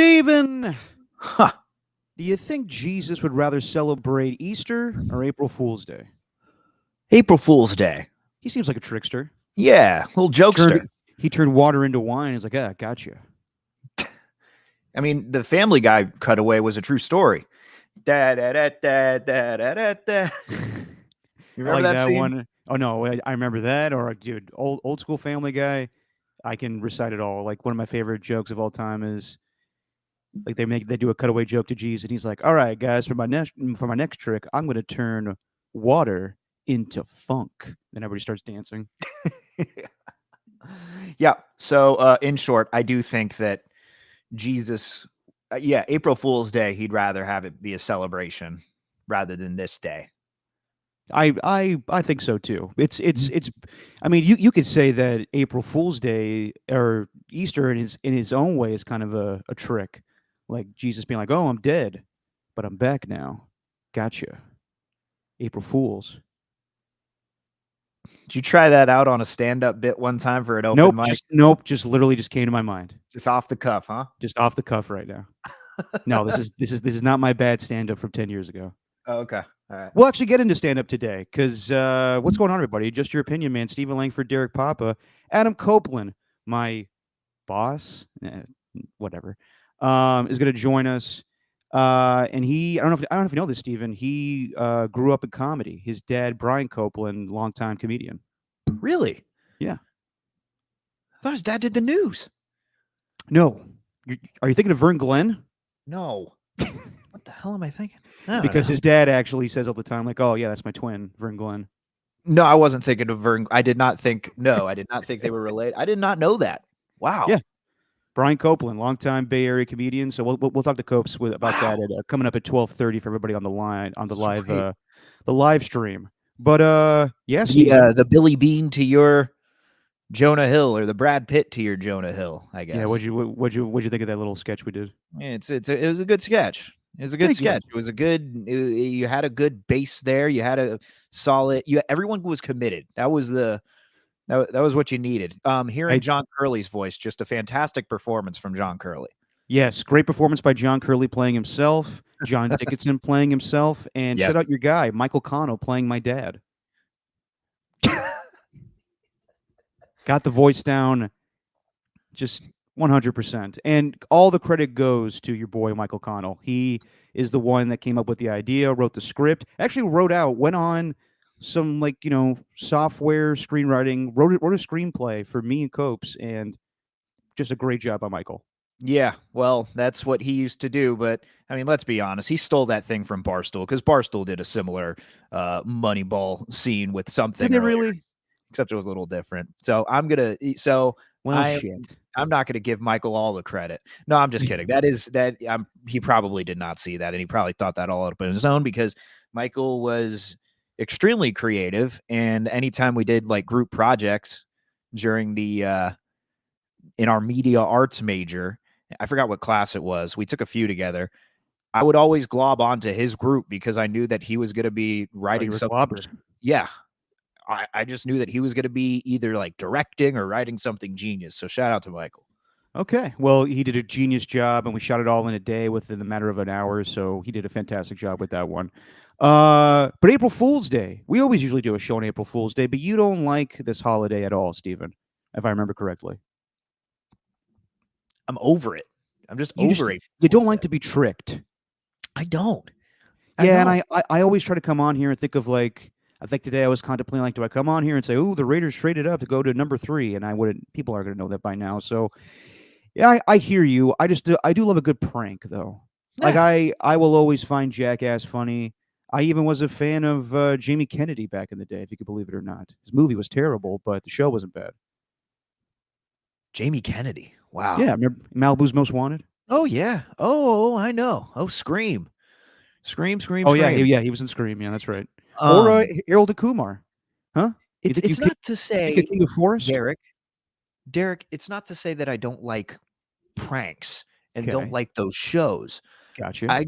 Stephen, Huh. do you think Jesus would rather celebrate Easter or April Fool's Day? April Fool's Day. He seems like a trickster. Yeah, little Turned jokester. he turned water into wine. He's like, gotcha. I mean, the Family Guy cutaway was a true story. Da da da da da da da da. You I remember like that that scene? one. Oh no, I remember that. Or dude, old school Family Guy. I can recite it all. Like one of my favorite jokes of all time is like they do a cutaway joke to Jesus, and he's like, "All right, guys, for my next trick, I'm going to turn water into funk." Then everybody starts dancing. Yeah. So, in short, I do think that Jesus, April Fool's Day, he'd rather have it be a celebration rather than this day. I think so too. It's. I mean, you could say that April Fool's Day or Easter in his own way is kind of a trick, like Jesus being like, "Oh, I'm dead, but I'm back now. Gotcha." April Fools. Did you try that out on a stand-up bit one time for an open Nope, mic? just literally just came to my mind, Just off the cuff, huh? just off the cuff right now. No, this is not my bad stand up from 10 years ago. Oh, okay. All right. We'll actually get into stand up today because what's going on, everybody? Just your opinion, man. Stephen Langford, Derek Papa, Adam Copeland, my boss, whatever, is going to join us. And I don't know if you know this, Stephen. He grew up in comedy. His dad, Brian Copeland, longtime comedian. Really? Yeah. I thought his dad did the news. No. Are you thinking of Vern Glenn? No. What the hell am I thinking? Because his dad actually says all the time, like, "Oh yeah, that's my twin, Vern Glenn." No, I wasn't thinking of Vern. I did not think they were related. I did not know that. Wow. Yeah. Brian Copeland, longtime Bay Area comedian. So we'll talk to Copes about that coming up at 12:30 for everybody on the line on the live stream. But yeah, Stephen. The Billy Bean to your Jonah Hill, or the Brad Pitt to your Jonah Hill, I guess. Yeah, what'd you think of that little sketch we did? It was a good sketch. It was a good sketch. It was a good. You had a good base there. You had a solid. Everyone was committed. That was what you needed. Hearing John Curley's voice, just a fantastic performance from John Curley. Yes, great performance by John Curley playing himself, John Dickinson playing himself, and shout out your guy, Michael Cano, playing my dad. Got the voice down just 100%. And all the credit goes to your boy, Michael Connell. He is the one that came up with the idea, wrote the script, actually went on some software screenwriting, wrote a screenplay for me and Copes, and just a great job by Michael. Yeah, well, that's what he used to do. But I mean, let's be honest, he stole that thing from Barstool, because Barstool did a similar Moneyball scene with something. Did they really? Except it was a little different. So I'm not going to give Michael all the credit. No, I'm just kidding. He probably did not see that, and he probably thought that all up on his own, because Michael was extremely creative. And anytime we did like group projects during in our media arts major, I forgot what class it was, we took a few together, I would always glob onto his group because I knew that he was going to be writing something. Yeah. I just knew that he was going to be either like directing or writing something genius. So shout out to Michael. Okay. Well, he did a genius job, and we shot it all in a day within the matter of an hour. So he did a fantastic job with that one. But April Fool's Day, we always usually do a show on April Fool's Day, but you don't like this holiday at all, Stephen, if I remember correctly. I'm over it. I'm just over it. You don't like to be tricked. I don't. And I always try to come on here and think of like, I think today I was contemplating, like, do I come on here and say, "Oh, the Raiders traded up to go to number 3," and people are going to know that by now. So, yeah, I hear you. I do love a good prank, though. Yeah. Like I will always find Jackass funny. I even was a fan of Jamie Kennedy back in the day, if you could believe it or not. His movie was terrible, but the show wasn't bad. Jamie Kennedy. Wow. Yeah, remember Malibu's Most Wanted? Oh yeah. Oh, I know. Oh, Scream. Scream. Oh yeah, he was in Scream. Yeah, that's right. Or Harold and Kumar, huh? It's not to say, King of Forest, Derek. It's not to say that I don't like pranks and don't like those shows. Gotcha.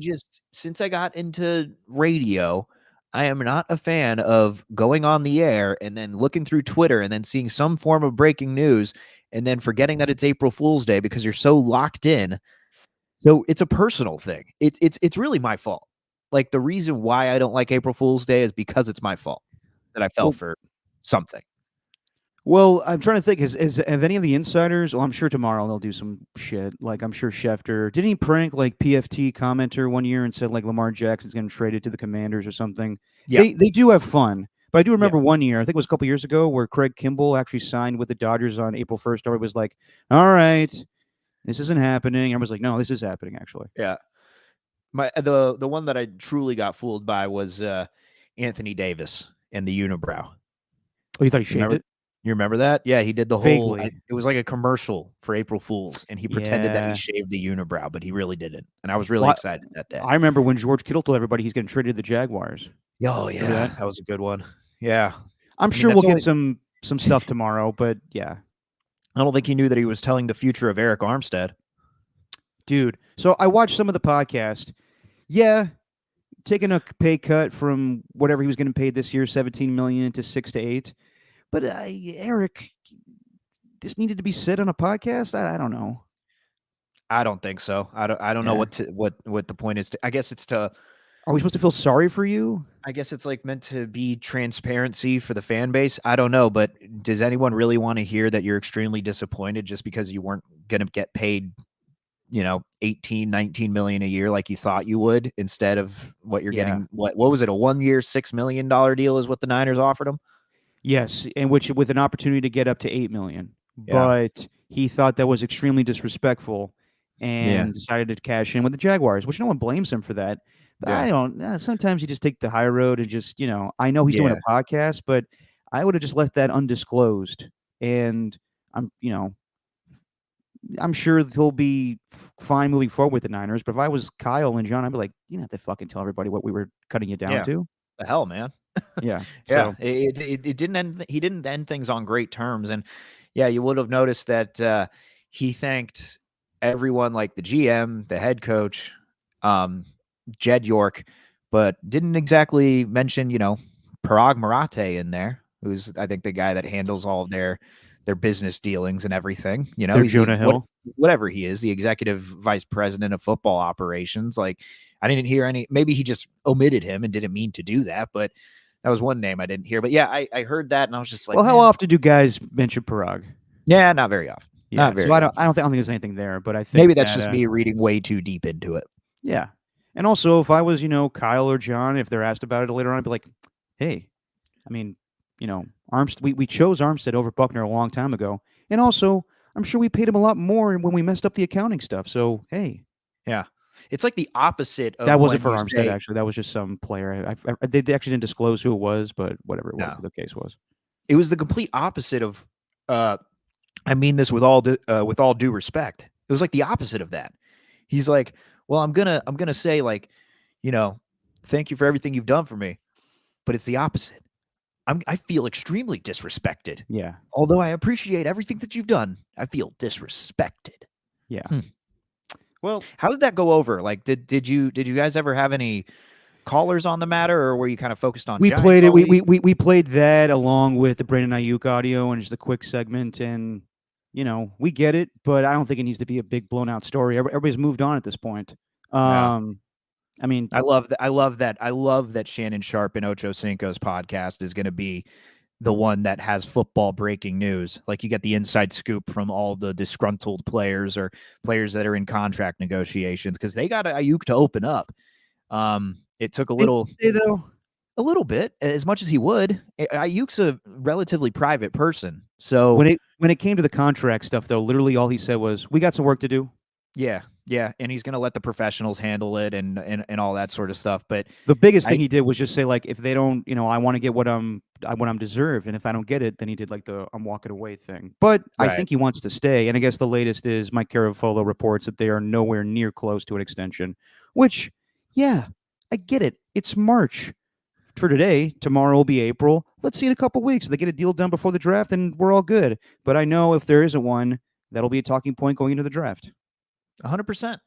Since I got into radio, I am not a fan of going on the air and then looking through Twitter and then seeing some form of breaking news and then forgetting that it's April Fool's Day because you're so locked in So it's a personal thing. It's really my fault. Like, the reason why I don't like April Fool's Day is because it's my fault that I fell Well, for something. well, I'm trying to think. Have any of the insiders? Well, I'm sure tomorrow they'll do some shit. Like I'm sure Schefter didn't he prank like PFT commenter one year and said like Lamar Jackson's getting traded to the Commanders or something. Yeah. They do have fun, but I do Yeah. remember one year. I think it was a couple years ago where Craig Kimball actually signed with the Dodgers on April 1st. Everybody was like, "All right, this isn't happening." Everybody was like, "No, this is happening actually." Yeah. The one that I truly got fooled by was Anthony Davis and the unibrow. Oh, you thought he You shaved remember? it? You remember that? Yeah, he did the whole. Vaguely. It was like a commercial for April Fools, and he pretended that he Yeah. shaved the unibrow, but he really didn't. And I was really Well, excited that day. I remember when George Kittle told everybody he's getting traded to the Jaguars. Oh Remember yeah, that? that was a good one. Yeah, I'm I mean sure we'll that's get only. some stuff tomorrow, but yeah. I don't think he knew that he was telling the future of Eric Armstead. Dude, so I watched some of the podcast. Yeah, taking a pay cut from whatever he was getting paid this year, 17 million to 6 to 8. But Eric, this needed to be said on a podcast. I don't know. I don't think so. I don't know Yeah. what the point is. I guess it's to. Are we supposed to feel sorry for you? I guess it's like meant to be transparency for the fan base. I don't know, but does anyone really want to hear that you're extremely disappointed just because you weren't going to get paid, 18, 19 million a year like you thought you would instead of what you're Yeah. getting? What was it? A 1 year, $6 million deal is what the Niners offered him. Yes, and which with an opportunity to get up to 8 million. Yeah. But he thought that was extremely disrespectful Yeah. and decided to cash in with the Jaguars, which no one blames him for that. But Yeah. I don't sometimes you just take the high road and just, I know he's doing Yeah. a podcast, but I would have just left that undisclosed. And I'm, you know, I'm sure he'll be fine moving forward with the Niners. But if I was Kyle and John, I'd be like, you don't have to fucking tell everybody what we were cutting you down Yeah. to. The hell, man. Yeah. Yeah, So it didn't end. He didn't end things on great terms, and yeah, you would have noticed that he thanked everyone, like the GM, the head coach, Jed York, but didn't exactly mention Parag Marathe in there, who's I think the guy that handles all of their business dealings and everything. they're He's the Jonah Hill. whatever he is, the executive vice president of football operations. Like I didn't hear any. Maybe he just omitted him and didn't mean to do that, but. That was one name I didn't hear, but yeah, I heard that and I was just like, Well, how man, often do guys mention Parag? yeah, not very often. Yeah, Not very so often. I don't think there's anything there, but I think Maybe that's that just me reading way too deep into it. yeah. And also, if I was Kyle or John, if they're asked about it later on, I'd be like, hey, I mean, Armstead, we chose Armstead over Buckner a long time ago, and also I'm sure we paid him a lot more when we messed up the accounting stuff. So hey, Yeah. It's like the opposite of that wasn't when for you Armstead say, actually. That was just some player. They actually didn't disclose who it was, but whatever no, the case was. it was the complete opposite of, I mean this with all due respect. It was like the opposite of that. He's like, well, I'm gonna say like, thank you for everything you've done for me, but it's the opposite. I feel extremely disrespected. Yeah, Although I appreciate everything that you've done, I feel disrespected. yeah. Hmm. Well, How did that go over? Like, did you guys ever have any callers on the matter, or were you kind of focused on we Giants played it. all week? We played that along with the Brandon Ayuk audio and just a quick segment, and we get it, but I don't think it needs to be a big blown out story. Everybody's moved on at this point. Yeah. I mean, I love that. I love that Shannon Sharp and Ocho Cinco's podcast is going to be the one that has football breaking news. Like you get the inside scoop from all the disgruntled players or players that are in contract negotiations because they got Ayuk to open up. It took a little bit, as much as he would. Ayuk's a relatively private person, so when it came to the contract stuff, though, literally all he said was, "We got some work to do." yeah, and he's gonna let the professionals handle it and all that sort of stuff. But The biggest thing he did was just say like, if they don't, I want to get what I'm deserved, and if I don't get it, then he did like the I'm walking away thing. But I right, think he wants to stay, and I guess the latest is Mike Garafolo reports that they are nowhere near close to an extension. Which, yeah, I get it. It's March for today. Tomorrow will be April. Let's see in a couple weeks. They get a deal done before the draft, and we're all good. But I know if there isn't one, that'll be a talking point going into the draft. 100%.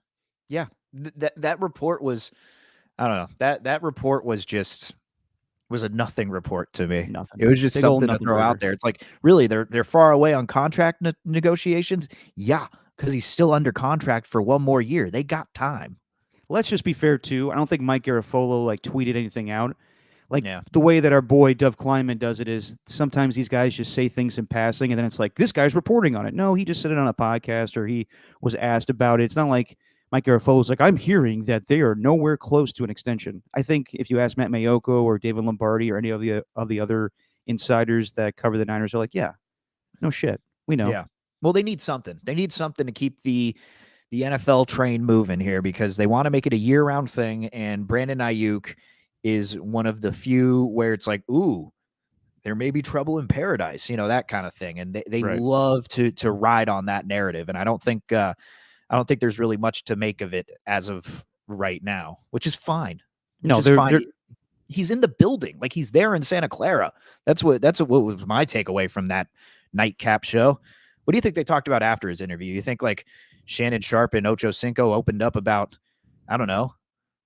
Yeah, that report was, I don't know, that report was a nothing report to me. Nothing. It was just Big old something to nothing throw burger. out there. It's like, really, they're far away on contract negotiations. Yeah, because he's still under contract for one more year. They got time. Let's just be fair too. I don't think Mike Garafolo like tweeted anything out. Like Yeah. the way that our boy Dov Kleiman does it is sometimes these guys just say things in passing and then it's like this guy's reporting on it. No, he just said it on a podcast or he was asked about it. It's not like Mike Garafolo's like, I'm hearing that they are nowhere close to an extension. I think if you ask Matt Mayoko or David Lombardi or any of the other insiders that cover the Niners, are like, yeah, no shit, we know. Yeah. Well, they need something. They need something to keep the NFL train moving here because they want to make it a year-round thing. And Brandon Ayuk is one of the few where it's like, ooh, there may be trouble in paradise, that kind of thing. And they Right. love to ride on that narrative. And I don't think there's really much to make of it as of right now, which is fine. No, Fine. He's in the building, like he's there in Santa Clara. That's what was my takeaway from that nightcap show. What do you think they talked about after his interview? You think like Shannon Sharp and Ocho Cinco opened up about, I don't know,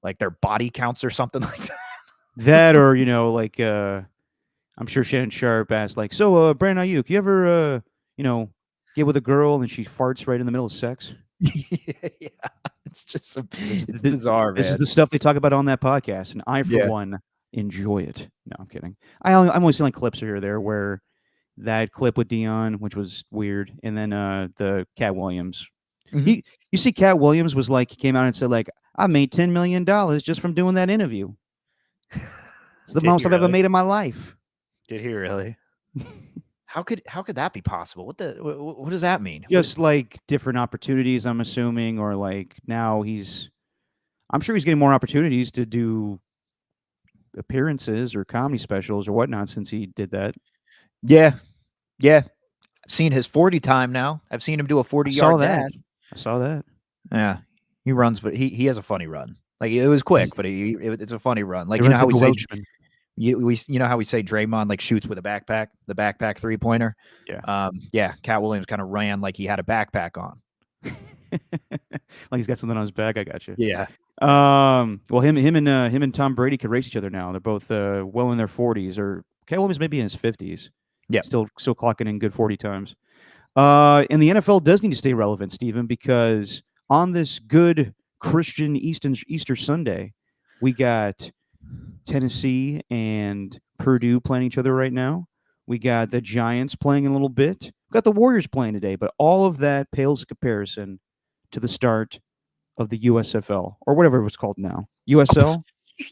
like their body counts or something like that? That or like I'm sure Shannon Sharp asked like, so Brandon Ayuk, you ever get with a girl and she farts right in the middle of sex? Yeah, it's just it's bizarre. This man. is the stuff they talk about on that podcast, and I for one enjoy it. No, I'm kidding. I'm only seeing like clips here or there where that clip with Dion, which was weird, and then the Cat Williams. Mm-hmm. You see, Cat Williams was like, he came out and said like, I made $10 million just from doing that interview. It's the most I've ever made in my life. Did he really? How could that be possible? What does that mean? Just like different opportunities, I'm assuming, or like now I'm sure he's getting more opportunities to do appearances or comedy specials or whatnot since he did that. Yeah. I've seen his 40 time now. I've seen him do a 40-yard dash. I saw that. Yeah, he runs, but he has a funny run. Like it was quick, but it's a funny run. Like how we say how we say Draymond like shoots with a backpack, the backpack 3-pointer. Yeah. Cat Williams kind of ran like he had a backpack on. Like he's got something on his back. I got you. Yeah. Well, him and Tom Brady could race each other now. They're both well in their 40s, or Cat Williams maybe in his 50s. Yeah. Still clocking in good 40 times. And the NFL does need to stay relevant, Stephen, because on this good Christian Easter Sunday, we got Tennessee and Purdue playing each other right now. We got the Giants playing in a little bit. We got the Warriors playing today, but all of that pales in comparison to the start of the USFL or whatever it was called now. USL,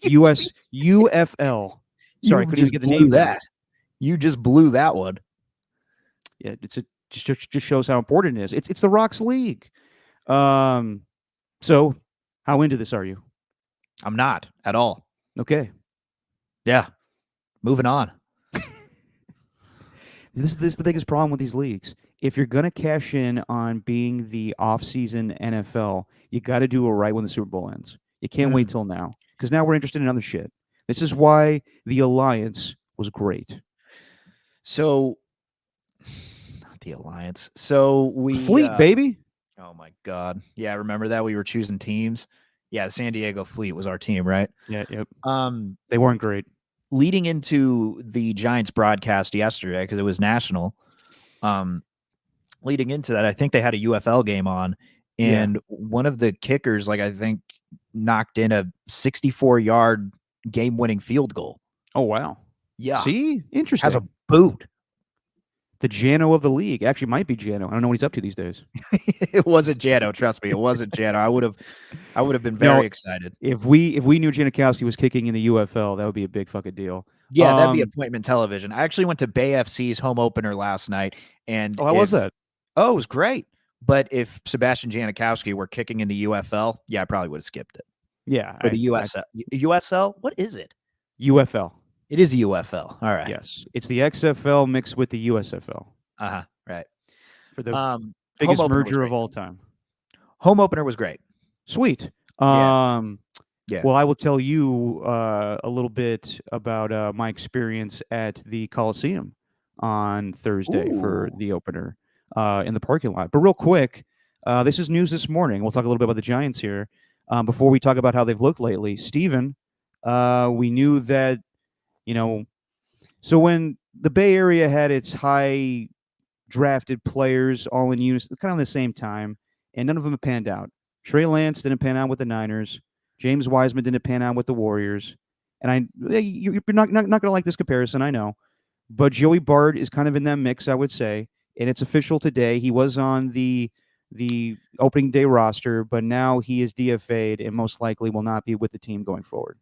UFL. Sorry, couldn't even get the name that. You just blew that one. Yeah, just shows how important it is. It's the Rocks League. So how into this are you? I'm not at all. Okay. Yeah. Moving on. This is the biggest problem with these leagues. If you're going to cash in on being the off-season NFL, you got to do it right when the Super Bowl ends. You can't wait till now because now we're interested in other shit. This is why the Alliance was great. So, not the Alliance. So we Fleet, baby. Oh my God. Yeah, remember that we were choosing teams. Yeah, the San Diego Fleet was our team, right? Yeah, yep. They weren't great. Leading into the Giants broadcast yesterday, because it was national, leading into that, I think they had a UFL game on, and one of the kickers, like I think, knocked in a 64-yard game-winning field goal. Oh, wow. Yeah. See? Interesting. Has a boot. The Jano of the league. Actually, might be Jano. I don't know what he's up to these days. It wasn't Jano. Trust me, it wasn't Jano. I would have been very excited. If we knew Janikowski was kicking in the UFL, that would be a big fucking deal. Yeah, that'd be appointment television. I actually went to Bay FC's home opener last night, and how was that? Oh, it was great. But if Sebastian Janikowski were kicking in the UFL, yeah, I probably would have skipped it. Yeah, or the USL. USL? What is it? UFL. It is UFL. All right. Yes, it's the XFL mixed with the USFL. Right. For the biggest merger of all time. Home opener was great. Sweet. Yeah. Well, I will tell you a little bit about my experience at the Coliseum on Thursday for the opener in the parking lot. But real quick, this is news this morning. We'll talk a little bit about the Giants here before we talk about how they've looked lately. Steven, we knew that, so when the Bay Area had its high drafted players all in unison, kind of at the same time, and none of them have panned out. Trey Lance didn't pan out with the Niners. James Wiseman didn't pan out with the Warriors. And you're not going to like this comparison, I know. But Joey Bart is kind of in that mix, I would say. And it's official today. He was on the opening day roster, but now he is DFA'd and most likely will not be with the team going forward.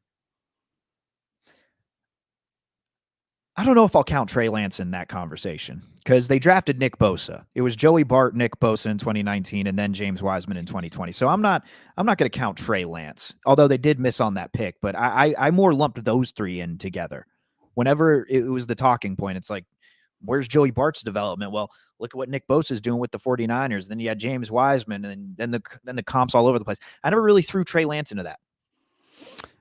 I don't know if I'll count Trey Lance in that conversation because they drafted Nick Bosa. It was Joey Bart, Nick Bosa in 2019, and then James Wiseman in 2020. So I'm not going to count Trey Lance, although they did miss on that pick. But I more lumped those three in together. Whenever it was the talking point, it's like, where's Joey Bart's development? Well, look at what Nick Bosa is doing with the 49ers. Then you had James Wiseman, and then the comps all over the place. I never really threw Trey Lance into that.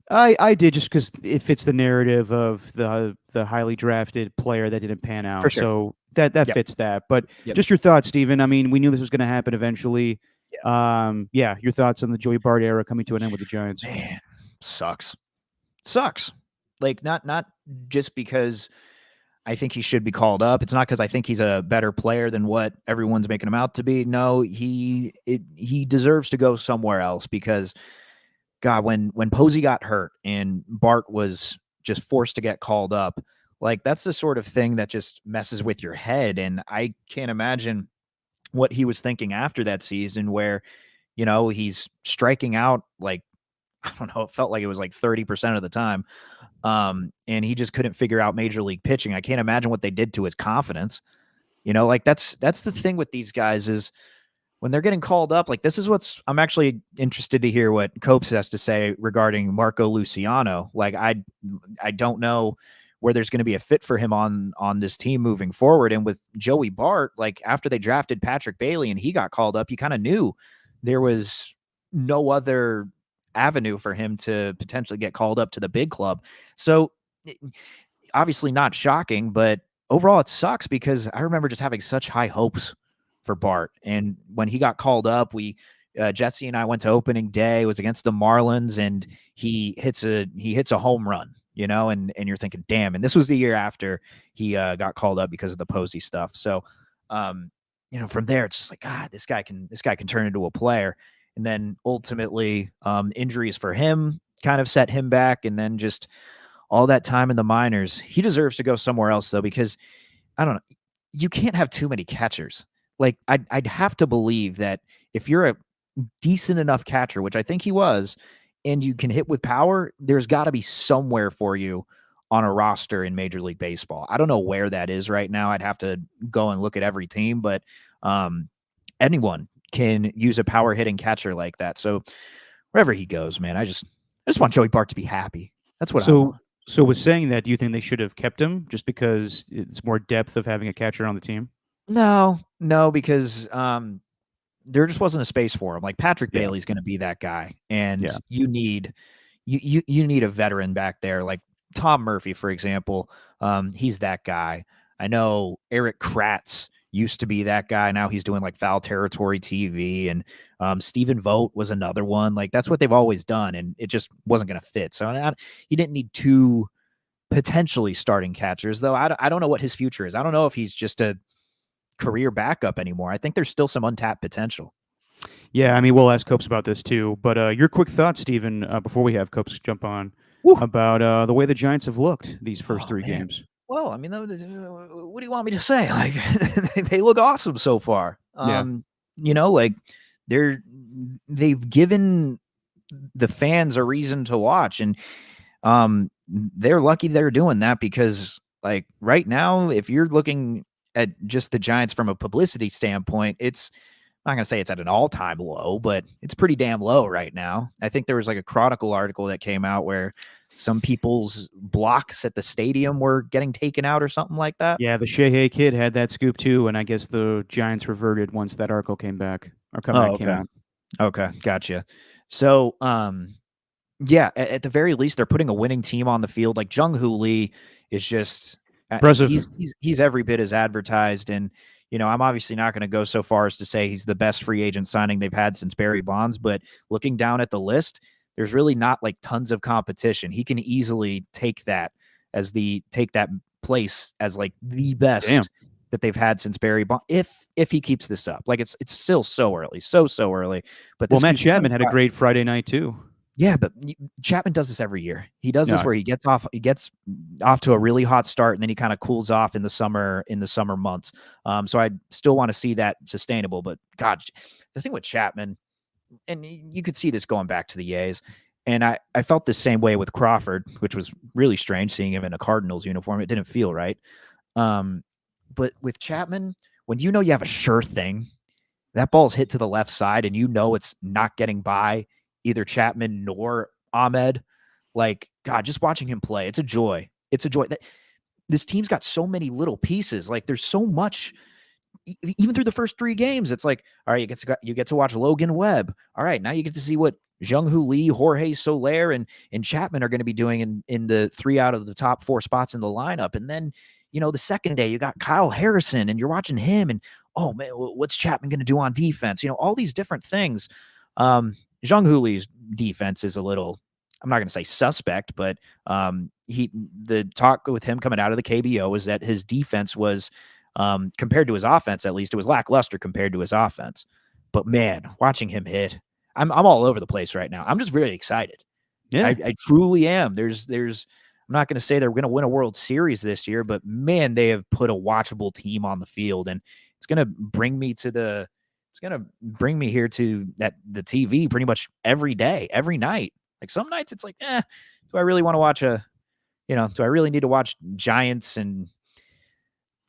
I did just because it fits the narrative of the highly drafted player that didn't pan out. For sure. So that Yep. fits that. But Yep. just your thoughts, Steven. I mean, we knew this was going to happen eventually. Yeah. Your thoughts on the Joey Bart era coming to an end with the Giants. Man, sucks. Like not just because I think he should be called up. It's not because I think he's a better player than what everyone's making him out to be. No, he deserves to go somewhere else because God, when Posey got hurt and Bart was just forced to get called up, like that's the sort of thing that just messes with your head. And I can't imagine what he was thinking after that season where, he's striking out like, I don't know, it felt like it was like 30% of the time. And he just couldn't figure out major league pitching. I can't imagine what they did to his confidence. Like that's the thing with these guys is when they're getting called up, like this is I'm actually interested to hear what Copes has to say regarding Marco Luciano. Like I don't know where there's going to be a fit for him on this team moving forward. And with Joey Bart, like after they drafted Patrick Bailey and he got called up, you kind of knew there was no other avenue for him to potentially get called up to the big club. So obviously not shocking, but overall it sucks because I remember just having such high hopes for Bart. And when he got called up, Jesse and I went to opening day. It was against the Marlins, and he hits a home run, and you're thinking, damn. And this was the year after he got called up because of the Posey stuff. So, from there, it's just like, God, this guy can turn into a player. And then ultimately, injuries for him kind of set him back. And then just all that time in the minors, he deserves to go somewhere else though, because I don't know, you can't have too many catchers. Like I'd have to believe that if you're a decent enough catcher, which I think he was, and you can hit with power, there's got to be somewhere for you on a roster in Major League Baseball. I don't know where that is right now. I'd have to go and look at every team, but anyone can use a power hitting catcher like that. So wherever he goes, man, I just want Joey Bart to be happy. That's what I want. So with saying that, do you think they should have kept him just because it's more depth of having a catcher on the team? No, because there just wasn't a space for him. Like Patrick Bailey's going to be that guy, and you need a veteran back there, like Tom Murphy, for example. He's that guy. I know Eric Kratz used to be that guy. Now he's doing like Foul Territory TV, and Stephen Vogt was another one. Like that's what they've always done, and it just wasn't going to fit. So he didn't need two potentially starting catchers, though. I don't know what his future is. I don't know if he's just a career backup anymore. I think there's still some untapped potential. Yeah, I mean, we'll ask Copes about this too. But your quick thoughts, Steven, before we have Copes jump on, about the way the Giants have looked these first three games. Well, I mean, what do you want me to say? Like, they look awesome so far. Like they've given the fans a reason to watch, and they're lucky they're doing that because, like, right now, if you're looking at just the Giants from a publicity standpoint, it's I'm not going to say it's at an all-time low, but it's pretty damn low right now. I think there was like a Chronicle article that came out where some people's blocks at the stadium were getting taken out or something like that. Yeah, the Shehey kid had that scoop too, and I guess the Giants reverted once that article came back or came out. Okay, gotcha. So, yeah, at the very least, they're putting a winning team on the field. Like Jung-Hoo Lee is just impressive. He's every bit as advertised, and I'm obviously not going to go so far as to say he's the best free agent signing they've had since Barry Bonds, but looking down at the list, there's really not like tons of competition. He can easily take that place as like the best that they've had since Barry Bonds. If he keeps this up, like it's still so early, so early. But Well, this Matt he's showing Chapman had a great Friday night too. yeah, but Chapman does this every year. He does this No, where he gets off to a really hot start, and then he kind of cools off in the summer months. So I still want to see that sustainable. But God, the thing with Chapman, and you could see this going back to the A's, and I felt the same way with Crawford, which was really strange seeing him in a Cardinals uniform. It didn't feel right. But with Chapman, when you know you have a sure thing, that ball's hit to the left side, and you know it's not getting by either Chapman nor Ahmed. Like, God, just watching him play, it's a joy. It's a joy. This team's got so many little pieces. Like, there's so much. Even through the first 3 games, it's like, all right, you get to watch Logan Webb. All right, now you get to see what Jung-Hoo Lee, Jorge Soler, and Chapman are going to be doing in the 3 out of the top 4 spots in the lineup. And then, the second day you got Kyle Harrison, and you're watching him, and oh man, what's Chapman going to do on defense? All these different things. Jung-Hoo Lee's defense is a little, I'm not going to say suspect, but the talk with him coming out of the KBO is that his defense was, compared to his offense, at least, it was lackluster compared to his offense. But man, watching him hit, I'm all over the place right now. I'm just very excited. yeah, I truly am. I'm not going to say they're going to win a World Series this year, but man, they have put a watchable team on the field, and it's going to bring me here to the TV pretty much every day, every night. Like some nights it's like, do I really want to watch do I really need to watch Giants and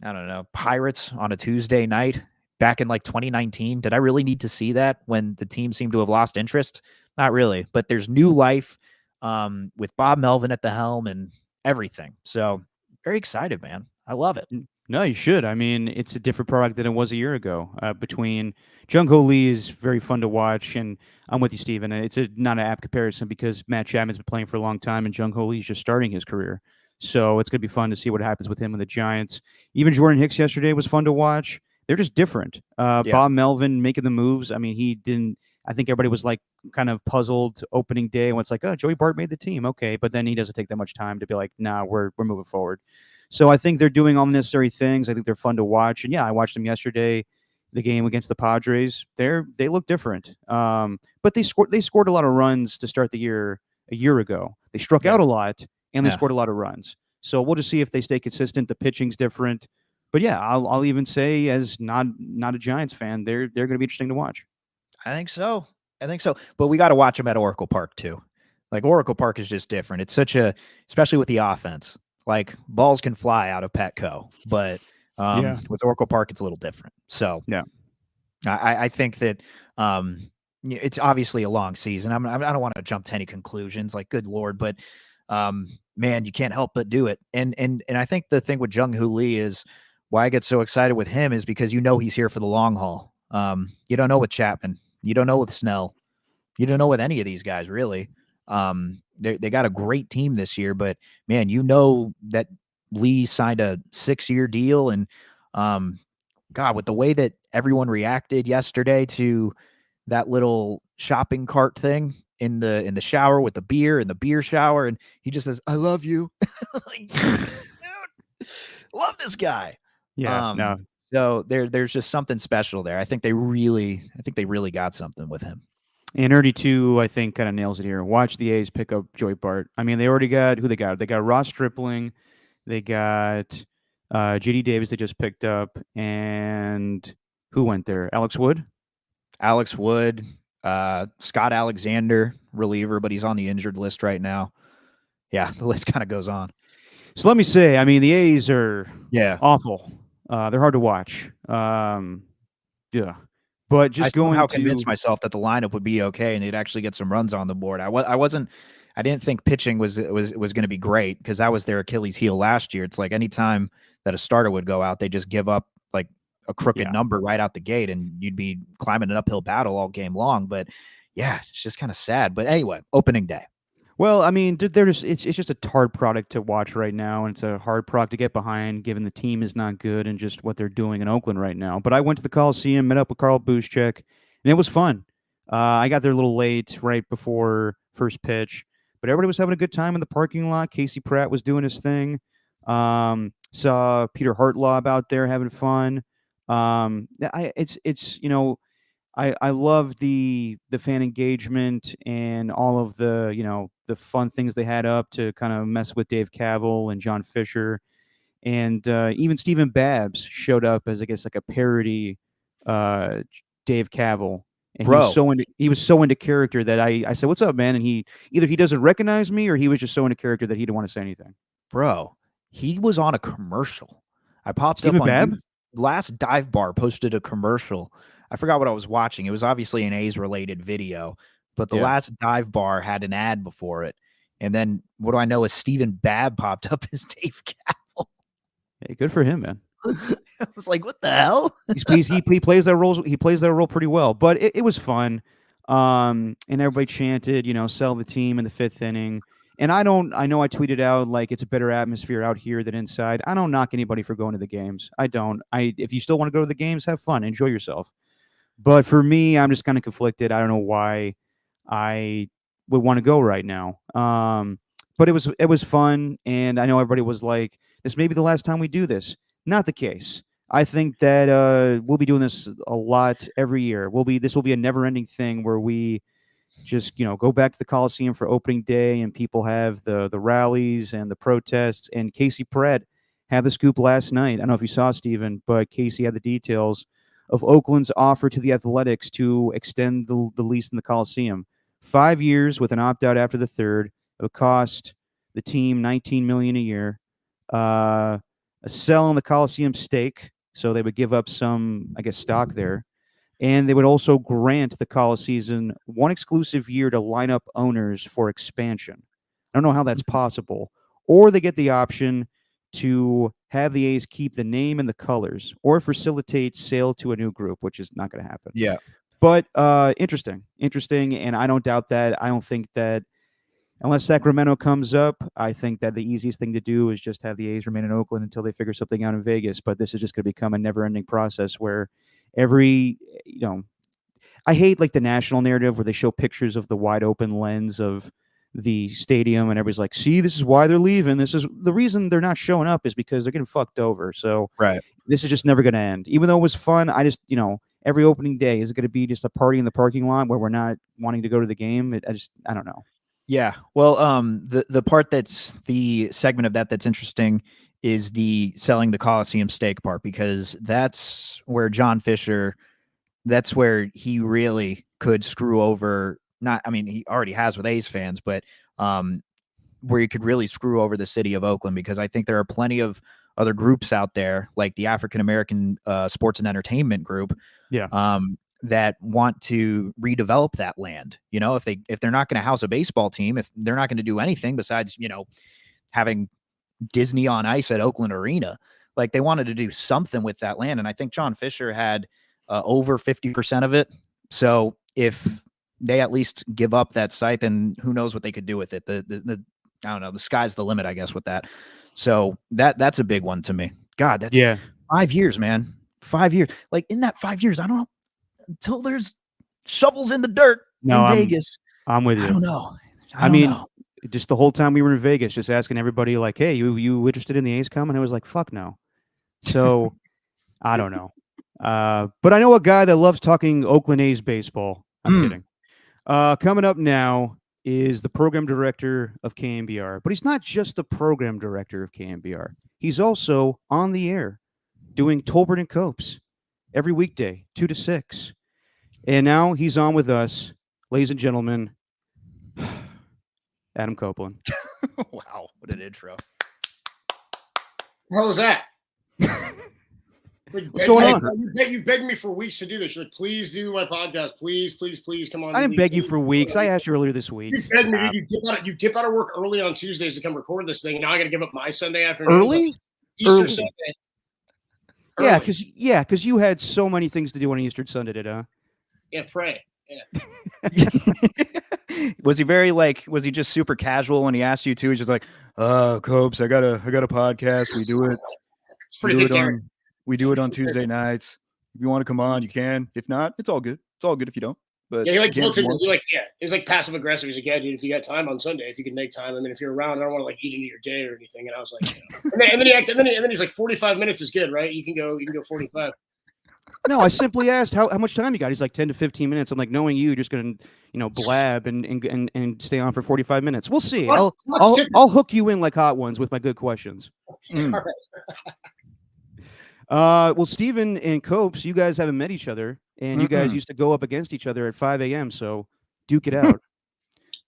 I don't know, Pirates on a Tuesday night back in like 2019? Did I really need to see that when the team seemed to have lost interest? Not really, but there's new life with Bob Melvin at the helm and everything. So very excited, man. I love it. no, you should. I mean, it's a different product than it was a year ago. Between Jung-Ho Lee is very fun to watch, and I'm with you, Steven. It's not an apt comparison because Matt Chapman's been playing for a long time, and Jung-Ho Lee's just starting his career. So it's going to be fun to see what happens with him and the Giants. Even Jordan Hicks yesterday was fun to watch. They're just different. Yeah. Bob Melvin making the moves. I mean, he didn't. I think everybody was like kind of puzzled opening day when it's like, oh, Joey Bart made the team, okay, but then he doesn't take that much time to be like, nah, we're moving forward. So I think they're doing all necessary things. I think they're fun to watch, and yeah, I watched them yesterday, the game against the Padres. They look different, but they scored a lot of runs to start the year a year ago. They struck out a lot, and they scored a lot of runs. So we'll just see if they stay consistent. The pitching's different, but yeah, I'll even say as not a Giants fan, they're going to be interesting to watch. I think so. But we got to watch them at Oracle Park too. Like Oracle Park is just different. It's especially with the offense. Like balls can fly out of Petco, but with Oracle Park, it's a little different. So yeah, I think that it's obviously a long season. I don't want to jump to any conclusions. Like, good Lord, but man, you can't help but do it. And I think the thing with Jung-Hoo Lee is why I get so excited with him is because he's here for the long haul. You don't know with Chapman. You don't know with Snell. You don't know with any of these guys, really. They got a great team this year, but man, that Lee signed a 6-year deal, and God, with the way that everyone reacted yesterday to that little shopping cart thing in the shower with the beer in the beer shower, and he just says, "I love you." Like, dude, love this guy. yeah, no. So there's just something special there. I think they really got something with him. And Ernie too, I think, kind of nails it here. Watch the A's pick up Joey Bart. I mean, they already got who they got. They got Ross Stripling, they got JD Davis. They just picked up, and who went there? Alex Wood. Scott Alexander, reliever, but he's on the injured list right now. Yeah, the list kind of goes on. So let me say, I mean, the A's are awful. They're hard to watch. Yeah. But just I somehow convinced myself that the lineup would be okay and they'd actually get some runs on the board. I didn't think pitching was going to be great because that was their Achilles heel last year. It's like anytime that a starter would go out, they just give up like a crooked number right out the gate, and you'd be climbing an uphill battle all game long. But yeah, it's just kind of sad. But anyway, opening day. Well, I mean, it's just a hard product to watch right now, and it's a hard product to get behind, given the team is not good and just what they're doing in Oakland right now. But I went to the Coliseum, met up with Carl Buszczyk, and it was fun. I got there a little late, right before first pitch, but everybody was having a good time in the parking lot. Casey Pratt was doing his thing. Saw Peter Hartlaub out there having fun. It's I love the fan engagement and all of the the fun things they had up to kind of mess with Dave Cavill and John Fisher, and even Stephen Babs showed up as I guess like a parody uh, Dave Cavill, and Bro, he was so into character that I said, "What's up, man?" And he either he doesn't recognize me or he was just so into character that he didn't want to say anything. bro, he was on a commercial. I popped up Stephen on Bab? you. Last Dive Bar posted a commercial. I forgot what I was watching. It was obviously an A's related video, but the Yeah. last Dive Bar had an ad before it. And then what do I know is Stephen Babb popped up as Dave Cavill. Hey, good for him, man. I was like, what the hell? He plays that role. He plays that role pretty well. But it was fun, and everybody chanted, sell the team in the fifth inning. And I don't. I know I tweeted out like it's a better atmosphere out here than inside. I don't knock anybody for going to the games. I don't. If you still want to go to the games, have fun, enjoy yourself. But for me, I'm just kind of conflicted. I don't know why I would want to go right now. But it was fun, and I know everybody was like, "This may be the last time we do this." Not the case. I think that we'll be doing this a lot every year. This will be a never-ending thing where we just go back to the Coliseum for opening day, and people have the rallies and the protests. And Casey Pratt had the scoop last night. I don't know if you saw, Steven, but Casey had the details of Oakland's offer to the Athletics to extend the lease in the Coliseum, 5 years with an opt out after the third. It would cost the team $19 million a year. A sell on the Coliseum stake, so they would give up some, I guess, stock there, and they would also grant the Coliseum one exclusive year to line up owners for expansion. I don't know how that's possible. Or they get the option to have the A's keep the name and the colors, or facilitate sale to a new group, which is not going to happen. Yeah. But interesting, and I don't doubt that. I don't think that unless Sacramento comes up, I think that the easiest thing to do is just have the A's remain in Oakland until they figure something out in Vegas. But this is just going to become a never-ending process where every, I hate like the national narrative where they show pictures of the wide open lens of the stadium and everybody's like, see, this is why they're leaving. This is the reason they're not showing up is because they're getting fucked over. So Right. this is just never going to end. Even though it was fun, I just, every opening day, is it going to be just a party in the parking lot where we're not wanting to go to the game? I don't know. Yeah. Well, the part that's the segment of that's interesting is the selling the Coliseum stake part, because that's where John Fisher, that's where he really could screw over. Not, I mean, he already has with A's fans, but where he could really screw over the city of Oakland, because I think there are plenty of other groups out there, like the African American Sports and Entertainment Group, Yeah. that want to redevelop that land. If they're not going to house a baseball team, if they're not going to do anything besides, having Disney on Ice at Oakland Arena, like they wanted to do something with that land. And I think John Fisher had over 50% of it. So if they at least give up that site, then who knows what they could do with it. The I don't know, the sky's the limit, I guess, with that. So that's a big one to me. God, that's 5 years, man. 5 years. Like in that 5 years, I don't know, until there's shovels in the dirt No, in Vegas. I'm with you. I don't know. I mean, just the whole time we were in Vegas, just asking everybody like, "Hey, you interested in the A's coming?" I was like, "Fuck no." So I don't know. But I know a guy that loves talking Oakland A's baseball. I'm kidding. Coming up now is the program director of KMBR, but he's not just the program director of KMBR. He's also on the air doing Tolbert and Copes every weekday, 2 to 6. And now he's on with us, ladies and gentlemen, Adam Copeland. Wow, what an intro. How was that? What's going on? You've begged me for weeks to do this. You're like, please do my podcast. Please, please, please come on. I didn't beg you for weeks. I asked you earlier this week. You begged me. You dip out of work early on Tuesdays to come record this thing. Now I got to give up my Sunday afternoon. Early? Easter Early. Sunday. Yeah, because you had so many things to do on Easter Sunday, did Yeah, pray. Yeah. Was he just super casual when he asked you to? He's just like, Copes, I got a podcast. We do it. It's pretty good. We do it on Tuesday nights. If you want to come on, you can. If not, it's all good. It's all good if you don't. But Yeah, he like James guilted me. Moore- He was like passive aggressive. He's like, yeah, dude, if you got time on Sunday, if you can make time. I mean, if you're around, I don't want to like eat into your day or anything. And I was like, and then he's like, 45 minutes is good, right? You can go 45. No, I simply asked how much time you got. He's like 10 to 15 minutes. I'm like, knowing you, you're just gonna, blab and stay on for 45 minutes. We'll see. I'll hook you in like hot ones with my good questions. All right. Well, Steven and Copes, you guys haven't met each other, and you guys used to go up against each other at 5 a.m. So duke it out.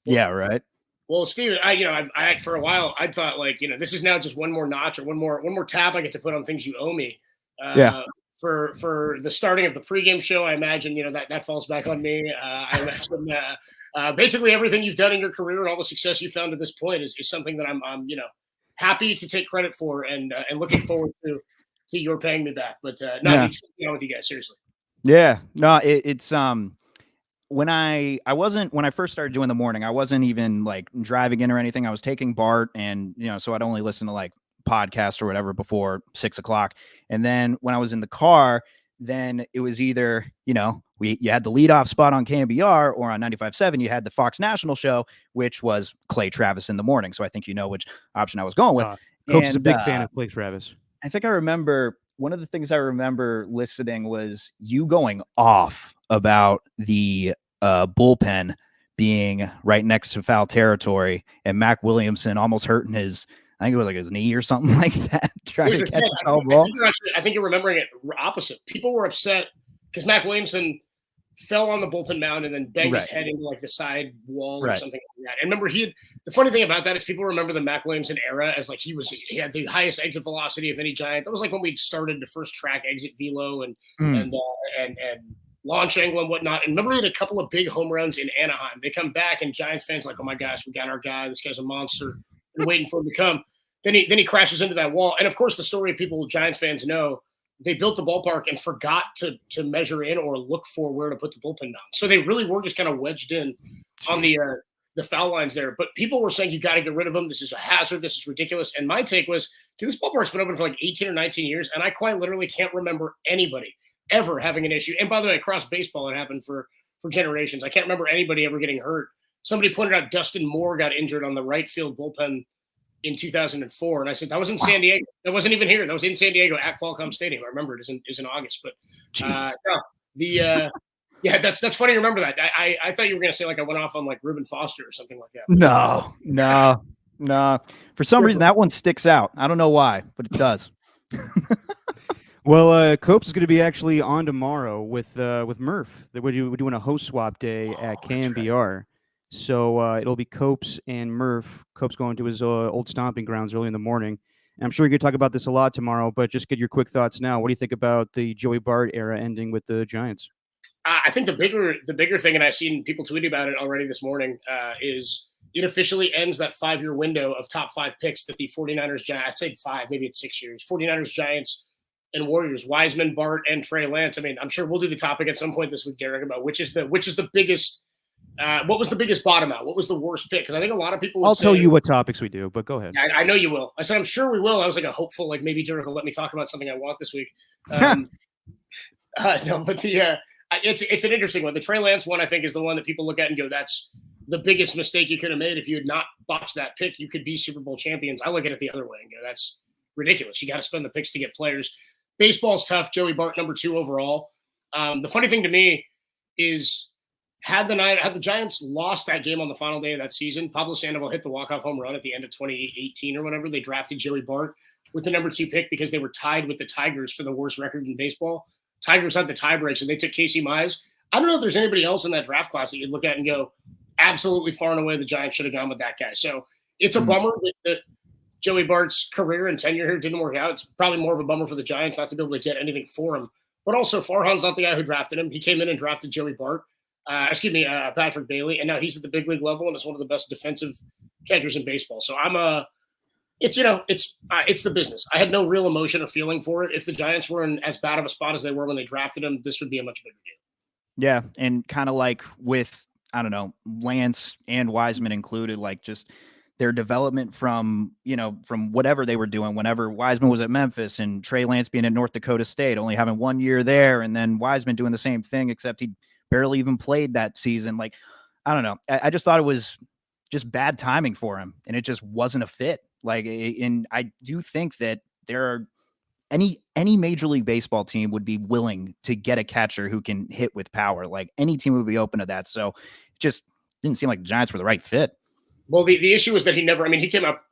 Yeah, right. Well, Steve, I for a while I thought like, this is now just one more notch or one more tab I get to put on things you owe me. Yeah. For the starting of the pregame show, I imagine that falls back on me. I imagine basically everything you've done in your career and all the success you found to this point is something that I'm happy to take credit for and looking forward to your paying me back. But it's good to be on with you guys, seriously. Yeah, no, it's when I first started doing the morning, I wasn't even like driving in or anything. I was taking BART, and so I'd only listen to like podcasts or whatever before 6 o'clock. And then when I was in the car, then it was either you had the leadoff spot on KMBR, or on 95.7 you had the Fox National show, which was Clay Travis in the morning. So I think which option I was going with. Copes is a big fan of Clay Travis. I think I remember one of the things I remember listening was you going off about the bullpen being right next to foul territory, and Mac Williamson almost hurting his knee or something like that. Trying to catch a foul ball. I think you're remembering it opposite. People were upset because Mac Williamson fell on the bullpen mound and then banged his head into like the side wall or something like that. And remember, the funny thing about that is people remember the Mac Williamson era as like he had the highest exit velocity of any Giant. That was like when we started the first track exit velo and launch angle and whatnot. And remember, he had a couple of big home runs in Anaheim. They come back and Giants fans like, oh my gosh, we got our guy. This guy's a monster. We're waiting for him to come. Then he crashes into that wall. And of course, the story people Giants fans know, they built the ballpark and forgot to measure in or look for where to put the bullpen down. So they really were just kind of wedged in on the foul lines there. But people were saying, you got to get rid of him. This is a hazard. This is ridiculous. And my take was, dude, this ballpark's been open for like 18 or 19 years. And I quite literally can't remember anybody ever having an issue. And by the way, across baseball, it happened for generations. I can't remember anybody ever getting hurt. Somebody pointed out Dustin Moore got injured on the right field bullpen in 2004. And I said, that was in San Diego. That wasn't even here. That was in San Diego at Qualcomm Stadium. I remember it is in August, but that's funny to remember that. I thought you were going to say like I went off on like Reuben Foster or something like that. No. For some reason, that one sticks out. I don't know why, but it does. Well, Copes is going to be actually on tomorrow with Murph. We're doing a host swap day at KMBR. Right. So it'll be Copes and Murph. Copes going to his old stomping grounds early in the morning. And I'm sure you're going to talk about this a lot tomorrow, but just get your quick thoughts now. What do you think about the Joey Bart era ending with the Giants? I think the bigger thing, and I've seen people tweeting about it already this morning, is it officially ends that 5-year window of top 5 picks that the 49ers, I'd say 5, maybe it's 6 years, 49ers, Giants, and Warriors, Wiseman, Bart, and Trey Lance. I mean, I'm sure we'll do the topic at some point this week, Derek, about which is the biggest. What was the biggest bottom out? What was the worst pick? Because I think a lot of people. I'll tell you what topics we do, but go ahead. I know you will. I said I'm sure we will. I was like a hopeful, like maybe Derek will let me talk about something I want this week. No, but it's an interesting one. The Trey Lance one, I think, is the one that people look at and go, "That's the biggest mistake you could have made. If you had not botched that pick, you could be Super Bowl champions." I look at it the other way and go, "That's ridiculous. You got to spend the picks to get players." Baseball's tough. Joey Bart, number 2 overall. The funny thing to me is, had the Giants lost that game on the final day of that season, Pablo Sandoval hit the walk-off home run at the end of 2018 or whatever. They drafted Joey Bart with the number 2 pick because they were tied with the Tigers for the worst record in baseball. Tigers had the tie breaks, and they took Casey Mize. I don't know if there's anybody else in that draft class that you'd look at and go, absolutely far and away, the Giants should have gone with that guy. So it's a bummer that Joey Bart's career and tenure here didn't work out. It's probably more of a bummer for the Giants not to be able to get anything for him. But also, Farhan's not the guy who drafted him. He came in and drafted Joey Bart. Patrick Bailey, and now he's at the big league level and is one of the best defensive catchers in baseball. So it's the business. I had no real emotion or feeling for it. If the Giants were in as bad of a spot as they were when they drafted him, this would be a much bigger deal. Yeah, and kind of like with, I don't know, Lance and Wiseman included, like just their development from whatever they were doing whenever Wiseman was at Memphis, and Trey Lance being at North Dakota State, only having 1 year there, and then Wiseman doing the same thing, except he barely even played that season. Like, I don't know. I just thought it was just bad timing for him, and it just wasn't a fit. Like, and I do think that there are any Major League Baseball team would be willing to get a catcher who can hit with power. Like, any team would be open to that. So it just didn't seem like the Giants were the right fit. Well, the issue was that he came up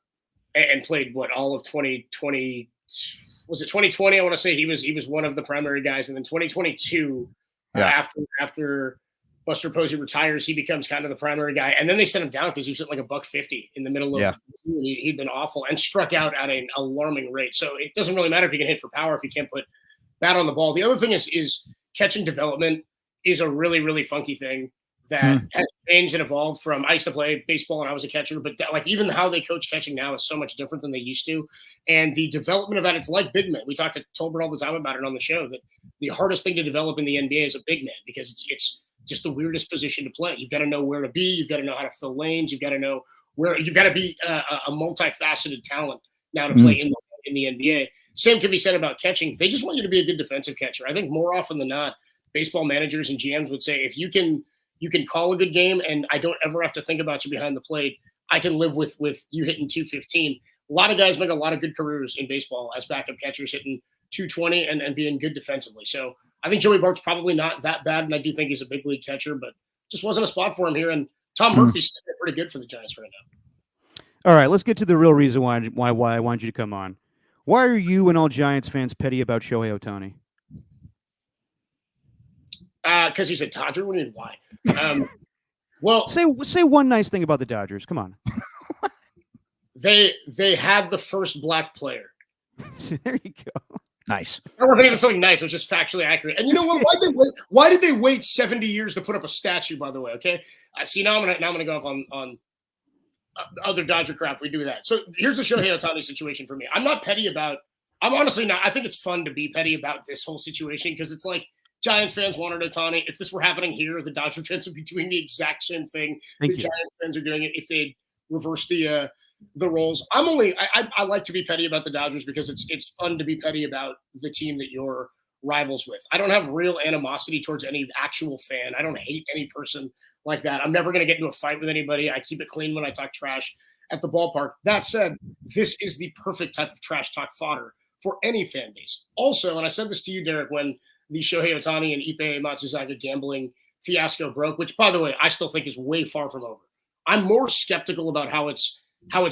and played all of 2020. Was it 2020? I want to say he was one of the primary guys, and then 2022, after Buster Posey retires, he becomes kind of the primary guy, and then they sent him down because he was at like $150 in the middle of the season. He'd been awful and struck out at an alarming rate. So it doesn't really matter if you can hit for power if you can't put bat on the ball. The other thing is catching development is a really, really funky thing that has changed and evolved from. I used to play baseball and I was a catcher, but like even how they coach catching now is so much different than they used to. And the development of that, it's like big men. We talk to Tolbert all the time about it on the show, that the hardest thing to develop in the NBA is a big man, because it's just the weirdest position to play. You've got to know where to be. You've got to know how to fill lanes. You've got to know where. You've got to be a multifaceted talent now to play in the NBA. Same can be said about catching. They just want you to be a good defensive catcher. I think more often than not, baseball managers and GMs would say, if you can call a good game and I don't ever have to think about you behind the plate, I can live with you hitting 215. A lot of guys make a lot of good careers in baseball as backup catchers, hitting 220 and being good defensively. So I think Joey Bart's probably not that bad, and I do think he's a big league catcher, but just wasn't a spot for him here. And Tom Murphy's pretty good for the Giants right now. All right, let's get to the real reason why I wanted you to come on. Why are you and all Giants fans petty about Shohei Ohtani? Because he's a Dodger. What do you mean, why? Well, say one nice thing about the Dodgers. Come on. They had the first black player. There you go. Nice. I wasn't even something nice. It was just factually accurate. And you know what? Why did they wait 70 years to put up a statue? By the way, okay. See, now I'm gonna go off on other Dodger crap. We do that. So here's the Shohei Ohtani situation for me. I'm not petty about. I'm honestly not. I think it's fun to be petty about this whole situation, because it's like, Giants fans wanted Ohtani. If this were happening here, the Dodger fans would be doing the exact same thing. Giants fans are doing it if they reverse the roles. I like to be petty about the Dodgers because it's fun to be petty about the team that you're rivals with. I don't have real animosity towards any actual fan. I don't hate any person like that. I'm never going to get into a fight with anybody. I keep it clean when I talk trash at the ballpark. That said, this is the perfect type of trash talk fodder for any fan base. Also, and I said this to you, Derek, when the Shohei Ohtani and Ippei Matsuzaga gambling fiasco broke, which, by the way, I still think is way far from over. I'm more skeptical about how it's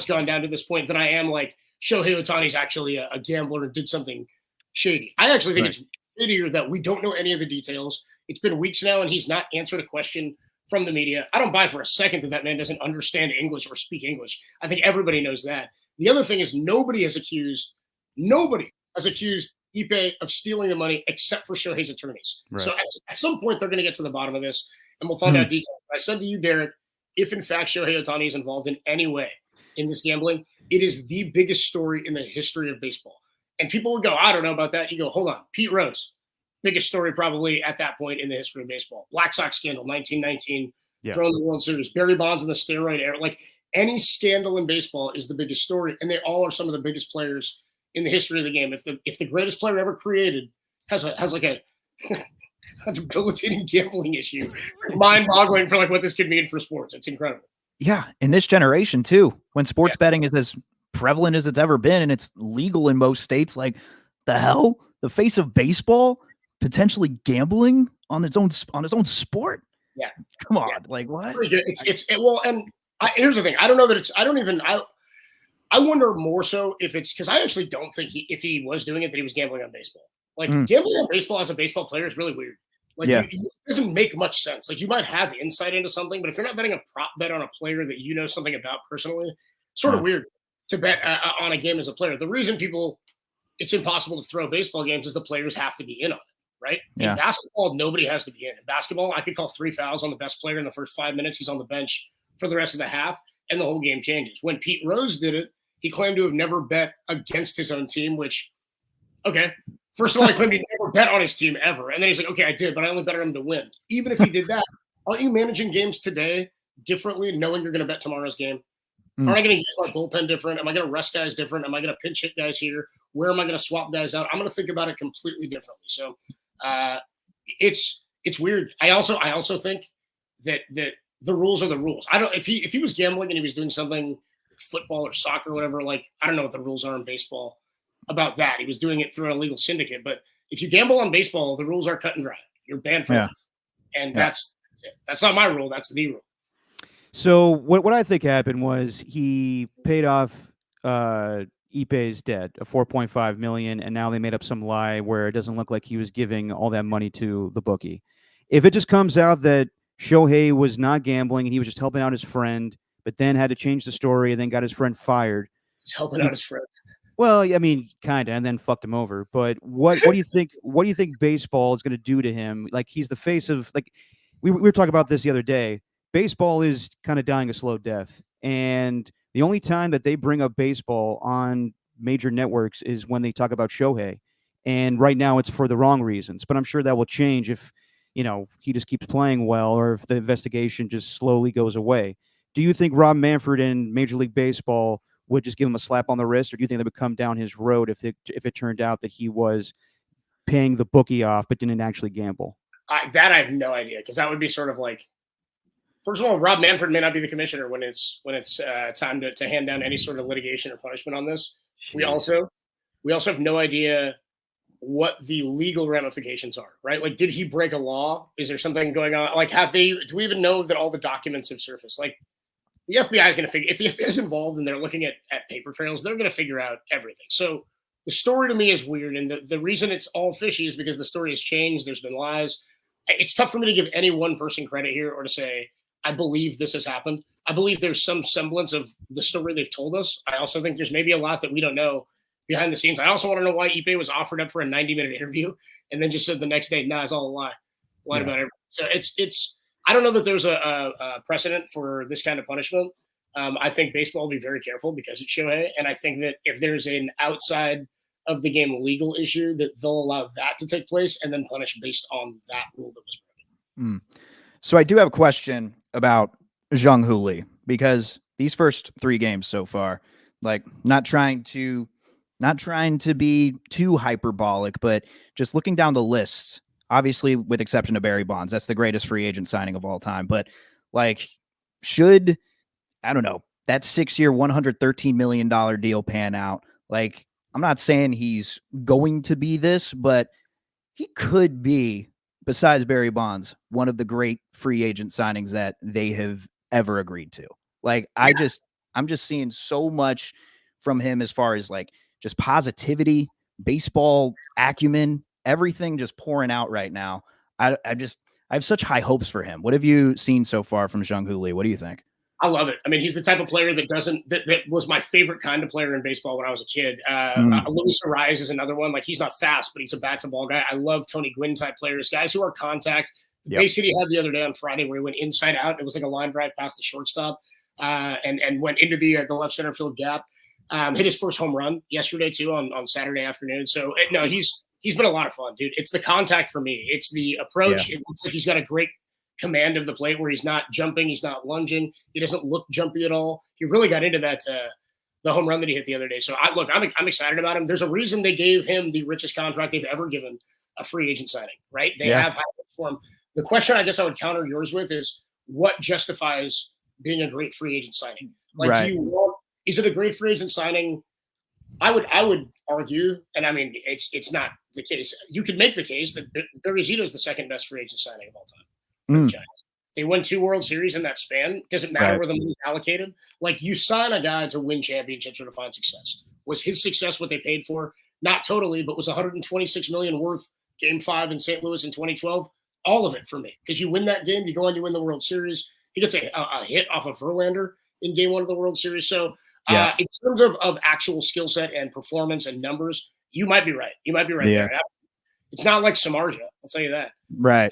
gone down to this point than I am like Shohei Ohtani's actually a gambler and did something shady. I actually think it's shadier that we don't know any of the details. It's been weeks now, and he's not answered a question from the media. I don't buy for a second that man doesn't understand English or speak English. I think everybody knows that. The other thing is nobody has accused Ippei of stealing the money except for Shohei's attorneys. Right. So at some point, they're going to get to the bottom of this, and we'll find out details. I said to you, Derek, if in fact Shohei Ohtani is involved in any way in this gambling, it is the biggest story in the history of baseball. And people would go, I don't know about that. You go, hold on. Pete Rose, biggest story probably at that point in the history of baseball. Black Sox scandal, 1919, throwing the World Series. Barry Bonds in the steroid era. Like, any scandal in baseball is the biggest story, and they all are some of the biggest players in the history of the game. If the greatest player ever created has like a debilitating gambling issue, mind-boggling for like what this could mean for sports. It's incredible. Yeah, in this generation too, when sports betting is as prevalent as it's ever been, and it's legal in most states. Like, the hell, the face of baseball potentially gambling on its own sport. Yeah, come on, like what? Pretty good. Here's the thing. I don't know that it's. I wonder more so if it's because I actually don't think if he was doing it that he was gambling on baseball. Like gambling on baseball as a baseball player is really weird. Like it doesn't make much sense. Like, you might have insight into something, but if you're not betting a prop bet on a player that you know something about personally, sort of weird to bet on a game as a player. The reason it's impossible to throw baseball games is the players have to be in on it, right? Yeah. In basketball, nobody has to be in. In basketball, I could call 3 fouls on the best player in the first 5 minutes. He's on the bench for the rest of the half, and the whole game changes. When Pete Rose did it, he claimed to have never bet against his own team, which, okay. First of all, he claimed he never bet on his team ever. And then he's like, okay, I did, but I only bet on him to win. Even if he did that, aren't you managing games today differently, knowing you're going to bet tomorrow's game? Aren't I going to use my bullpen different? Am I going to rest guys different? Am I going to pinch hit guys here? Where am I going to swap guys out? I'm going to think about it completely differently. So it's it's weird. I also think that the rules are the rules. I don't if he was gambling and he was doing something football or soccer or whatever, like I don't know what the rules are in baseball about that. He was doing it through an illegal syndicate, but if you gamble on baseball, the rules are cut and dry. You're banned for life. And that's not my rule, that's the rule. So what I think happened was he paid off Ipe's debt of 4.5 million, and now they made up some lie where it doesn't look like he was giving all that money to the bookie. If it just comes out that Shohei was not gambling and he was just helping out his friend, but then had to change the story and then got his friend fired. He's helping out his friend. Well, I mean, kind of, and then fucked him over. But what do you think? What do you think baseball is going to do to him? Like he's the face of like we were talking about this the other day. Baseball is kind of dying a slow death, and the only time that they bring up baseball on major networks is when they talk about Shohei. And right now, it's for the wrong reasons. But I'm sure that will change if he just keeps playing well, or if the investigation just slowly goes away. Do you think Rob Manfred in Major League Baseball would just give him a slap on the wrist, or do you think they would come down his road if it turned out that he was paying the bookie off but didn't actually gamble? That I have no idea, because that would be sort of like, first of all, Rob Manfred may not be the commissioner when it's time to hand down any sort of litigation or punishment on this. Jeez. We also have no idea what the legal ramifications are, right? Like, did he break a law? Is there something going on? Like, do we even know that all the documents have surfaced? Like, the FBI is going to figure, if the FBI is involved and they're looking at paper trails, they're going to figure out everything. So the story to me is weird. And the reason it's all fishy is because the story has changed. There's been lies. It's tough for me to give any one person credit here or to say, I believe this has happened. I believe there's some semblance of the story they've told us. I also think there's maybe a lot that we don't know behind the scenes. I also want to know why Ipe was offered up for a 90-minute interview and then just said the next day, nah, it's all a lie. Lied about everything. So it's I don't know that there's a precedent for this kind of punishment. I think baseball will be very careful because it's Shohei. And I think that if there's an outside of the game legal issue, that they'll allow that to take place and then punish based on that rule that was broken. So I do have a question about Jung-Hoo Lee, because these first 3 games so far, like not trying to be too hyperbolic, but just looking down the list, obviously with exception of Barry Bonds, that's the greatest free agent signing of all time. But like, should, I don't know, that 6-year, $113 million deal pan out? Like, I'm not saying he's going to be this, but he could be, besides Barry Bonds, one of the great free agent signings that they have ever agreed to. Like, I'm just seeing so much from him as far as like just positivity, baseball acumen, everything just pouring out right now. I have such high hopes for him. What have you seen so far from Jung-Hoo Lee? What do you think? I love it. I mean, he's the type of player that was my favorite kind of player in baseball when I was a kid. Luis Ariz is another one. Like, he's not fast, but he's a bat to ball guy. I love Tony Gwynn type players, guys who are contact. The base hit he had the other day on Friday where he went inside out. And it was like a line drive past the shortstop and went into the left center field gap. Hit his first home run yesterday too on Saturday afternoon. So no, he's been a lot of fun, dude. It's the contact for me. It's the approach. It looks like he's got a great command of the plate where he's not jumping, he's not lunging, he doesn't look jumpy at all. He really got into that the home run that he hit the other day. So I'm excited about him. There's a reason they gave him the richest contract they've ever given a free agent signing, right? They have high hopes for him. The question I guess I would counter yours with is what justifies being a great free agent signing? Like, is it a great free agent signing? I would argue, and I mean it's not the case. You could make the case that Barry Zito is the second best free agent signing of all time. They won 2 World Series in that span. Doesn't matter where the money's allocated. Like, you sign a guy to win championships or to find success. Was his success what they paid for? Not totally, but was $126 million worth Game 5 in St. Louis in 2012? All of it for me, because you win that game, you go on, you win the World Series. He gets a hit off of Verlander in Game 1 of the World Series. So in terms of actual skill set and performance and numbers, you might be right. You might be right there. It's not like Samardzija, I'll tell you that. Right.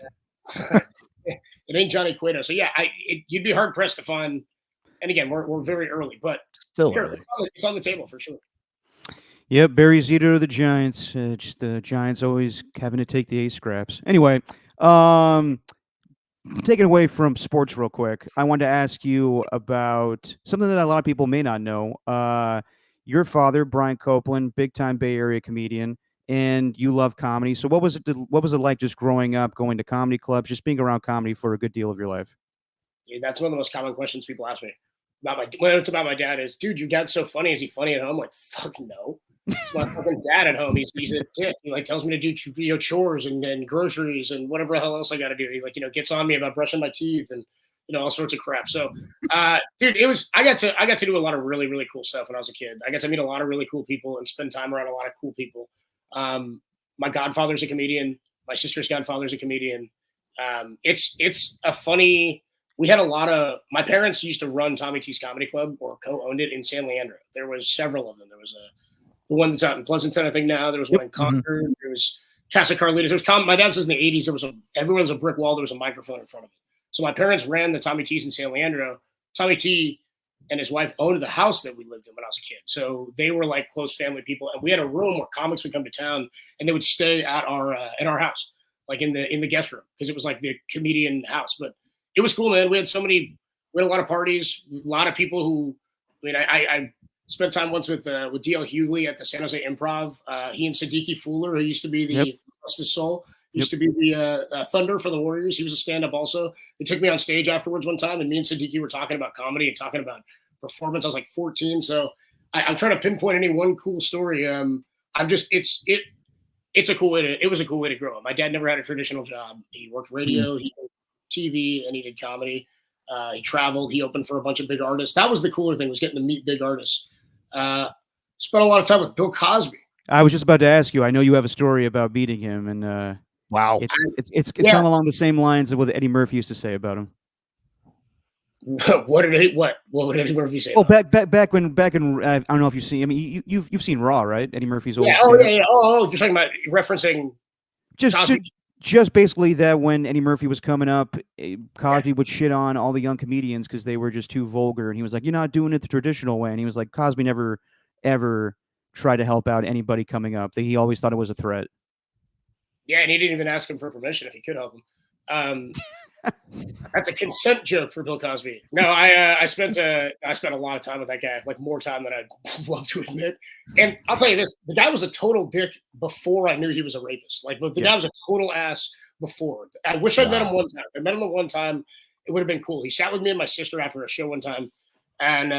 It ain't Johnny Cueto. So you'd be hard pressed to find. And again, we're very early, but still sure, early. It's on the table for sure. Yep, Barry Zito to the Giants. Just the Giants always having to take the ace scraps. Anyway, taking away from sports real quick, I wanted to ask you about something that a lot of people may not know. Your father, Brian Copeland, big time Bay Area comedian, and you love comedy. So what was it like just growing up, going to comedy clubs, just being around comedy for a good deal of your life? Dude, that's one of the most common questions people ask me about when it's about my dad is, dude, your dad's so funny. Is he funny at home? I'm like, fuck no. It's my fucking dad at home. He's a dick. He like tells me to do chores and groceries and whatever the hell else I got to do. He like gets on me about brushing my teeth and all sorts of crap. So, dude, I got to do a lot of really really cool stuff when I was a kid. I got to meet a lot of really cool people and spend time around a lot of cool people. My godfather's a comedian. My sister's godfather's a comedian. It's a funny. We had a lot of. My parents used to run Tommy T's Comedy Club or co-owned it in San Leandro. There was several of them. There was the one that's out in Pleasanton, I think now. There was one in Concord. There was Casa Carlitos. There was my dad says in the 80s, there was everyone was a brick wall. There was a microphone in front of it. So my parents ran the Tommy T's in San Leandro. Tommy T and his wife owned the house that we lived in when I was a kid. So they were like close family people. And we had a room where comics would come to town and they would stay at our house, like in the guest room, because it was like the comedian house. But it was cool, man. We had a lot of parties, a lot of people who, I spent time once with D.L. Hughley at the San Jose Improv. He and Siddiqui Fuller, who used to be the Justice Soul, used to be the Thunder for the Warriors. He was a stand-up also. They took me on stage afterwards one time, and me and Siddiqui were talking about comedy and talking about performance. I was like 14, so I'm trying to pinpoint any one cool story. It was a cool way to grow up. My dad never had a traditional job. He worked radio, he did TV, and he did comedy. He traveled. He opened for a bunch of big artists. That was the cooler thing, was getting to meet big artists. Spent a lot of time with Bill Cosby. I was just about to ask you. I know you have a story about meeting him, and wow, it's kind of along the same lines of what Eddie Murphy used to say about him. What would Eddie Murphy say? Oh, back in I don't know if you've seen. I mean, you've seen Raw, right? Eddie Murphy's old. Yeah. Oh yeah. Oh, you're talking about referencing just basically that when Eddie Murphy was coming up, Cosby would shit on all the young comedians because they were just too vulgar, and he was like, "You're not doing it the traditional way." And he was like, Cosby never ever tried to help out anybody coming up. He always thought it was a threat. Yeah, and he didn't even ask him for permission if he could help him. That's a consent joke for Bill Cosby. No, I spent a lot of time with that guy, like more time than I'd love to admit. And I'll tell you this: the guy was a total dick before I knew he was a rapist. Like, but the guy was a total ass before. I wish I'd met him one time. I met him the one time. It would have been cool. He sat with me and my sister after a show one time, and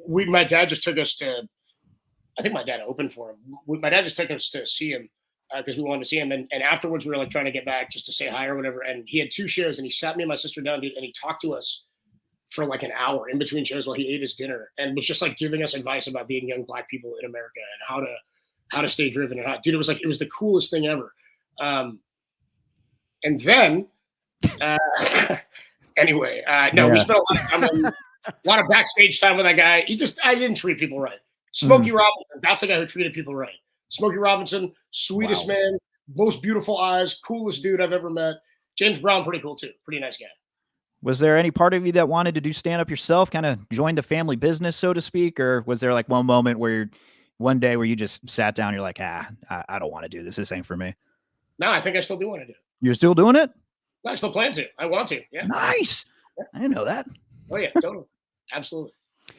my dad just took us to. I think my dad opened for him. My dad just took us to see him. Because we wanted to see him. And afterwards, we were like trying to get back just to say hi or whatever. And he had 2 shows, and he sat me and my sister down, dude, and he talked to us for like an hour in between shows while he ate his dinner, and was just like giving us advice about being young Black people in America and how to stay driven. And dude, it was the coolest thing ever. And then, anyway, we spent a lot of backstage time with that guy. I didn't treat people right. Smokey Robinson, that's a guy who treated people right. Smokey Robinson, sweetest man, most beautiful eyes, coolest dude I've ever met. James Brown, pretty cool too. Pretty nice guy. Was there any part of you that wanted to do stand-up yourself, kind of join the family business, so to speak? Or was there like one day where you just sat down and you're like, I don't want to do this. This ain't for me. No, I think I still do want to do it. You're still doing it? No, I still plan to. I want to. Yeah. Nice. Yeah. I didn't know that. Oh yeah, totally. Absolutely.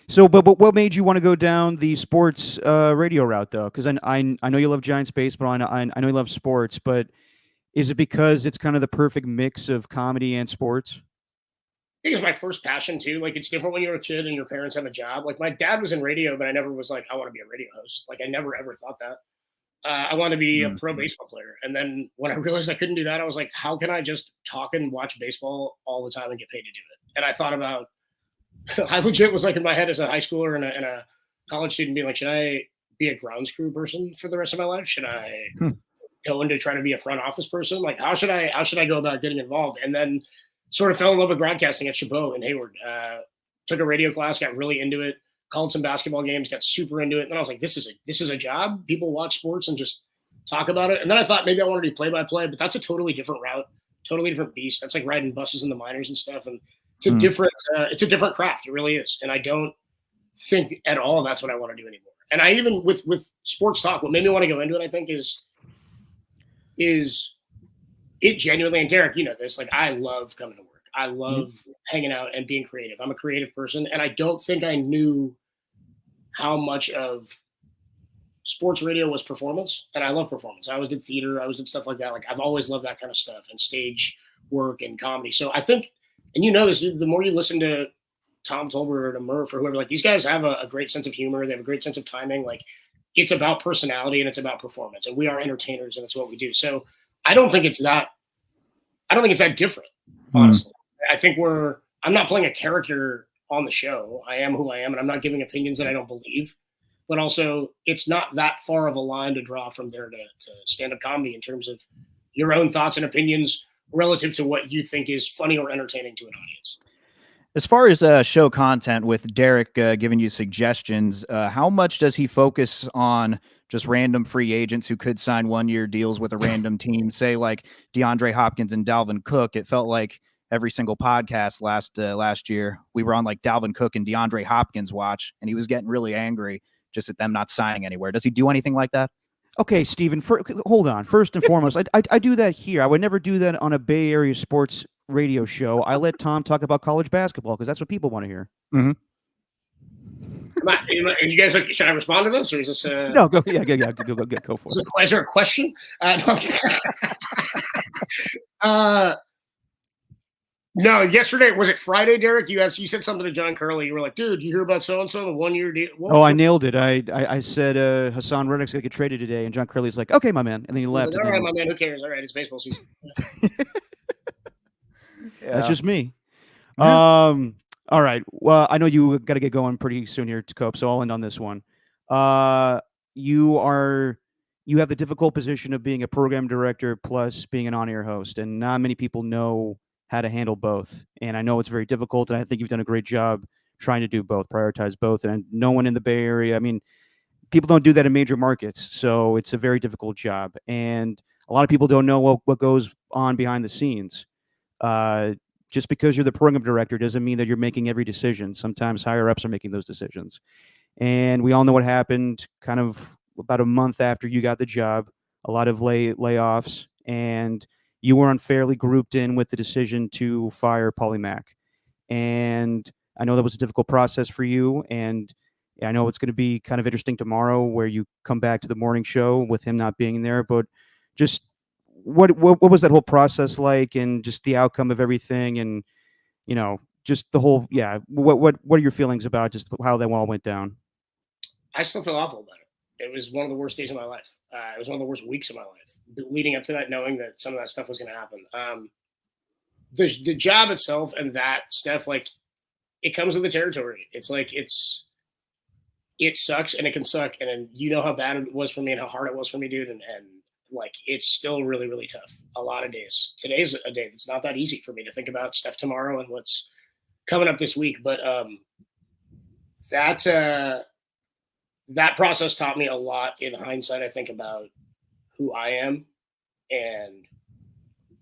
So, but what made you want to go down the sports radio route, though? Because I know you love Giants baseball, and I know you love sports, but is it because it's kind of the perfect mix of comedy and sports? I think it's my first passion too. Like, it's different when you're a kid and your parents have a job. Like, my dad was in radio, but I never was like, I want to be a radio host. Like, I never ever thought that. I want to be a pro baseball player. And then when I realized I couldn't do that, I was like, how can I just talk and watch baseball all the time and get paid to do it? And I thought about. I legit was like in my head as a high schooler and a college student being like, should I be a grounds crew person for the rest of my life? Should I go into trying to be a front office person? Like, how should I go about getting involved? And then sort of fell in love with broadcasting at Chabot in Hayward. Took a radio class, got really into it, called some basketball games, got super into it. And then I was like, this is a job. People watch sports and just talk about it. And then I thought maybe I wanted to do play-by-play, but that's a totally different route, totally different beast. That's like riding buses in the minors and stuff. And it's a different craft. It really is. And I don't think at all that's what I want to do anymore. And I even with sports talk, what made me want to go into it, I think is it genuinely, and Derek, you know this, like, I love coming to work. I love hanging out and being creative. I'm a creative person. And I don't think I knew how much of sports radio was performance, and I love performance. I always did theater. I always did stuff like that. Like I've always loved that kind of stuff and stage work and comedy. So I think, and you know this, the more you listen to Tom Tolbert or to Murph or whoever, like these guys have a great sense of humor. They have a great sense of timing. Like it's about personality and it's about performance, and we are entertainers and it's what we do. So I don't think it's that different, honestly. I think I'm not playing a character on the show. I am who I am, and I'm not giving opinions that I don't believe. But also, it's not that far of a line to draw from there to stand-up comedy in terms of your own thoughts and opinions relative to what you think is funny or entertaining to an audience. As far as show content, with Derek giving you suggestions, how much does he focus on just random free agents who could sign 1-year deals with a random team, say like DeAndre Hopkins and Dalvin Cook? It felt like every single podcast last year we were on like Dalvin Cook and DeAndre Hopkins watch, and he was getting really angry just at them not signing anywhere. Does he do anything like that? Okay, Steven, hold on. First and foremost, I do that here. I would never do that on a Bay Area sports radio show. I let Tom talk about college basketball because that's what people want to hear. Mm-hmm. You guys, should I respond to this, or is this no? Go for it. Is there a question? No, yesterday, was it Friday, Derek? You said something to John Curley. You were like, dude, you hear about so-and-so, the 1-year deal? I nailed it. I said Hassan Reddick's going to get traded today, and John Curley's like, okay, my man. And then he left. Like, all right, my man, who cares? All right, it's baseball season. That's just me. Yeah. All right. Well, I know you got to get going pretty soon here, Cope, so I'll end on this one. You have the difficult position of being a program director plus being an on-air host, and not many people know how to handle both. And I know it's very difficult, and I think you've done a great job trying to do both, prioritize both. And no one in the Bay Area, I mean, people don't do that in major markets, so it's a very difficult job. And a lot of people don't know what goes on behind the scenes. Just because you're the program director doesn't mean that you're making every decision. Sometimes higher ups are making those decisions. And we all know what happened kind of about a month after you got the job, a lot of layoffs, and you were unfairly grouped in with the decision to fire Paulie Mack. And I know that was a difficult process for you. And I know it's going to be kind of interesting tomorrow where you come back to the morning show with him not being there. But just what was that whole process like, and just the outcome of everything, and just the whole what are your feelings about just how that all went down? I still feel awful about it. It was one of the worst days of my life. It was one of the worst weeks of my life, leading up to that, knowing that some of that stuff was going to happen. The job itself and that stuff, like, it comes with the territory. It's like it sucks, and it can suck, and then you know how bad it was for me and how hard it was for me, dude, and like it's still really, really tough. A lot of days. Today's a day that's not that easy for me to think about stuff tomorrow and what's coming up this week. But that process taught me a lot in hindsight, I think, about who I am. And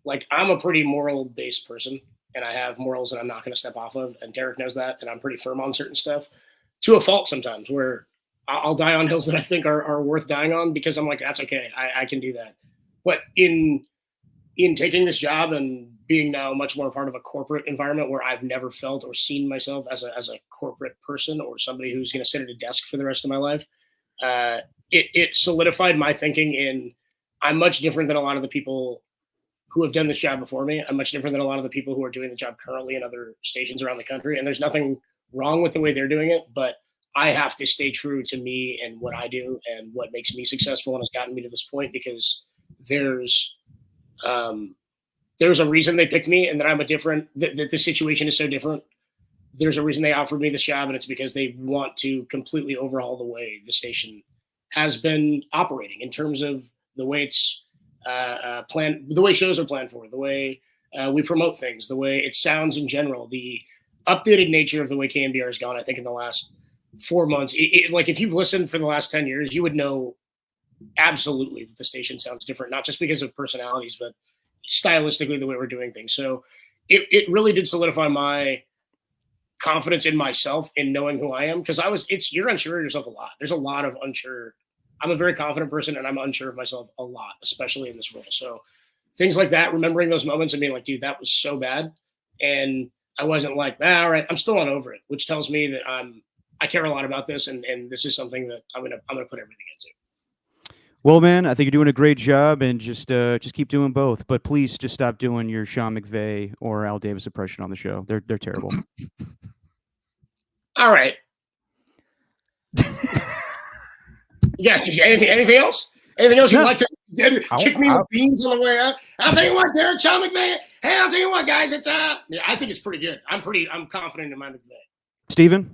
like, I'm a pretty moral-based person, and I have morals that I'm not going to step off of. And Derek knows that. And I'm pretty firm on certain stuff to a fault sometimes, where I'll die on hills that I think are worth dying on, because I'm like, that's okay. I can do that. But in taking this job and being now much more part of a corporate environment where I've never felt or seen myself as a corporate person or somebody who's going to sit at a desk for the rest of my life, it solidified my thinking in, I'm much different than a lot of the people who have done this job before me. I'm much different than a lot of the people who are doing the job currently in other stations around the country. And there's nothing wrong with the way they're doing it, but I have to stay true to me and what I do and what makes me successful and has gotten me to this point, because there's a reason they picked me, and that I'm that the situation is so different. There's a reason they offered me this job, and it's because they want to completely overhaul the way the station has been operating in terms of the way it's planned, the way shows are planned for, the way we promote things, the way it sounds in general, the updated nature of the way KNBR has gone, I think, in the last 4 months. Like, if you've listened for the last 10 years, you would know absolutely that the station sounds different, not just because of personalities, but stylistically the way we're doing things. So it really did solidify my confidence in myself, in knowing who I am, because you're unsure of yourself a lot. There's a lot of unsure. I'm a very confident person, and I'm unsure of myself a lot, especially in this role. So things like that, remembering those moments and being like, dude, that was so bad. And I wasn't like, all right, I'm still not over it, which tells me that I care a lot about this, and this is something that I'm gonna put everything into. Well, man, I think you're doing a great job, and just keep doing both. But please, just stop doing your Sean McVay or Al Davis impression on the show. They're terrible. All right. Yeah. Anything else? Anything else you'd like to kick me with beans on the way out? I'll tell you what, Derek, Sean McVay. Hey, I'll tell you what, guys. It's yeah, I think it's pretty good. I'm confident in my McVay. Steven?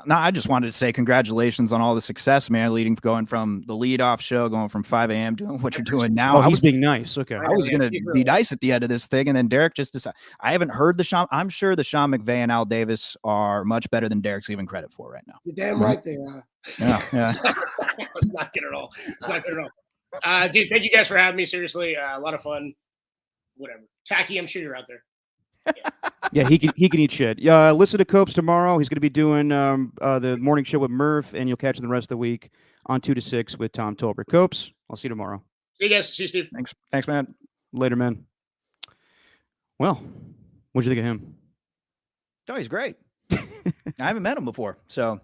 No, I just wanted to say congratulations on all the success, man. Going from the leadoff show, going from 5 a.m. doing what you're doing now. Oh, he's being nice. Okay. I was going to be nice at the end of this thing, and then Derek just decided. I haven't heard the Sean. I'm sure the Sean McVay and Al Davis are much better than Derek's giving credit for right now. You're damn right they are. Yeah. It's not good at all. It's not good at all. Dude, thank you guys for having me. Seriously, a lot of fun. Whatever. Tacky, I'm sure you're out there. Yeah, he can eat shit. Yeah, listen to Copes tomorrow. He's going to be doing the morning show with Murph, and you'll catch him the rest of the week on 2 to 6 with Tom Tolbert. Copes, I'll see you tomorrow. See you guys. See you, Steve. Thanks, man. Later, man. Well, what'd you think of him? Oh, he's great. I haven't met him before, so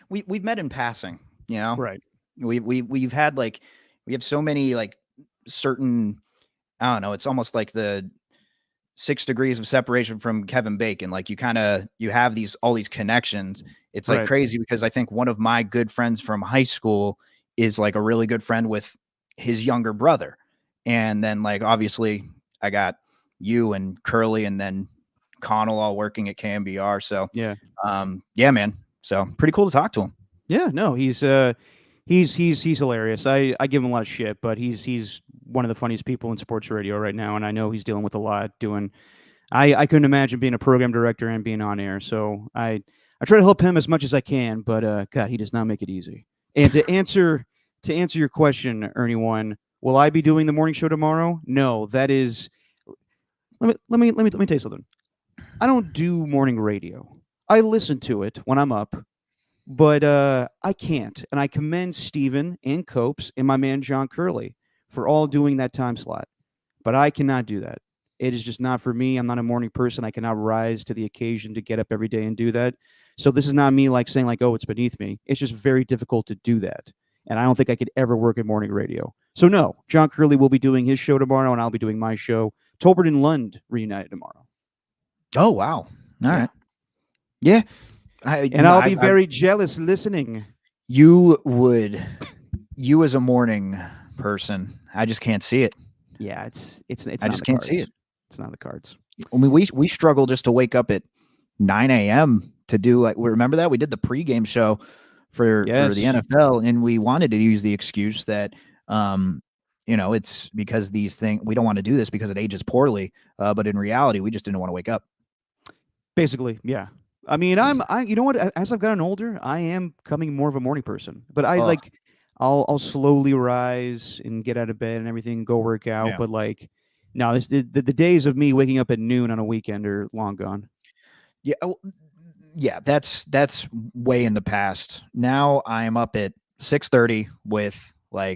we've met in passing. You know, right? We've had we have so many certain. I don't know. It's almost like the 6 degrees of separation from Kevin Bacon. Like you have all these connections. It's like crazy because I think one of my good friends from high school is like a really good friend with his younger brother. And then obviously I got you and Curly and then Connell all working at KMBR. So yeah, man. So pretty cool to talk to him. Yeah, no, he's hilarious. I give him a lot of shit, but he's one of the funniest people in sports radio right now, and I know he's dealing with a lot. I couldn't imagine being a program director and being on air, so I try to help him as much as I can, but God, he does not make it easy. And to answer your question, Ernie one, will I be doing the morning show tomorrow? No, that is. Let me tell you something. I don't do morning radio. I listen to it when I'm up. But I can't. And I commend Steven and Copes and my man John Curley for all doing that time slot. But I cannot do that. It is just not for me. I'm not a morning person. I cannot rise to the occasion to get up every day and do that. So this is not me saying oh, it's beneath me. It's just very difficult to do that. And I don't think I could ever work in morning radio. So no, John Curley will be doing his show tomorrow and I'll be doing my show. Tolbert and Lund reunited tomorrow. Oh, wow. All right. Yeah. I'll be very jealous listening. You as a morning person, I just can't see it. Yeah, it's I just can't see it. It's not the cards. I mean, we struggle just to wake up at 9 a.m. to do remember that we did the pregame show for the NFL, and we wanted to use the excuse that it's because these things we don't want to do this because it ages poorly, but in reality, we just didn't want to wake up. Basically, yeah. I mean, you know what? As I've gotten older, I am becoming more of a morning person. But I'll slowly rise and get out of bed and everything, go work out. Yeah. But no, the days of me waking up at noon on a weekend are long gone. Yeah, yeah, that's way in the past. Now I'm up at 6:30 with I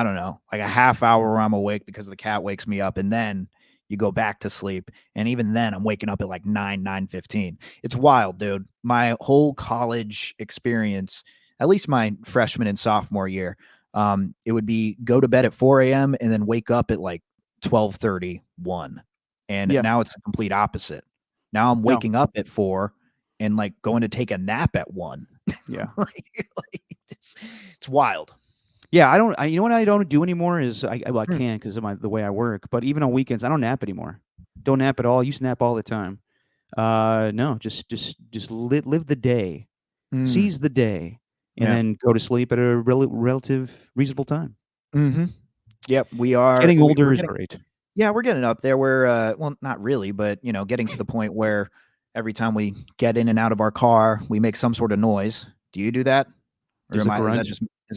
don't know, a half hour where I'm awake because the cat wakes me up, and then you go back to sleep. And even then I'm waking up at 9:15. It's wild, dude. My whole college experience, at least my freshman and sophomore year, it would be go to bed at 4 a.m. and then wake up at 12:30, 1. And now it's the complete opposite. Now I'm waking up at 4 and going to take a nap at 1. Yeah. It's wild. Yeah, you know what I don't do anymore is I can because of the way I work. But even on weekends, I don't nap anymore. Don't nap at all. I used to nap all the time. No, just live the day, seize the day, and then go to sleep at a relative reasonable time. Mm-hmm. Yep, we are getting older is great. Yeah, we're getting up there. We're well, not really, but getting to the point where every time we get in and out of our car, we make some sort of noise. Do you do that? Or is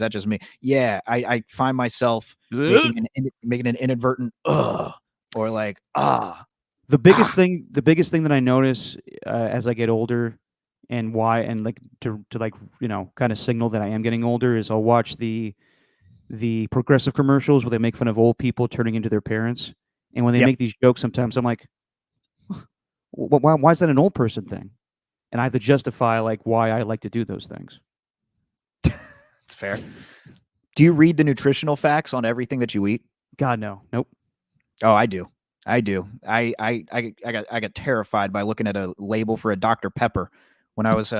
that just me? Yeah, I find myself making an inadvertent or The biggest thing that I notice as I get older, and to kind of signal that I am getting older, is I'll watch the Progressive commercials where they make fun of old people turning into their parents, and when they make these jokes, sometimes I'm like, why is that an old person thing? And I have to justify why I like to do those things. It's fair. Do you read the nutritional facts on everything that you eat? God, no. Nope. Oh, I do. I do. I got terrified by looking at a label for a Dr. Pepper when I was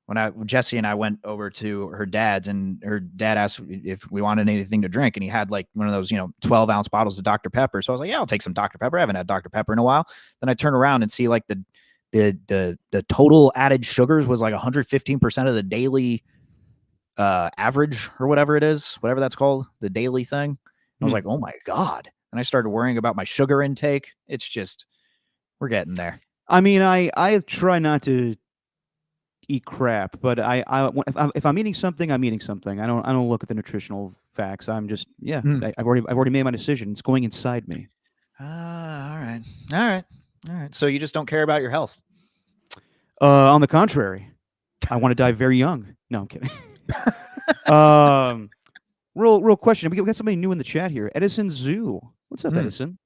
when Jesse and I went over to her dad's, and her dad asked if we wanted anything to drink, and he had like one of those 12-ounce bottles of Dr. Pepper. So I was like, yeah, I'll take some Dr. Pepper. I haven't had Dr. Pepper in a while. Then I turn around and see like the total added sugars was like 115% of the daily average, or whatever it is, whatever that's called, the daily thing. And I was like, oh my God. And I started worrying about my sugar intake. It's just, we're getting there. I mean, I try not to eat crap, but if I'm eating something, I'm eating something. I don't look at the nutritional facts. I'm just I've already made my decision. It's going inside me. All right. So you just don't care about your health. On the contrary, I want to die very young. No, I'm kidding. Real question. We got somebody new in the chat here. Edison Zoo. What's up, Edison?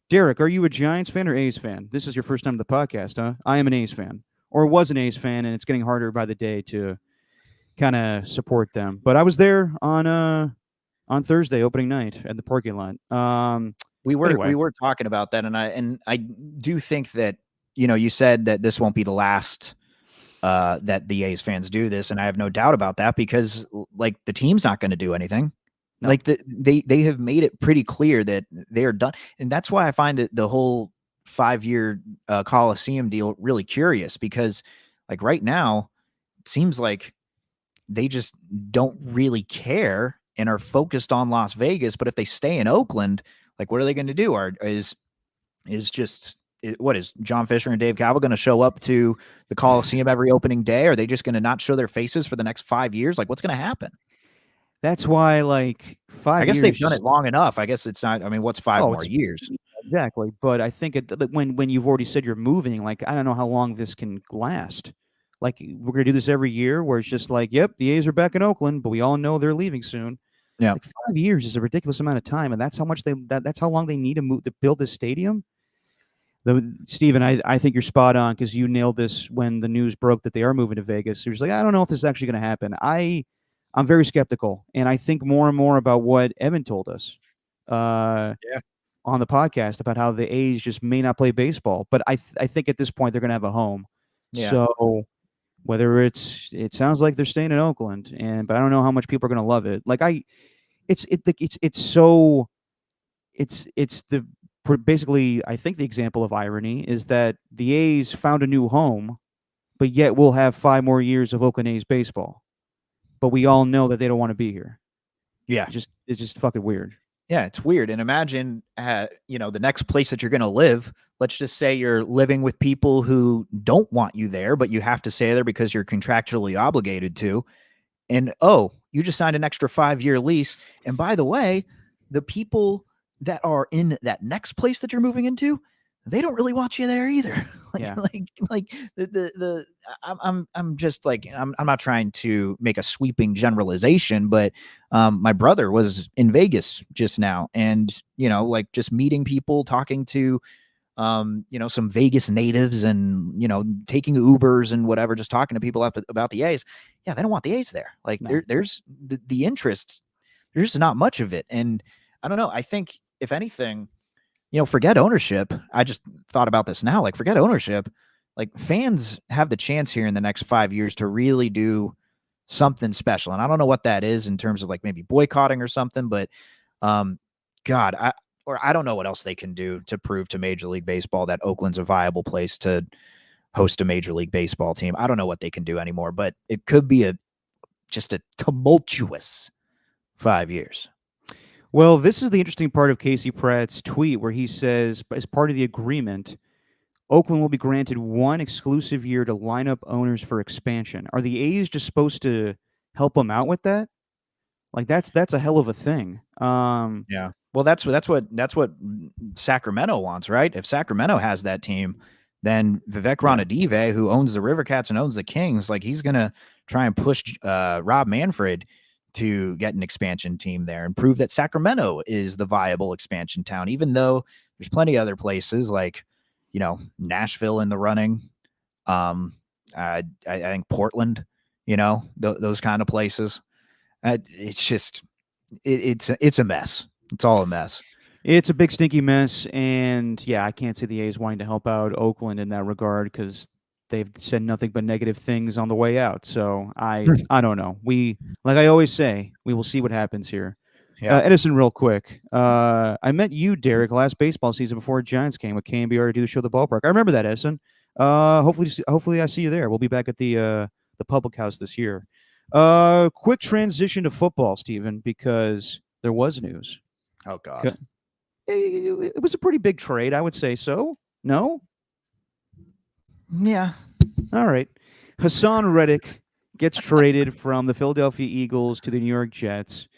Derek, are you a Giants fan or A's fan? This is your first time to the podcast, huh? I am an A's fan, or was an A's fan, and it's getting harder by the day to kind of support them. But I was there on Thursday, opening night, at the parking lot. We were talking about that, and I do think that you said that this won't be the last that the A's fans do this, and I have no doubt about that, because like the team's not going to do anything. No. Like they have made it pretty clear that they are done, and that's why I find it the whole 5-year Coliseum deal really curious, because like right now it seems like they just don't really care and are focused on Las Vegas. But if they stay in Oakland, like what are they going to do? What is John Fisher and Dave Kaval going to show up to the Coliseum every opening day? Are they just going to not show their faces for the next 5 years? Like what's going to happen? That's why, like, 5 years. I guess they've done it long enough. I guess it's not. I mean, what's 5 more years? Exactly. But I think when you've already said you're moving, like, I don't know how long this can last. Like, we're going to do this every year where it's just like, yep, the A's are back in Oakland, but we all know they're leaving soon. Yeah. Like 5 years is a ridiculous amount of time. And that's how much that's how long they need to build this stadium. Steven, I think you're spot on, because you nailed this when the news broke that they are moving to Vegas. You're just like, I don't know if this is actually going to happen. I'm very skeptical, and I think more and more about what Evan told us on the podcast about how the A's just may not play baseball. But I think at this point they're going to have a home. Yeah. So whether it sounds like they're staying in Oakland, but I don't know how much people are going to love it. Like basically, I think the example of irony is that the A's found a new home, but yet we'll have 5 more years of Oakland A's baseball. But we all know that they don't want to be here. Yeah. It's just fucking weird. Yeah, it's weird. And imagine, the next place that you're going to live, let's just say you're living with people who don't want you there, but you have to stay there because you're contractually obligated to. And, you just signed an extra 5-year lease. And by the way, the people that are in that next place that you're moving into, they don't really want you there either. I'm just like, I'm not trying to make a sweeping generalization, but my brother was in Vegas just now, and like just meeting people, talking to some Vegas natives, and taking Ubers and whatever, just talking to people about the A's. Yeah, they don't want the A's there. Like there's the interest, there's not much of it. And I don't know, I think if anything, forget ownership. I just thought about this now. Like, forget ownership. Like, fans have the chance here in the next 5 years to really do something special. And I don't know what that is in terms of like maybe boycotting or something, but God, I don't know what else they can do to prove to Major League Baseball that Oakland's a viable place to host a Major League Baseball team. I don't know what they can do anymore, but it could be just a tumultuous 5 years. Well, this is the interesting part of Casey Pratt's tweet, where he says, as part of the agreement, Oakland will be granted 1 exclusive year to line up owners for expansion. Are the A's just supposed to help them out with that? Like that's a hell of a thing. Yeah. Well, that's what Sacramento wants, right? If Sacramento has that team, then Vivek Ranadive, who owns the River Cats and owns the Kings, like he's gonna try and push Rob Manfred to get an expansion team there and prove that Sacramento is the viable expansion town, even though there's plenty of other places like, Nashville in the running. I think Portland, those kind of places. It's just, it's a mess. It's all a mess. It's a big stinky mess, and yeah, I can't see the A's wanting to help out Oakland in that regard because they've said nothing but negative things on the way out. So I don't know. Like I always say, we will see what happens here. Yeah. Edison, real quick. I met you, Derek, last baseball season before Giants came with KMBR to do the show at the ballpark. I remember that, Edison. Hopefully I see you there. We'll be back at the public house this year. Quick transition to football, Stephen, because there was news. Oh God. It was a pretty big trade, I would say so. No? Yeah. All right. Hassan Reddick gets traded from the Philadelphia Eagles to the New York Jets.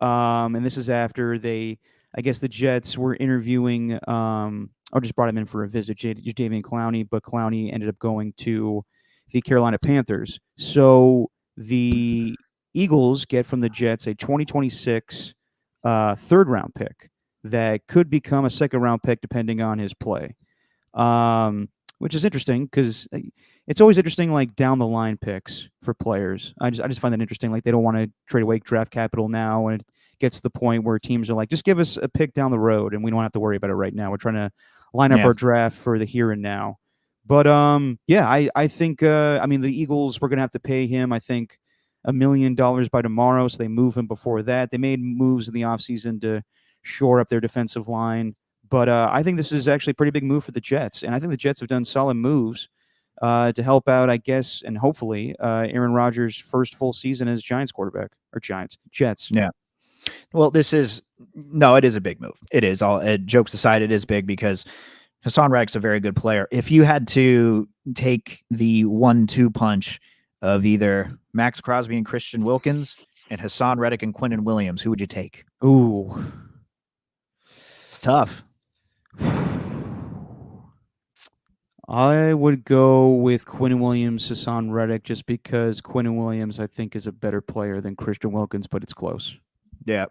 And this is after I guess the Jets were interviewing, or just brought him in for a visit, Jadeveon Clowney, but Clowney ended up going to the Carolina Panthers. So the Eagles get from the Jets a 2026 third round pick that could become a second round pick depending on his play, which is interesting because it's always interesting, like down the line picks for players. I just find that interesting. Like they don't want to trade away draft capital now, and it gets to the point where teams are like, just give us a pick down the road, and we don't have to worry about it right now. We're trying to line up our draft for the here and now. But yeah, I think I mean the Eagles were gonna have to pay him, I think, $1 million by tomorrow, so they move him before that. They made moves in the offseason to shore up their defensive line. But I think this is actually a pretty big move for the Jets. And I think the Jets have done solid moves to help out, I guess, and hopefully Aaron Rodgers' first full season as Giants quarterback. Or Jets. Yeah. Well, it is a big move. It is. Jokes aside, it is big because Hassan Reddick's a very good player. If you had to take the 1-2 punch of either Max Crosby and Christian Wilkins and Hassan Reddick and Quinnen Williams, who would you take? Ooh. It's tough. I would go with Quinnen Williams, Hassan Reddick, just because Quinnen Williams, I think, is a better player than Christian Wilkins, but it's close. Yeah.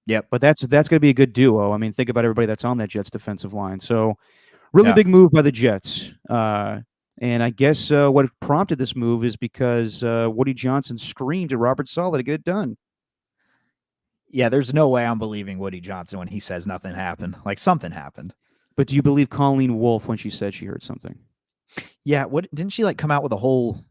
Yep. But that's going to be a good duo. I mean, think about everybody that's on that Jets defensive line. So really big move by the Jets. And I guess what prompted this move is because Woody Johnson screamed at Robert Saleh to get it done. Yeah, there's no way I'm believing Woody Johnson when he says nothing happened. Like something happened. But do you believe Colleen Wolfe when she said she heard something? Yeah, what didn't she like come out with a whole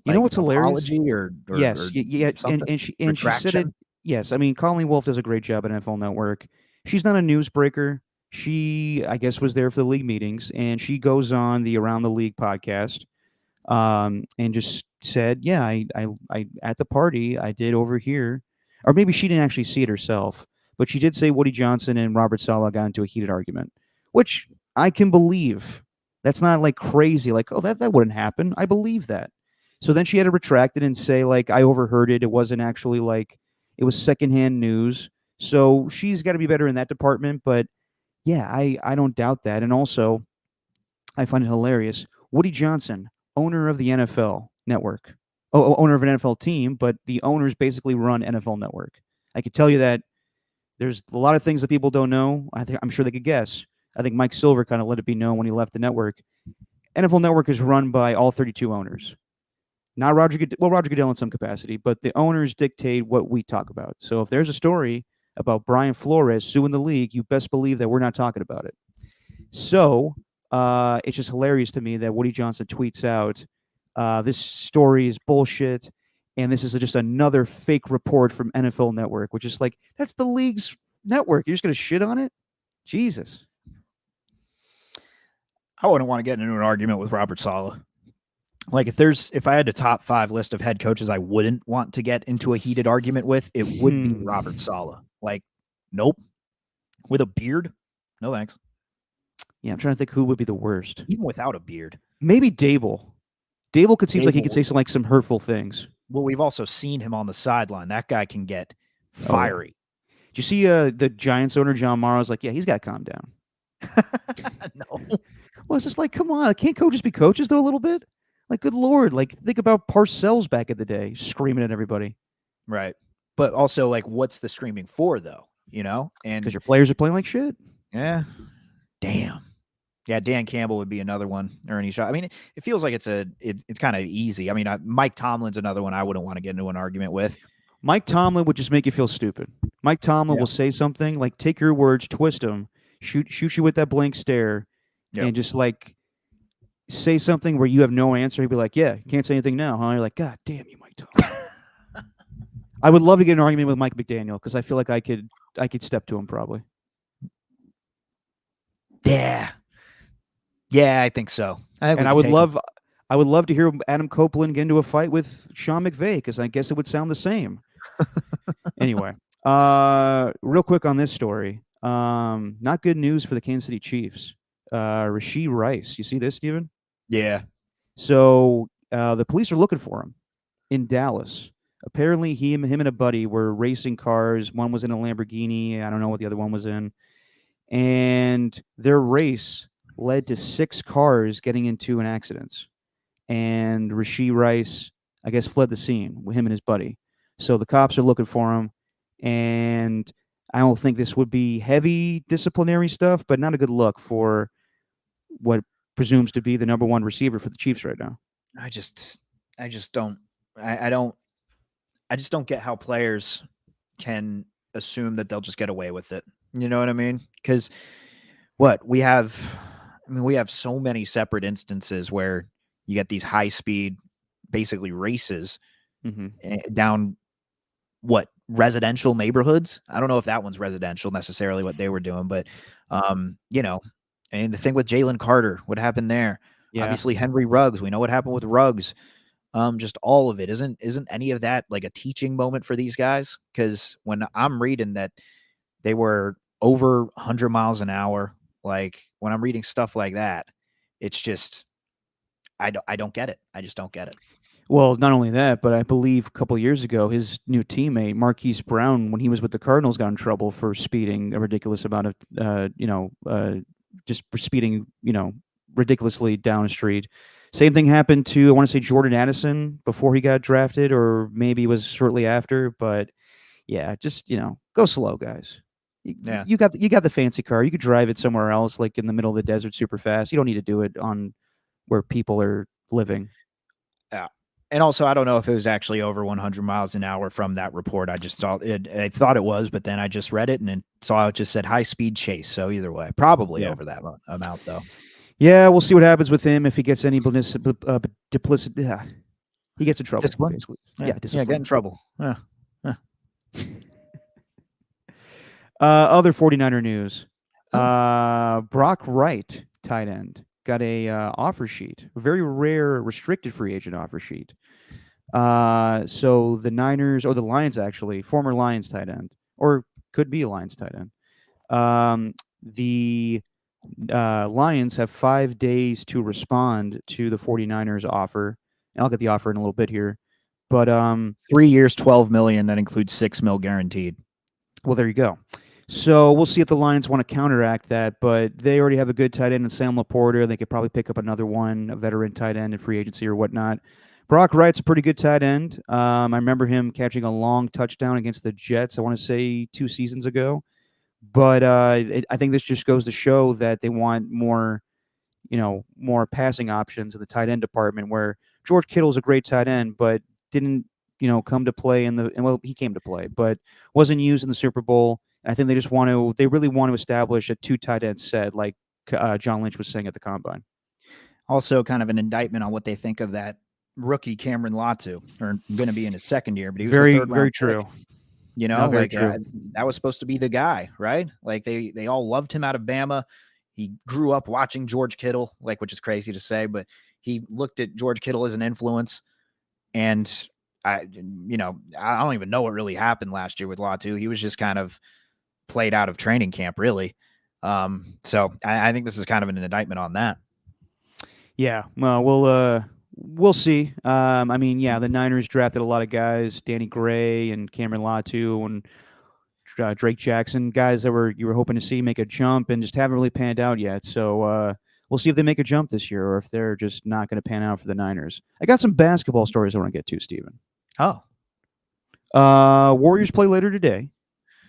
you know what's hilarious? Or yes, yeah, and she said it. Yes, I mean Colleen Wolfe does a great job at NFL Network. She's not a newsbreaker. She, I guess, was there for the league meetings, and she goes on the Around the League podcast, and just said, "Yeah, I at the party I did overhear, or maybe she didn't actually see it herself, but she did say Woody Johnson and Robert Saleh got into a heated argument, which I can believe. That's not like crazy, like that wouldn't happen. I believe that. So then she had to retract it and say like I overheard it. It wasn't actually like it was secondhand news. So she's got to be better in that department, but." Yeah, I don't doubt that. And also, I find it hilarious. Woody Johnson, owner of the NFL Network, owner of an NFL team, but the owners basically run NFL Network. I could tell you that there's a lot of things that people don't know. I'm sure they could guess. I think Mike Silver kind of let it be known when he left the network. NFL Network is run by all 32 owners. Not Roger Goodell in some capacity, but the owners dictate what we talk about. So if there's a story about Brian Flores suing the league, you best believe that we're not talking about it. So it's just hilarious to me that Woody Johnson tweets out, this story is bullshit, and this is just another fake report from NFL Network, which is like, that's the league's network. You're just going to shit on it? Jesus. I wouldn't want to get into an argument with Robert Saleh. Like if I had a top 5 list of head coaches I wouldn't want to get into a heated argument with, it would be Robert Saleh. Like, nope. With a beard? No thanks. Yeah, I'm trying to think who would be the worst. Even without a beard. Maybe Dable. Dable seems like he could say some hurtful things. Well, we've also seen him on the sideline. That guy can get fiery. Did you see the Giants owner, John Morrow's like, yeah, he's got to calm down. No. Well, it's just like, come on. Can't coaches be coaches, though, a little bit? Like, good Lord. Like, think about Parcells back in the day, screaming at everybody. Right. But also, like, what's the screaming for, though? You know? And because your players are playing like shit. Yeah. Damn. Yeah, Dan Campbell would be another one. Ernie Shaw. I mean, it feels like it's kind of easy. I mean, Mike Tomlin's another one I wouldn't want to get into an argument with. Mike Tomlin would just make you feel stupid. Mike Tomlin Yeah. will say something like, take your words, twist them, shoot you with that blank stare, Yep. and just like say something where you have no answer. He'd be like, "Yeah, can't say anything now, huh?" You're like, "God damn you, Mike Tomlin." I would love to get an argument with Mike McDaniel because I feel like I could step to him probably. Yeah. Yeah, I think so. I think And we can take him. I would love to hear Adam Copeland get into a fight with Sean McVay because I guess it would sound the same. Anyway, real quick on this story. Not good news for the Kansas City Chiefs. Rashee Rice, you see this, Steven? Yeah. So the police are looking for him in Dallas. Apparently, him and a buddy were racing cars. One was in a Lamborghini. I don't know what the other one was in. And their race led to 6 cars getting into an accident. And Rashee Rice, I guess, fled the scene with him and his buddy. So the cops are looking for him. And I don't think this would be heavy disciplinary stuff, but not a good look for what presumes to be the number 1 receiver for the Chiefs right now. I just don't I just don't get how players can assume that they'll just get away with it. You know what I mean? Because we have so many separate instances where you get these high speed, basically races down residential neighborhoods. I don't know if that one's residential necessarily what they were doing, but you know, and the thing with Jalen Carter, what happened there? Yeah. Obviously Henry Ruggs. We know what happened with Ruggs. Just all of it. Isn't any of that like a teaching moment for these guys? Because when I'm reading that they were over 100 miles an hour, like when I'm reading stuff like that, it's just I don't get it. I just don't get it. Well, not only that, but I believe a couple of years ago, his new teammate Marquise Brown, when he was with the Cardinals, got in trouble for speeding a ridiculous amount of, just for speeding, ridiculously down a street. Same thing happened to, I want to say, Jordan Addison before he got drafted, or maybe it was shortly after. But yeah, just go slow, guys. Yeah. You got the fancy car. You could drive it somewhere else, like in the middle of the desert, super fast. You don't need to do it on where people are living. Yeah. And also, I don't know if it was actually over 100 miles an hour from that report. I just thought I thought it was, but then I just read it and then saw it just said high speed chase. So either way, probably over that amount though. Yeah, we'll see what happens with him if he gets any duplicity. Yeah. He gets in trouble. Discipline? Basically. Yeah, discipline. get in trouble. Yeah. Other 49er news. Brock Wright, tight end, got a offer sheet, a very rare restricted free agent offer sheet. So the Niners, or the Lions actually, former Lions tight end, or could be a Lions tight end. The Lions have 5 days to respond to the 49ers offer. And I'll get the offer in a little bit here. But 3 years, $12 million. That includes $6 million guaranteed. Well, there you go. So we'll see if the Lions want to counteract that, but they already have a good tight end in Sam Laporta. They could probably pick up another one, a veteran tight end in free agency or whatnot. Brock Wright's a pretty good tight end. I remember him catching a long touchdown against the Jets, I want to say 2 seasons ago. But I think this just goes to show that they want more passing options in the tight end department, where George Kittle's a great tight end, but didn't, come to play well, he came to play, but wasn't used in the Super Bowl. I think they really want to establish a 2 tight end set, like John Lynch was saying at the Combine. Also, kind of an indictment on what they think of that rookie Cameron Latu, or going to be in his second year, but he was very, the third very round true. Pick. That was supposed to be the guy, right? Like they all loved him out of Bama. He grew up watching George Kittle, which is crazy to say, but he looked at George Kittle as an influence. And I don't even know what really happened last year with Latu. He was just kind of played out of training camp, really. So I think this is kind of an indictment on that. Yeah, well, we'll see. The Niners drafted a lot of guys, Danny Gray and Cameron Latu and Drake Jackson, guys that you were hoping to see make a jump and just haven't really panned out yet. So we'll see if they make a jump this year or if they're just not going to pan out for the Niners. I got some basketball stories I want to get to, Steven. Oh. Warriors play later today.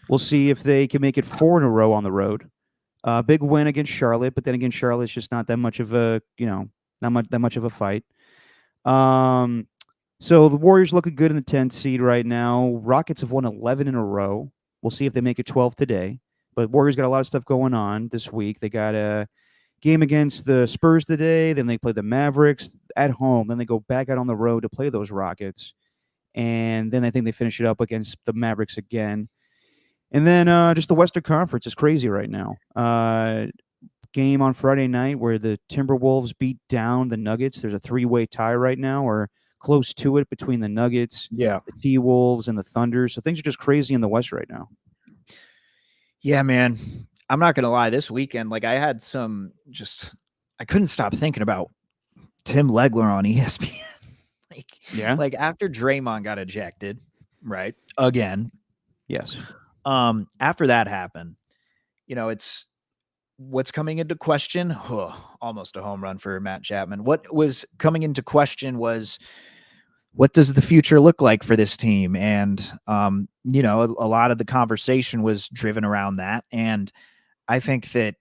We'll see if they can make it 4 in a row on the road. Big win against Charlotte, but then again, Charlotte's just not that much of a, not that much of a fight. So the Warriors looking good in the 10th seed right now. Rockets have won 11 in a row. We'll see if they make it 12 today. But Warriors got a lot of stuff going on this week. They got a game against the Spurs today. Then they play the Mavericks at home. Then they go back out on the road to play those Rockets. And then I think they finish it up against the Mavericks again. And then just the Western Conference is crazy right now. Game on Friday night where the Timberwolves beat down the Nuggets. There's a 3-way tie right now, or close to it, between the Nuggets, Yeah. the T-Wolves, and the Thunder. So things are just crazy in the West right now. Yeah, man. I'm not gonna lie. This weekend, like I had I couldn't stop thinking about Tim Legler on ESPN. Like after Draymond got ejected, right? Again. Yes. After that happened, it's what's coming into question. Almost a home run for Matt Chapman. What was coming into question was, what does the future look like for this team? And, a lot of the conversation was driven around that. And I think that,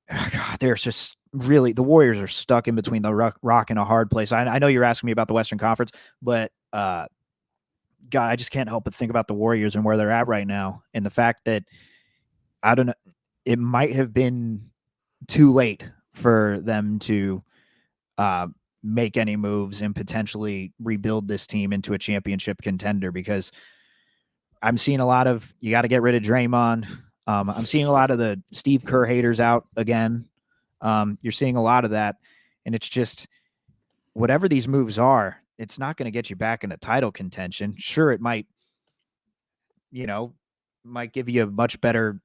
God, there's just really, the Warriors are stuck in between the rock and a hard place. I know you're asking me about the Western Conference, but, God, I just can't help but think about the Warriors and where they're at right now. And the fact that, I don't know, it might have been too late for them to, make any moves and potentially rebuild this team into a championship contender, because I'm seeing a lot of, you got to get rid of Draymond. I'm seeing a lot of the Steve Kerr haters out again. You're seeing a lot of that, and it's just, whatever these moves are, it's not going to get you back into title contention. Sure, it might give you a much better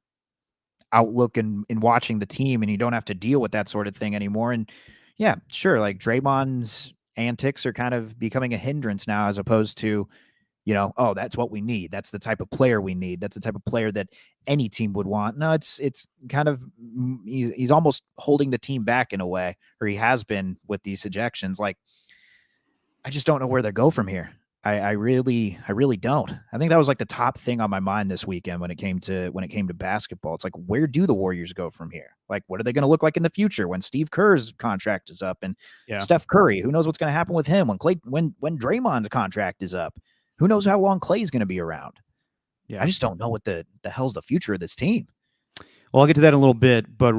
outlook in watching the team, and you don't have to deal with that sort of thing anymore. And yeah, sure, like Draymond's antics are kind of becoming a hindrance now, as opposed to, oh, that's what we need. That's the type of player we need. That's the type of player that any team would want. No, it's kind of, he's almost holding the team back in a way, or he has been with these ejections. Like, I just don't know where they go from here. I really don't. I think that was like the top thing on my mind this weekend when it came to basketball. It's like, where do the Warriors go from here? Like, what are they going to look like in the future when Steve Kerr's contract is up, and Steph Curry? Who knows what's going to happen with him when when Draymond's contract is up? Who knows how long Clay's going to be around? Yeah, I just don't know what the hell's the future of this team. Well, I'll get to that in a little bit, but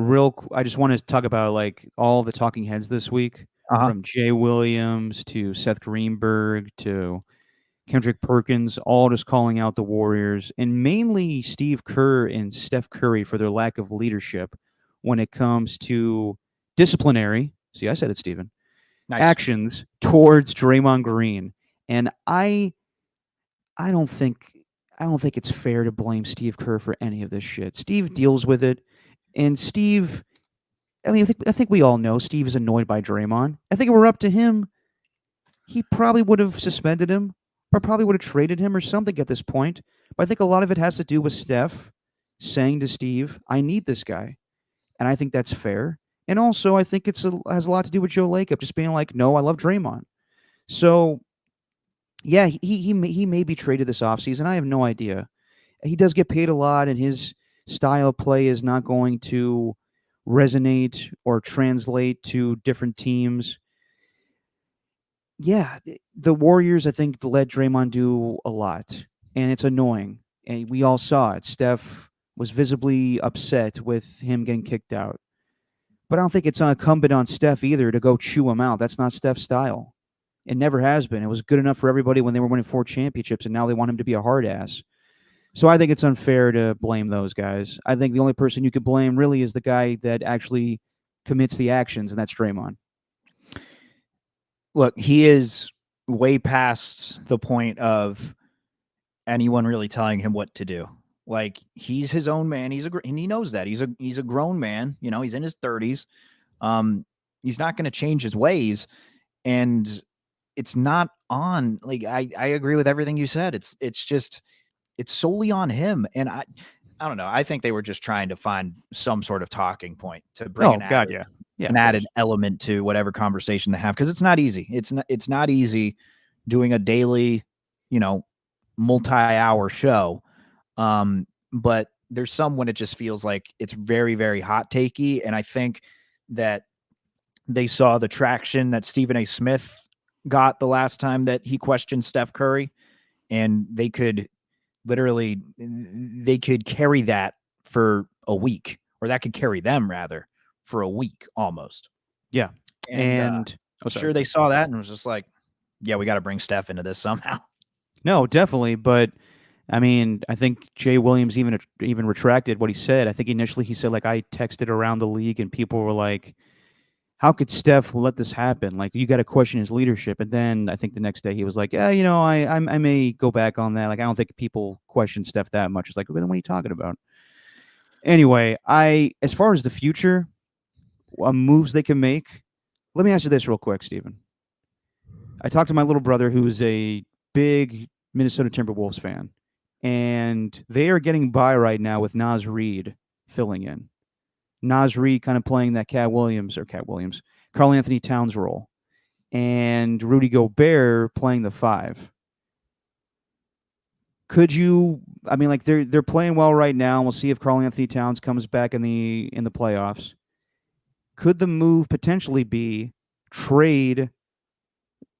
I just want to talk about like all the talking heads this week, from Jay Williams to Seth Greenberg to Kendrick Perkins, all just calling out the Warriors, and mainly Steve Kerr and Steph Curry for their lack of leadership when it comes to disciplinary, see, I said it, Steven, actions towards Draymond Green. And I don't think it's fair to blame Steve Kerr for any of this shit. Steve deals with it, and Steve, I mean, I think we all know Steve is annoyed by Draymond. I think if it were up to him, he probably would have suspended him, or probably would have traded him or something at this point. But I think a lot of it has to do with Steph saying to Steve, I need this guy. And I think that's fair. And also, I think has a lot to do with Joe Lacob just being like, no, I love Draymond. So, yeah, he may be traded this offseason. I have no idea. He does get paid a lot, and his style of play is not going to resonate or translate to different teams. Yeah, the Warriors, I think, let Draymond do a lot, and it's annoying. And we all saw it. Steph was visibly upset with him getting kicked out. But I don't think it's incumbent on Steph either to go chew him out. That's not Steph's style. It never has been. It was good enough for everybody when they were winning 4 championships, and now they want him to be a hard ass. So I think it's unfair to blame those guys. I think the only person you could blame really is the guy that actually commits the actions, and that's Draymond. Look, he is way past the point of anyone really telling him what to do. Like, he's his own man. And he knows that. He's a grown man. He's in his 30s. He's not going to change his ways. And it's not on, like, I agree with everything you said. It's solely on him. And I don't know. I think they were just trying to find some sort of talking point to bring an added element to whatever conversation they have, because it's not easy. It's not easy doing a daily, multi-hour show. But there's some when it just feels like it's very, very hot takey. And I think that they saw the traction that Stephen A. Smith got the last time that he questioned Steph Curry, and they could carry that for a week, or that could carry them rather for a week almost. Yeah. And oh, sure, they saw that and was just like, yeah, we got to bring Steph into this somehow. No, definitely. But I mean, I think Jay Williams even retracted what he said. I think initially he said, like, I texted around the league and people were like, how could Steph let this happen? Like, you got to question his leadership. And then I think the next day he was like, yeah, I may go back on that. Like, I don't think people question Steph that much. It's like, well, then what are you talking about? Anyway, as far as the future, moves they can make, let me ask you this real quick, Steven. I talked to my little brother who's a big Minnesota Timberwolves fan, and they are getting by right now with Naz Reid filling in. Naz Reid kind of playing that Karl Anthony Towns role, and Rudy Gobert playing the 5. Could you? I mean, like they're playing well right now. We'll see if Karl Anthony Towns comes back in the playoffs. Could the move potentially be trade a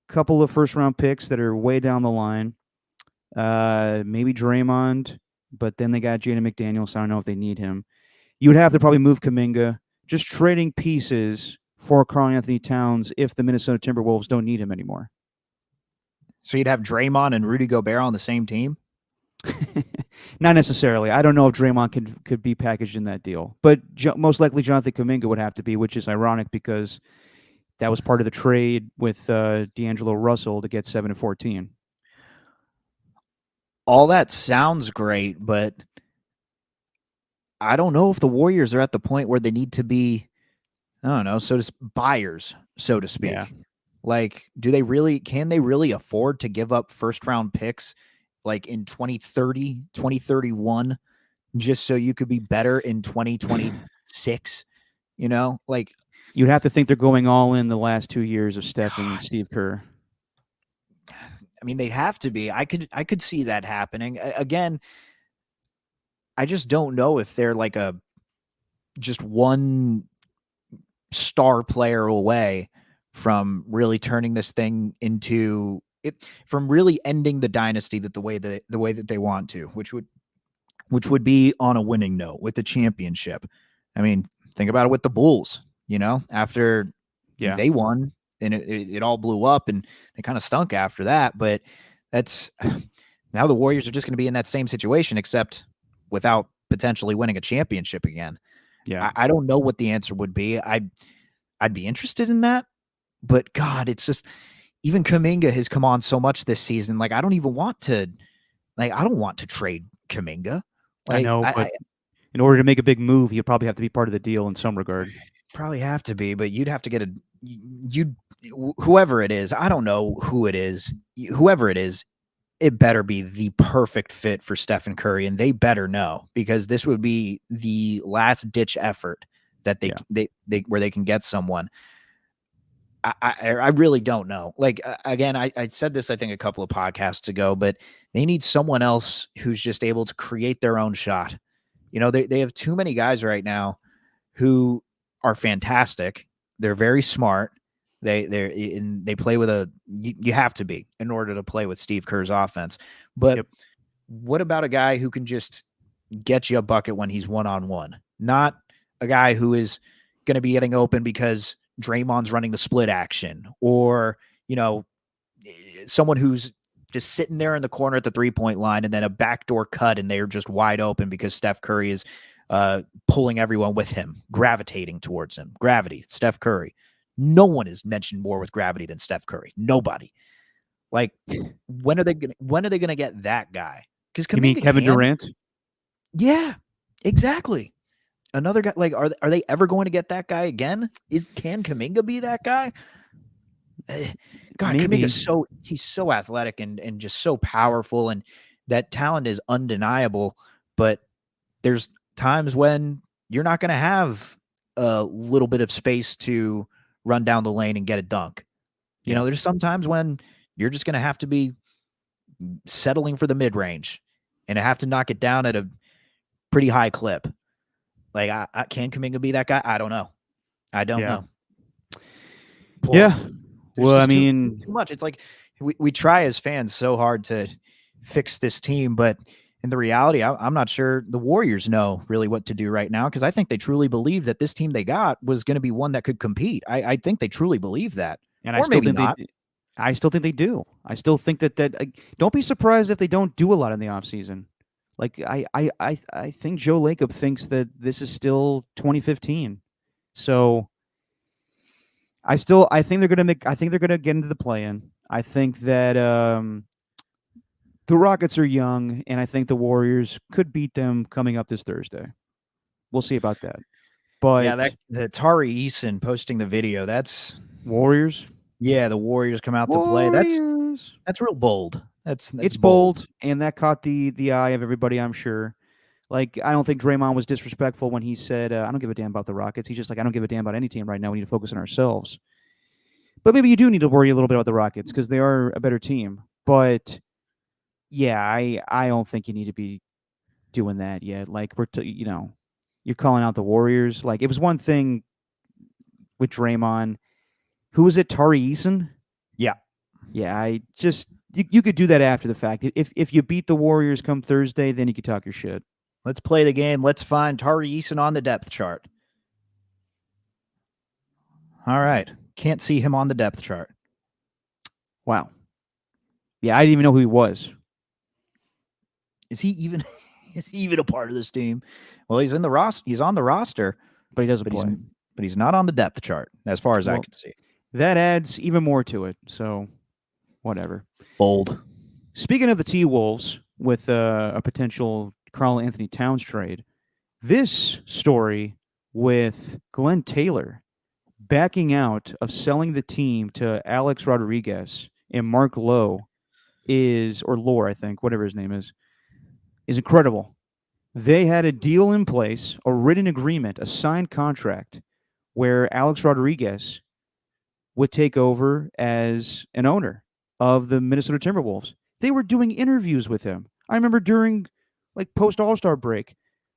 couple of first round picks that are way down the line? Maybe Draymond, but then they got Jaden McDaniels. So I don't know if they need him. You would have to probably move Kuminga. Just trading pieces for Karl Anthony Towns if the Minnesota Timberwolves don't need him anymore. So you'd have Draymond and Rudy Gobert on the same team? Not necessarily. I don't know if Draymond could be packaged in that deal, but most likely Jonathan Kuminga would have to be, which is ironic because that was part of the trade with D'Angelo Russell to get 7 and 14. All that sounds great, but I don't know if the Warriors are at the point where they need to be, I don't know, buyers, so to speak. Yeah. Like, can they really afford to give up first round picks like in 2030, 2031, just so you could be better in 2026? Like, you'd have to think they're going all in the last 2 years of Steph and Steve Kerr. I mean, they'd have to be. I could see that happening. Again, I just don't know if they're like just one star player away from really turning this thing into it, from really ending the dynasty the way that they want to, which would be on a winning note with the championship. I mean, think about it with the Bulls, after they won and it all blew up and they kind of stunk after that. But that's now the Warriors are just going to be in that same situation, except without potentially winning a championship again. Yeah. I don't know what the answer would be. I'd be interested in that, but God, it's just, even Kuminga has come on so much this season. Like, I don't want to trade Kuminga. Like, I know, but in order to make a big move, you'd probably have to be part of the deal in some regard. Probably have to be, but you'd have to get whoever it is. I don't know who it is. Whoever it is, it better be the perfect fit for Stephen Curry, and they better know, because this would be the last ditch effort that they where they can get someone. I really don't know. Like, again, I said this, I think, a couple of podcasts ago, but they need someone else who's just able to create their own shot. They have too many guys right now who are fantastic. They're very smart. They play with you have to be in order to play with Steve Kerr's offense. But what about a guy who can just get you a bucket when he's one-on-one? Not a guy who is going to be getting open because Draymond's running the split action, or, someone who's just sitting there in the corner at the 3-point line and then a backdoor cut and they're just wide open because Steph Curry is pulling everyone with him, gravitating towards him. Gravity, Steph Curry. No one is mentioned more with gravity than Steph Curry. Nobody. Like, when are they gonna get that guy? Because you mean Kevin Durant? Yeah, exactly. Another guy. Like, are they ever going to get that guy again? Can Kuminga be that guy? God, Kuminga's he's so athletic and just so powerful, and that talent is undeniable. But there's times when you're not going to have a little bit of space to run down the lane and get a dunk. There's some times when you're just going to have to be settling for the mid-range and have to knock it down at a pretty high clip. Like, can Kuminga be that guy? I don't know. I don't know. Yeah, Well, I just mean, too much. It's like we try as fans so hard to fix this team, but in the reality, I'm not sure the Warriors know really what to do right now, because I think they truly believe that this team they got was going to be one that could compete. I think they truly believe that, and or maybe not. I still think they do. I still think that don't be surprised if they don't do a lot in the offseason. Like I think Joe Lacob thinks that this is still 2015. So I think they're gonna get into the play-in. I think that the Rockets are young, and I think the Warriors could beat them coming up this Thursday. We'll see about that. But Yeah, the Tari Eason posting the video, that's Warriors, the Warriors come out to play. That's real bold. That's it's bold, and that caught the eye of everybody, I'm sure. Like, I don't think Draymond was disrespectful when he said, "I don't give a damn about the Rockets." He's just like, "I don't give a damn about any team right now. We need to focus on ourselves." But maybe you do need to worry a little bit about the Rockets because they are a better team. But yeah, I don't think you need to be doing that yet. Like, you're calling out the Warriors. Like, it was one thing with Draymond. Who was it? Tari Eason? Yeah. Yeah, you could do that after the fact. If you beat the Warriors come Thursday, then you could talk your shit. Let's play the game. Let's find Tari Eason on the depth chart. All right. Can't see him on the depth chart. Wow. Yeah, I didn't even know who he was. Is he even a part of this team? Well, he's on the roster, but he doesn't play. But he's not on the depth chart, as far as I can see. That adds even more to it. So, whatever. Bold. Speaking of the T-Wolves with a potential Karl Anthony Towns trade, this story with Glenn Taylor backing out of selling the team to Alex Rodriguez and Mark Lowe Lore, I think, whatever his name is incredible. They had a deal in place, a written agreement, a signed contract where Alex Rodriguez would take over as an owner of the Minnesota Timberwolves. They were doing interviews with him. I remember during post All-Star break,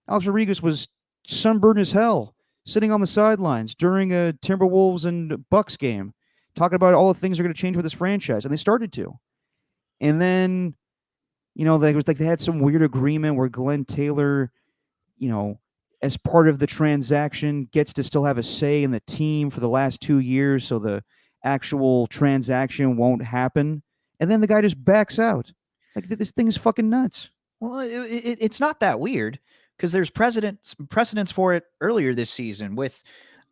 Alex Rodriguez was sunburned as hell, sitting on the sidelines during a Timberwolves and Bucks game, talking about all the things that are going to change with this franchise, and they started to. And then, they had some weird agreement where Glenn Taylor, as part of the transaction, gets to still have a say in the team for the last 2 years, so the actual transaction won't happen. And then the guy just backs out. Like, this thing is fucking nuts. Well, it's not that weird, because there's precedents for it earlier this season with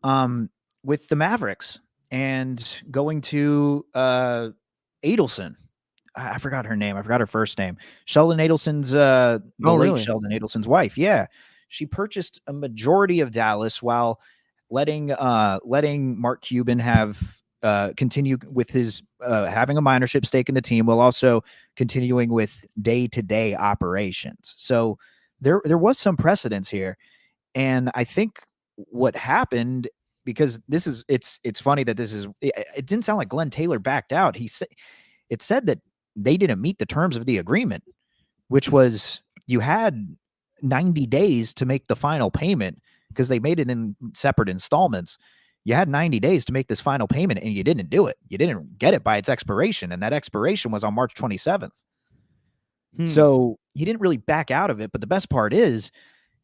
the Mavericks and going to Adelson. I forgot her name. I forgot her first name. Sheldon Adelson's late Sheldon Adelson's wife. Yeah. She purchased a majority of Dallas while letting Mark Cuban have continue with his having a minorship stake in the team, while also continuing with day-to-day operations. So there was some precedence here. And I think what happened, because it's funny that it didn't sound like Glenn Taylor backed out. It said that they didn't meet the terms of the agreement, which was you had 90 days to make the final payment, because they made it in separate installments. You had 90 days to make this final payment, and you didn't do it. You didn't get it by its expiration, and that expiration was on March 27th. So he didn't really back out of it. But the best part is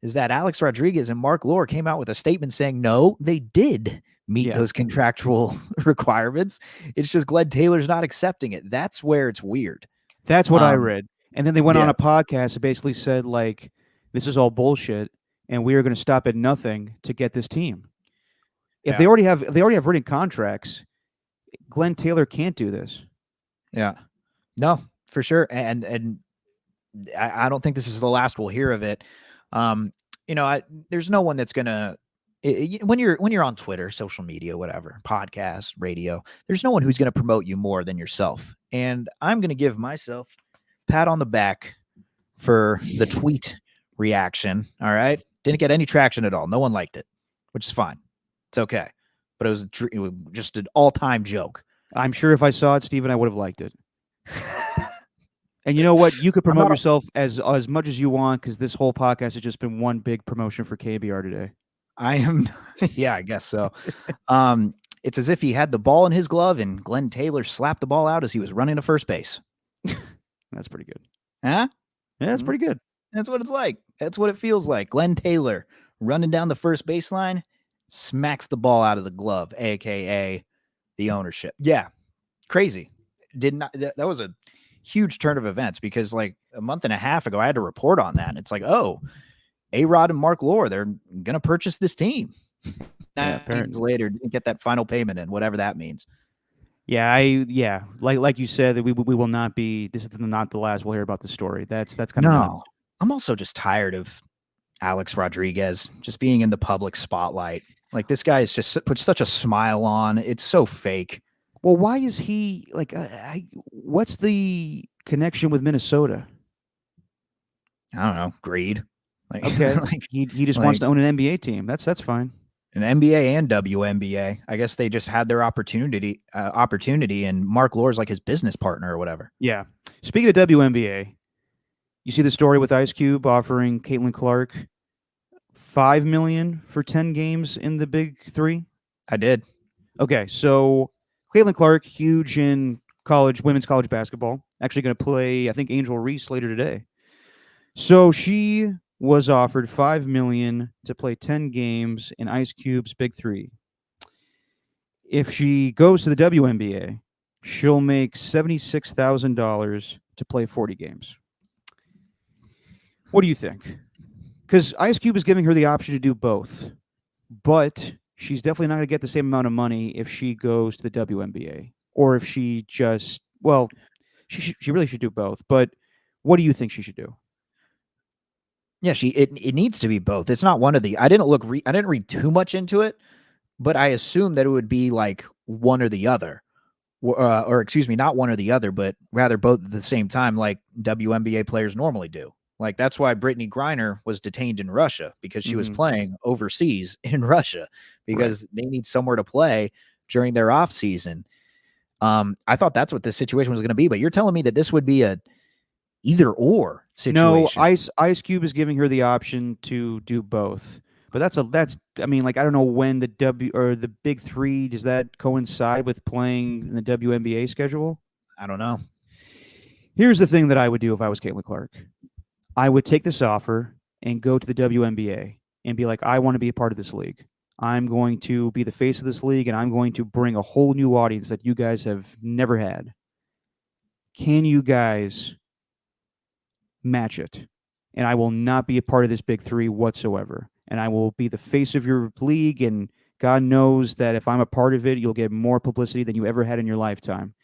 that Alex Rodriguez and Mark Lowe came out with a statement saying, no, they did meet those contractual requirements. It's just Glenn Taylor's not accepting it. That's where it's weird. That's what I read. And then they went on a podcast and basically said, this is all bullshit, and we are going to stop at nothing to get this team. If they already have written contracts, Glenn Taylor can't do this. Yeah. No, for sure. And I don't think this is the last we'll hear of it. There's no one that's going to, when you're on Twitter, social media, whatever, podcast, radio, there's no one who's going to promote you more than yourself. And I'm going to give myself a pat on the back for the tweet reaction. All right. Didn't get any traction at all. No one liked it, which is fine. It's okay. But it was just an all-time joke. I'm sure if I saw it, Steven, I would have liked it. And you know what? You could promote yourself as much as you want, because this whole podcast has just been one big promotion for KBR today. I am. Yeah, I guess so. It's as if he had the ball in his glove and Glenn Taylor slapped the ball out as he was running to first base. That's pretty good. Huh? Yeah, that's pretty good. That's what it's like. That's what it feels like. Glenn Taylor running down the first baseline, smacks the ball out of the glove, aka the ownership. Yeah, crazy. That was a huge turn of events because like a month and a half ago, I had to report on that. And it's like, oh, A-Rod and Mark Lore, they're gonna purchase this team. Yeah, Apparently later, didn't get that final payment in, whatever that means. Yeah, like you said, that we will not be. This is not the last we'll hear about the story. That's kind of No. I'm also just tired of Alex Rodriguez just being in the public spotlight. Like this guy is just put such a smile on. It's so fake. Well, why is he like? What's the connection with Minnesota? I don't know, greed. Like, Okay, like he just wants to own an NBA team. That's fine. An NBA and WNBA. I guess they just had their opportunity, and Mark Lore's like his business partner or whatever. Yeah. Speaking of WNBA, you see the story with Ice Cube offering Caitlin Clark $5 million for 10 games in the Big Three. I did. Okay, so Caitlin Clark, huge in women's college basketball, actually going to play, I think, Angel Reese later today. So she was offered $5 million to play 10 games in Ice Cube's Big Three. If she goes to the WNBA, she'll make $76,000 to play 40 games. What do you think? Because Ice Cube is giving her the option to do both, but she's definitely not going to get the same amount of money if she goes to the WNBA, or if she just, well, she really should do both. But what do you think she should do? Yeah, it needs to be both. It's not one of the. I didn't read too much into it, but I assumed that it would be like one or the other, or excuse me, not one or the other, but rather both at the same time, like WNBA players normally do. Like that's why Brittany Griner was detained in Russia because she was playing overseas in Russia because they need somewhere to play during their off season. I thought that's what this situation was going to be, but you're telling me that this would be a either or situation. No, Ice Cube is giving her the option to do both. But that's I mean, like I don't know when the Big Three, does that coincide with playing in the WNBA schedule? I don't know. Here's the thing that I would do if I was Caitlin Clark. I would take this offer and go to the WNBA and be like, I want to be a part of this league. I'm going to be the face of this league, and I'm going to bring a whole new audience that you guys have never had. Can you guys match it? And I will not be a part of this Big Three whatsoever. And I will be the face of your league, and God knows that if I'm a part of it, you'll get more publicity than you ever had in your lifetime.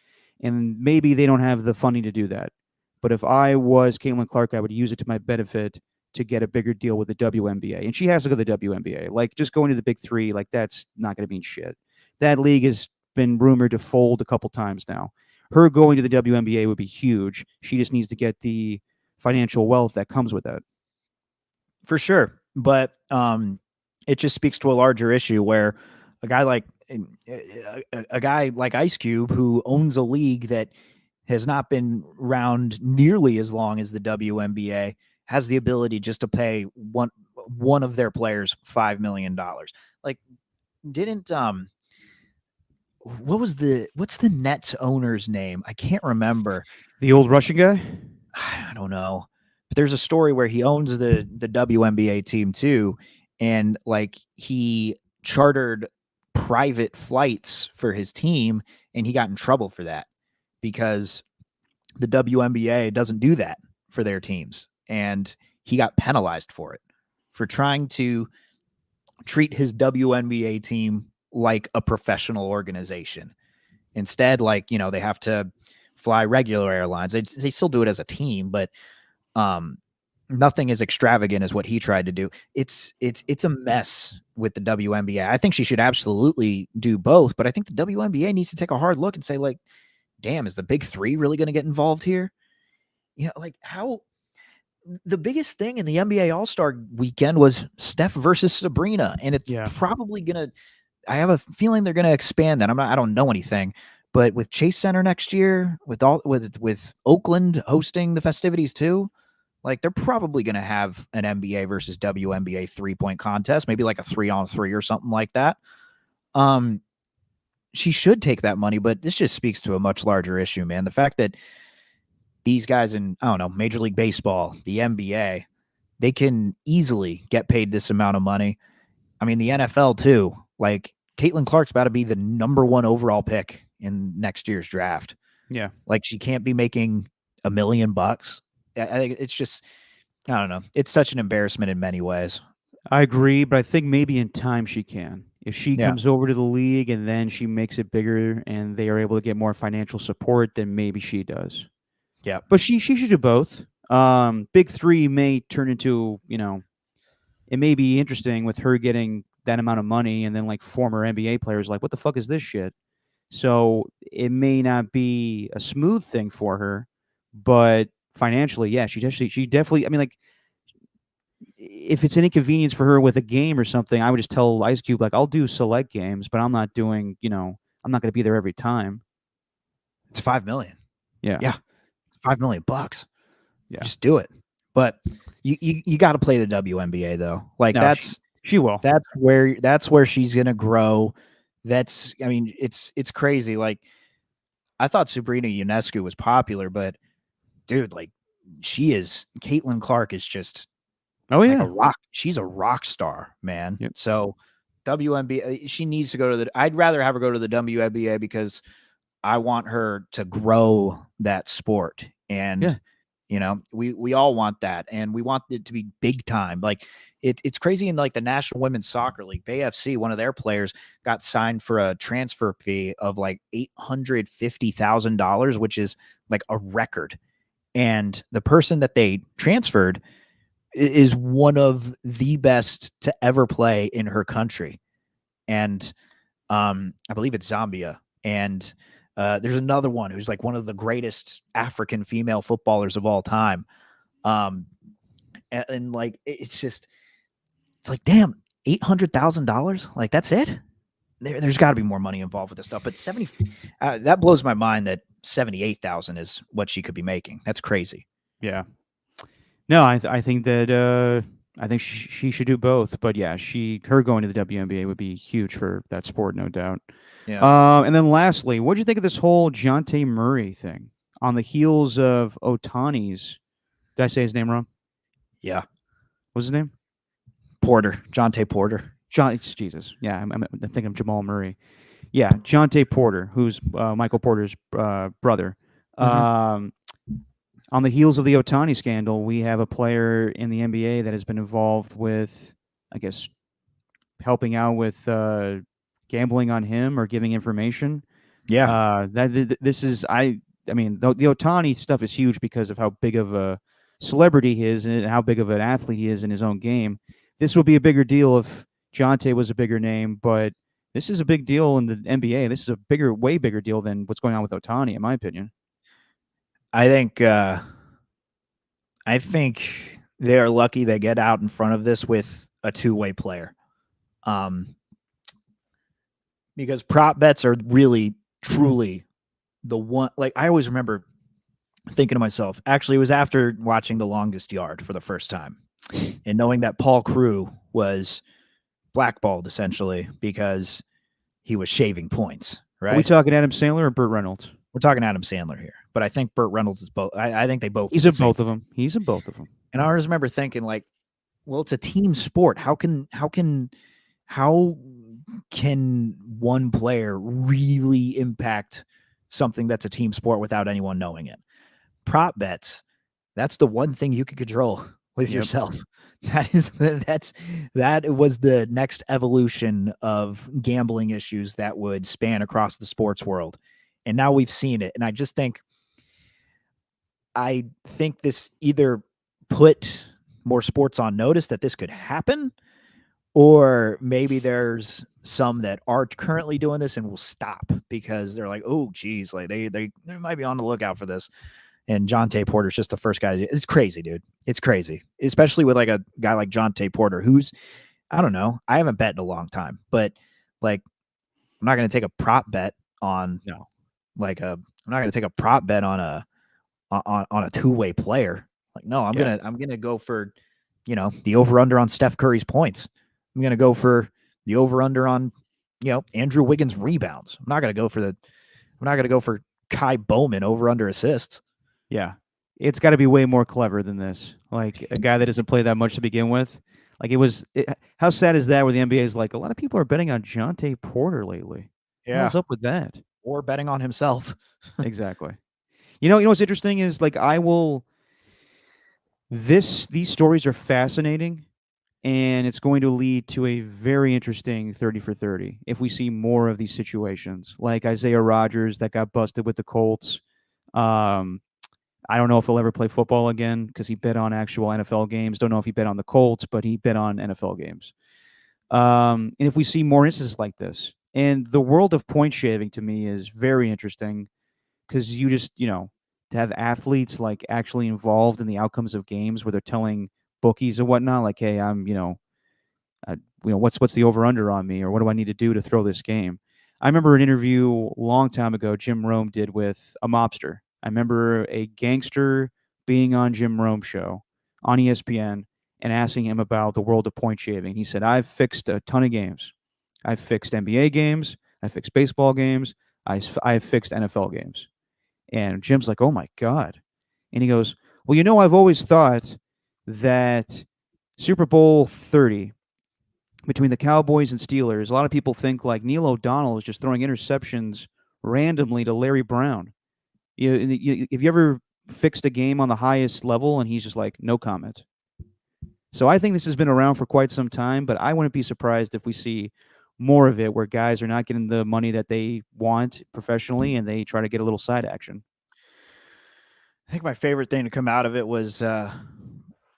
And maybe they don't have the funding to do that. But if I was Caitlin Clark, I would use it to my benefit to get a bigger deal with the WNBA. And she has to go to the WNBA. Like, just going to the Big Three, like, that's not going to mean shit. That league has been rumored to fold a couple times now. Her going to the WNBA would be huge. She just needs to get the financial wealth that comes with that. For sure. But it just speaks to a larger issue where a guy like Ice Cube, who owns a league that has not been around nearly as long as the WNBA, has the ability just to pay one of their players $5 million. Like, didn't what's the Nets owner's name? I can't remember. The old Russian guy? I don't know. But there's a story where he owns the WNBA team too, and like he chartered private flights for his team, and he got in trouble for that because the WNBA doesn't do that for their teams. And he got penalized for it, for trying to treat his WNBA team like a professional organization. Instead, like, you know, they have to fly regular airlines. They still do it as a team, but nothing as extravagant as what he tried to do. It's a mess with the WNBA. I think she should absolutely do both, but I think the WNBA needs to take a hard look and say, like, damn, is the Big Three really going to get involved here? You know, like how the biggest thing in the NBA All-Star weekend was Steph versus Sabrina. And it's probably going to, I have a feeling they're going to expand that. I don't know anything, but with Chase Center next year, with Oakland hosting the festivities too, like they're probably going to have an NBA versus WNBA 3-point contest, maybe like a 3-on-3 or something like that. she should take that money, but this just speaks to a much larger issue, man. The fact that these guys in, I don't know, Major League Baseball, the NBA, they can easily get paid this amount of money. I mean, the NFL too. Like, Caitlin Clark's about to be the #1 overall pick in next year's draft. Yeah. Like, she can't be making $1 million. I think it's just, I don't know. It's such an embarrassment in many ways. I agree, but I think maybe in time she can. If she Yeah. comes over to the league and then she makes it bigger and they are able to get more financial support, then maybe she does. Yeah. But she should do both. Big three may turn into, it may be interesting with her getting that amount of money and then like former NBA players like, what the fuck is this shit? So it may not be a smooth thing for her, but financially, yeah, she definitely, I mean, like, if it's an inconvenience for her with a game or something, I would just tell Ice Cube, like, I'll do select games, but I'm not doing, I'm not going to be there every time. It's $5 million. Yeah. Yeah. It's $5 million. Yeah. Just do it. But you got to play the WNBA though. Like, No, she will. That's where she's going to grow. It's crazy. Like, I thought Sabrina Ionescu was popular, but dude, like, Caitlin Clark is just, oh yeah, like, a rock. She's a rock star, man. Yep. So WNBA, she needs to go to I'd rather have her go to the WNBA because I want her to grow that sport. And, we all want that. And we want it to be big time. Like, it's crazy in like the National Women's Soccer League. Bay FC, one of their players got signed for a transfer fee of like $850,000, which is like a record. And the person that they transferred is one of the best to ever play in her country. And I believe it's Zambia. And there's another one who's like one of the greatest African female footballers of all time. And like, it's like, damn, $800,000. Like, that's it. There's got to be more money involved with this stuff. But that blows my mind that 78,000 is what she could be making. That's crazy. Yeah. No, I think that I think she should do both. But yeah, her going to the WNBA would be huge for that sport, no doubt. Yeah. And then lastly, what do you think of this whole Jonte Murray thing on the heels of Otani's? Did I say his name wrong? Yeah. What's his name? Porter. Jonte Porter. Jesus. Yeah, I'm thinking of Jamal Murray. Yeah, Jonte Porter, who's Michael Porter's brother. Mm-hmm. On the heels of the Otani scandal, we have a player in the NBA that has been involved with, I guess, helping out with gambling on him or giving information. Yeah. This is, I mean, the Otani stuff is huge because of how big of a celebrity he is and how big of an athlete he is in his own game. This would be a bigger deal if Jonte was a bigger name, but this is a big deal in the NBA. This is a way bigger deal than what's going on with Otani, in my opinion. I think they're lucky they get out in front of this with a two-way player. Because prop bets are really, truly the one. Like, I always remember thinking to myself, actually, it was after watching The Longest Yard for the first time and knowing that Paul Crewe was blackballed essentially because he was shaving points, right? Are we talking Adam Sandler or Burt Reynolds? We're talking Adam Sandler here, but I think Burt Reynolds is both. I think they both. He's in both of them. He's in both of them. And I always remember thinking, like, well, it's a team sport. How can one player really impact something that's a team sport without anyone knowing it? Prop bets, that's the one thing you can control with yourself. That was the next evolution of gambling issues that would span across the sports world. And now we've seen it. And I think this either put more sports on notice that this could happen, or maybe there's some that are currently doing this and will stop because they're like, oh, geez, like they might be on the lookout for this. And Jonte Porter's just the first guy. It's crazy, dude. It's crazy, especially with like a guy like Jonte Porter, who's, I don't know, I haven't bet in a long time, but like, I'm not going to take a prop bet on I'm not going to take a prop bet on a two-way player. Like, no, I'm going to go for, the over under on Steph Curry's points. I'm going to go for the over under on, Andrew Wiggins rebounds. I'm not going to go for Kai Bowman over under assists. Yeah. It's got to be way more clever than this. Like a guy that doesn't play that much to begin with. Like how sad is that where the NBA is like, a lot of people are betting on Jonte Porter lately. What the hell's up with that? Or betting on himself. Exactly. You know what's interesting is like these stories are fascinating, and it's going to lead to a very interesting 30 for 30 if we see more of these situations, like Isaiah Rodgers that got busted with the Colts. Um, I don't know if he'll ever play football again because he bet on actual NFL games. Don't know if he bet on the Colts, but he bet on NFL games. And if we see more instances like this, and the world of point shaving to me is very interesting because you just, to have athletes like actually involved in the outcomes of games where they're telling bookies and whatnot, like, hey, I'm, what's the over under on me, or what do I need to do to throw this game? I remember an interview a long time ago Jim Rome did with a mobster. I remember a gangster being on Jim Rome's show on ESPN and asking him about the world of point shaving. He said, I've fixed a ton of games. I've fixed NBA games. I fixed baseball games. I've fixed NFL games. And Jim's like, oh my God. And he goes, well, I've always thought that Super Bowl 30 between the Cowboys and Steelers, a lot of people think like Neil O'Donnell is just throwing interceptions randomly to Larry Brown. Have you ever fixed a game on the highest level? And he's just like, no comment. So I think this has been around for quite some time, but I wouldn't be surprised if we see more of it where guys are not getting the money that they want professionally and they try to get a little side action. I think my favorite thing to come out of it was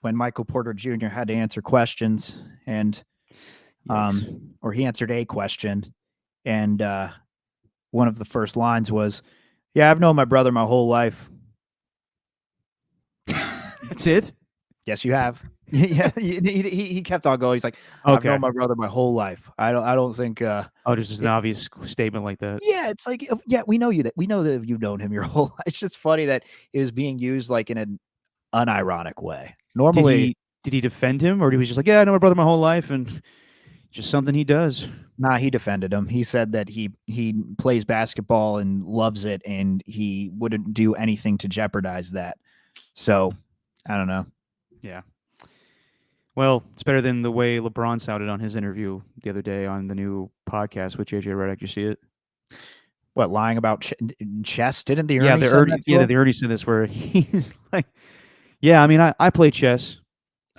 when Michael Porter Jr. had to answer questions, and or he answered a question, and one of the first lines was, yeah, I've known my brother my whole life. That's it? Yes, you have. Yeah, he kept on going. He's like, I've known my brother my whole life. I don't think. There's just an obvious statement like that. Yeah, it's like, yeah, we know that you've known him your whole life. It's just funny that it was being used like in an unironic way. Normally, did he defend him, or he was just like, yeah, I know my brother my whole life, and just something he does? Nah, he defended him. He said that he plays basketball and loves it, and he wouldn't do anything to jeopardize that. So, I don't know. Yeah. Well, it's better than the way LeBron sounded on his interview the other day on the new podcast with JJ Redick. You see it? What, lying about chess? Didn't the Ernie the Ernie said this where he's like, yeah, I mean, I play chess.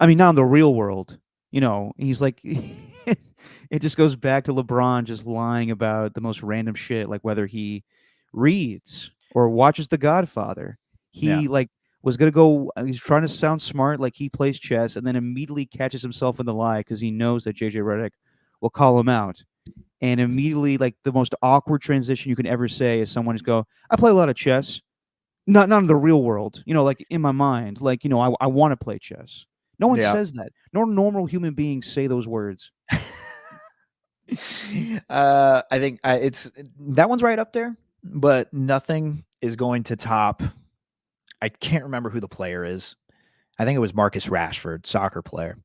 I mean, not in the real world. He's like, it just goes back to LeBron just lying about the most random shit, like whether he reads or watches The Godfather. He was going to go, he's trying to sound smart, like he plays chess, and then immediately catches himself in the lie because he knows that JJ Redick will call him out. And immediately, like the most awkward transition you can ever say is someone just go, I play a lot of chess. Not in the real world, like in my mind, like, I want to play chess. No one says that. No normal human beings say those words. I think it's that one's right up there, but nothing is going to top. I can't remember who the player is. I think it was Marcus Rashford, soccer player.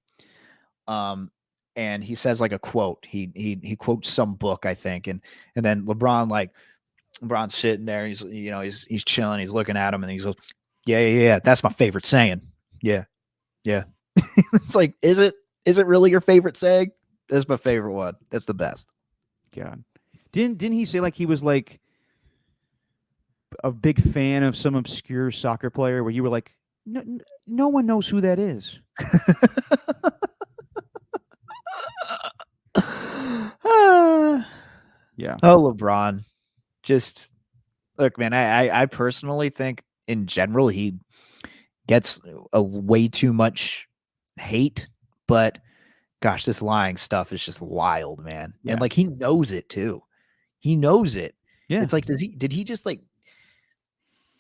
And he says like a quote. He quotes some book, I think, and then LeBron's sitting there. He's he's chilling. He's looking at him, and he goes, "Yeah. That's my favorite saying. Yeah." It's like, is it really your favorite saying? That's my favorite one. That's the best. God, didn't he say like he was like a big fan of some obscure soccer player where you were like, no one knows who that is? Yeah. Oh, LeBron. Just look, man, I personally think in general he gets a way too much hate, but gosh, this lying stuff is just wild, man. Yeah. And like he knows it too. He knows it. Yeah. It's like, did he just like,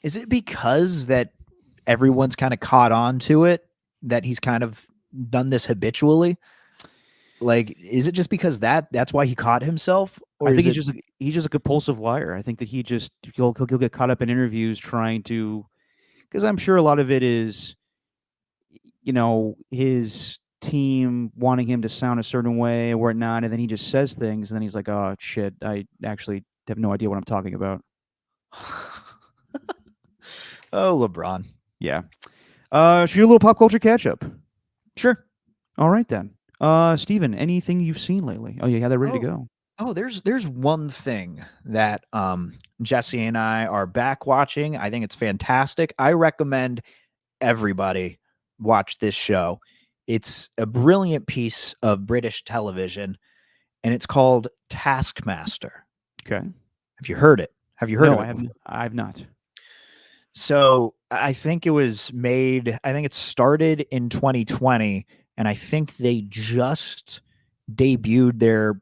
is it because that everyone's kind of caught on to it that he's kind of done this habitually? Like, is it just because that's why he caught himself? Or I think he's just a compulsive liar. I think that he'll get caught up in interviews trying to, because I'm sure a lot of it is, his team wanting him to sound a certain way or whatnot, and then he just says things, and then he's like, "Oh shit, I actually have no idea what I'm talking about." Oh, LeBron. Yeah. Should we do a little pop culture catch up? Sure. All right then. Steven, anything you've seen lately? Oh, you had that ready to go. Oh, there's one thing that Jesse and I are back watching. I think it's fantastic. I recommend everybody watch this show. It's a brilliant piece of British television, and it's called Taskmaster. Okay. Have you heard it? Have you heard No, of it? I haven't. I've not. So I think it was made, I think it started in 2020, and I think they just debuted their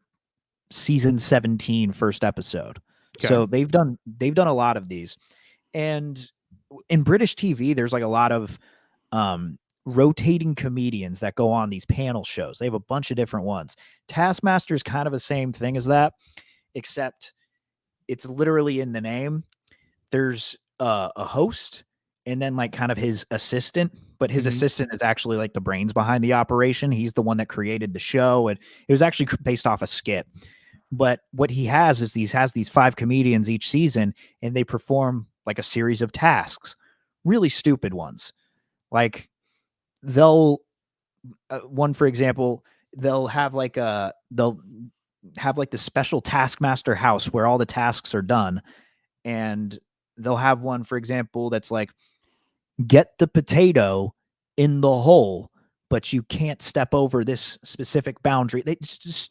season 17 first episode. Okay. So they've done a lot of these. And in British TV, there's like a lot of rotating comedians that go on these panel shows. They have a bunch of different ones. Taskmaster is kind of the same thing as that, except it's literally in the name. There's a host and then like kind of his assistant, but his assistant is actually like the brains behind the operation. He's the one that created the show, and it was actually based off a skit. But what he has is these 5 comedians each season, and they perform like a series of tasks, really stupid ones. Like they'll one, for example, they'll have like the special Taskmaster house where all the tasks are done. And they'll have one, for example, that's like, get the potato in the hole, but you can't step over this specific boundary. They just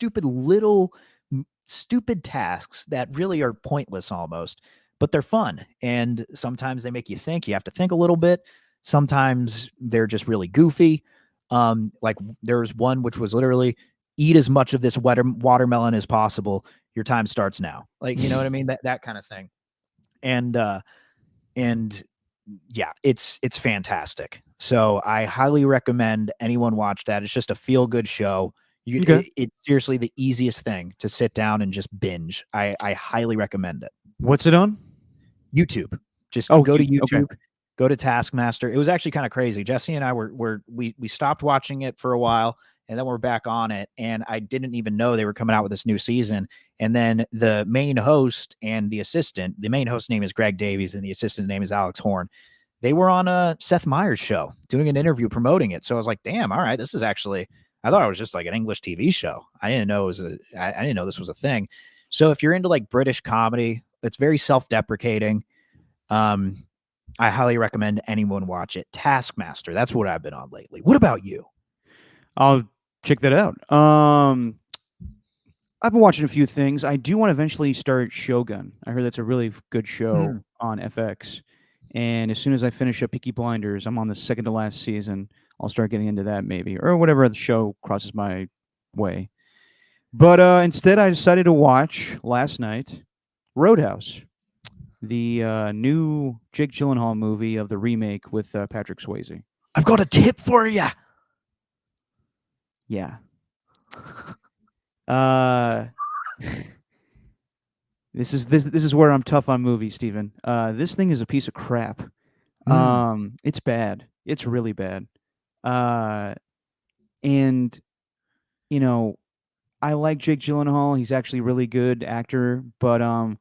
stupid tasks that really are pointless almost, but they're fun. And sometimes they make you think. You have to think a little bit. Sometimes they're just really goofy. Like there's one which was literally, eat as much of this watermelon as possible. Your time starts now. Like, you know what I mean? That kind of thing. And yeah, it's fantastic. So I highly recommend anyone watch that. It's just a feel good show. It's seriously the easiest thing to sit down and just binge. I highly recommend it. What's it on? YouTube. Just go to YouTube. Okay. Go to Taskmaster. It was actually kind of crazy. Jesse and I we stopped watching it for a while, and then we're back on it. And I didn't even know they were coming out with this new season. And then the main host and the assistant, the main host's name is Greg Davies, and the assistant's name is Alex Horn. They were on a Seth Meyers show doing an interview promoting it. So I was like, damn, all right, this is actually, I thought it was just like an English TV show. I didn't know I didn't know this was a thing. So if you're into like British comedy, it's very self-deprecating. I highly recommend anyone watch it. Taskmaster. That's what I've been on lately. What about you? I'll check that out. I've been watching a few things. I do want to eventually start Shogun. I heard that's a really good show on FX. And as soon as I finish up Peaky Blinders, I'm on the second to last season. I'll start getting into that maybe, or whatever the show crosses my way. But instead, I decided to watch last night Roadhouse, the new Jake Gyllenhaal movie of the remake with Patrick Swayze. I've got a tip for you. Yeah. This is where I'm tough on movies, Steven. This thing is a piece of crap. It's bad. It's really bad. And you know, I like Jake Gyllenhaal. He's actually a really good actor, but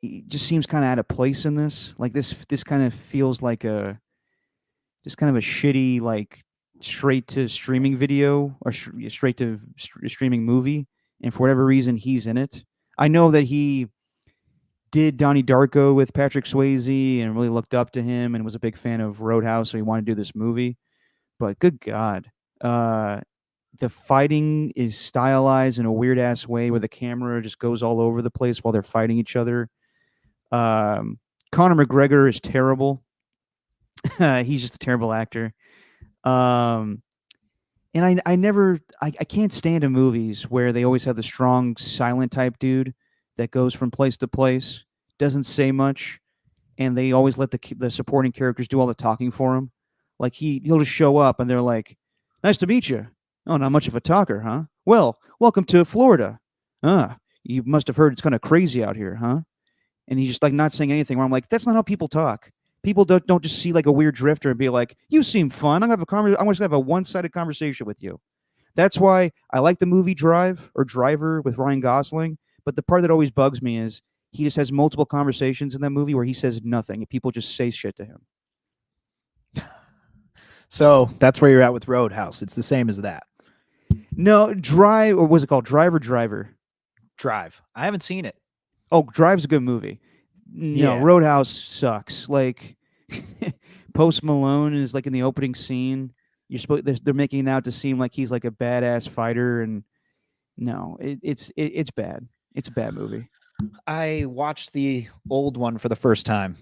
he just seems kind of out of place in this. Like this kind of feels like just kind of a shitty like straight to streaming video or straight to streaming movie. And for whatever reason, he's in it. I know that he did Donnie Darko with Patrick Swayze and really looked up to him and was a big fan of Roadhouse, so he wanted to do this movie. But good God, the fighting is stylized in a weird ass way where the camera just goes all over the place while they're fighting each other. Conor McGregor is terrible. He's just a terrible actor. And I can't stand in movies where they always have the strong silent type dude that goes from place to place, doesn't say much, and they always let the supporting characters do all the talking for him. Like he'll just show up and they're like, "Nice to meet you. Oh, not much of a talker, huh? Well, welcome to Florida. You must have heard it's kind of crazy out here, huh?" And he's just like not saying anything. Where I'm like, that's not how people talk. People don't just see like a weird drifter and be like, "You seem fun. I'm gonna have a one-sided conversation with you." That's why I like the movie Drive or Driver with Ryan Gosling. But the part that always bugs me is he just has multiple conversations in that movie where he says nothing and people just say shit to him. So that's where you're at with Roadhouse. It's the same as that. No, Drive, or was it called Drive or Driver? Drive. I haven't seen it. Oh, Drive's a good movie. No, Yeah. Roadhouse sucks. Like Post Malone is like in the opening scene. They're making it out to seem like he's like a badass fighter, and no, it's bad. It's a bad movie. I watched the old one for the first time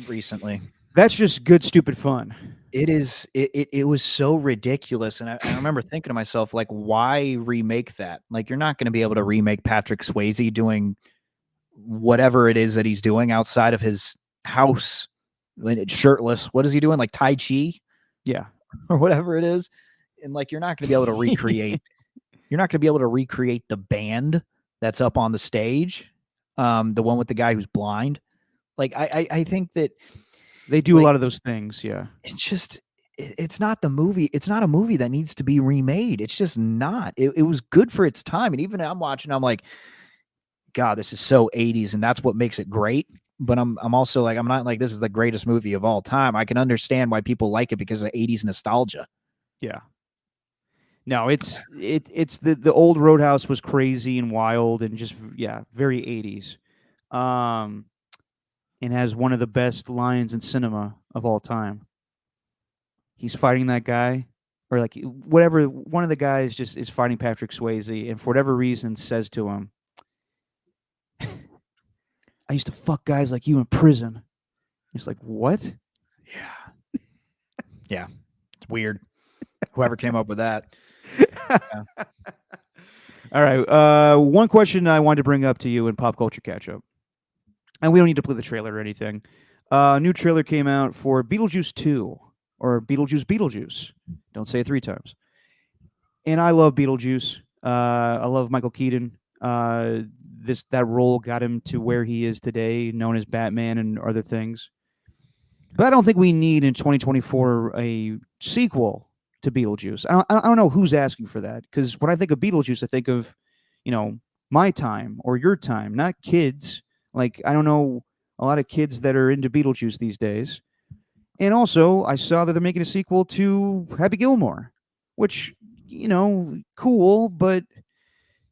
recently. That's just good, stupid fun. It is. It was so ridiculous, and I remember thinking to myself, like, why remake that? Like, you're not going to be able to remake Patrick Swayze doing whatever it is that he's doing outside of his house, shirtless. What is he doing? Like Tai Chi? Yeah. Or whatever it is. And like, you're not going to be able to recreate. You're not going to be able to recreate the band that's up on the stage. The one with the guy who's blind. Like, I think that they do a lot of those things. Yeah. It's not the movie. It's not a movie that needs to be remade. It's just not. It was good for its time. And even I'm watching, I'm like, God, this is so 80s, and that's what makes it great. But I'm also like, I'm not like this is the greatest movie of all time. I can understand why people like it because of 80s nostalgia. Yeah. No, it's the old Roadhouse was crazy and wild and just very 80s. And has one of the best lines in cinema of all time. He's fighting that guy, or like whatever, one of the guys just is fighting Patrick Swayze, and for whatever reason says to him, I used to fuck guys like you in prison. It's like, what? Yeah. Yeah. It's weird. Whoever came up with that. Yeah. All right. One question I wanted to bring up to you in pop culture catch up. And we don't need to play the trailer or anything. New trailer came out for Beetlejuice 2 or Beetlejuice. Don't say it 3 times. And I love Beetlejuice. I love Michael Keaton. That role got him to where he is today, known as Batman and other things. But I don't think we need in 2024 a sequel to Beetlejuice. I don't know who's asking for that, because when I think of Beetlejuice, I think of, my time or your time, not kids. Like, I don't know a lot of kids that are into Beetlejuice these days. And also, I saw that they're making a sequel to Happy Gilmore, which, cool, but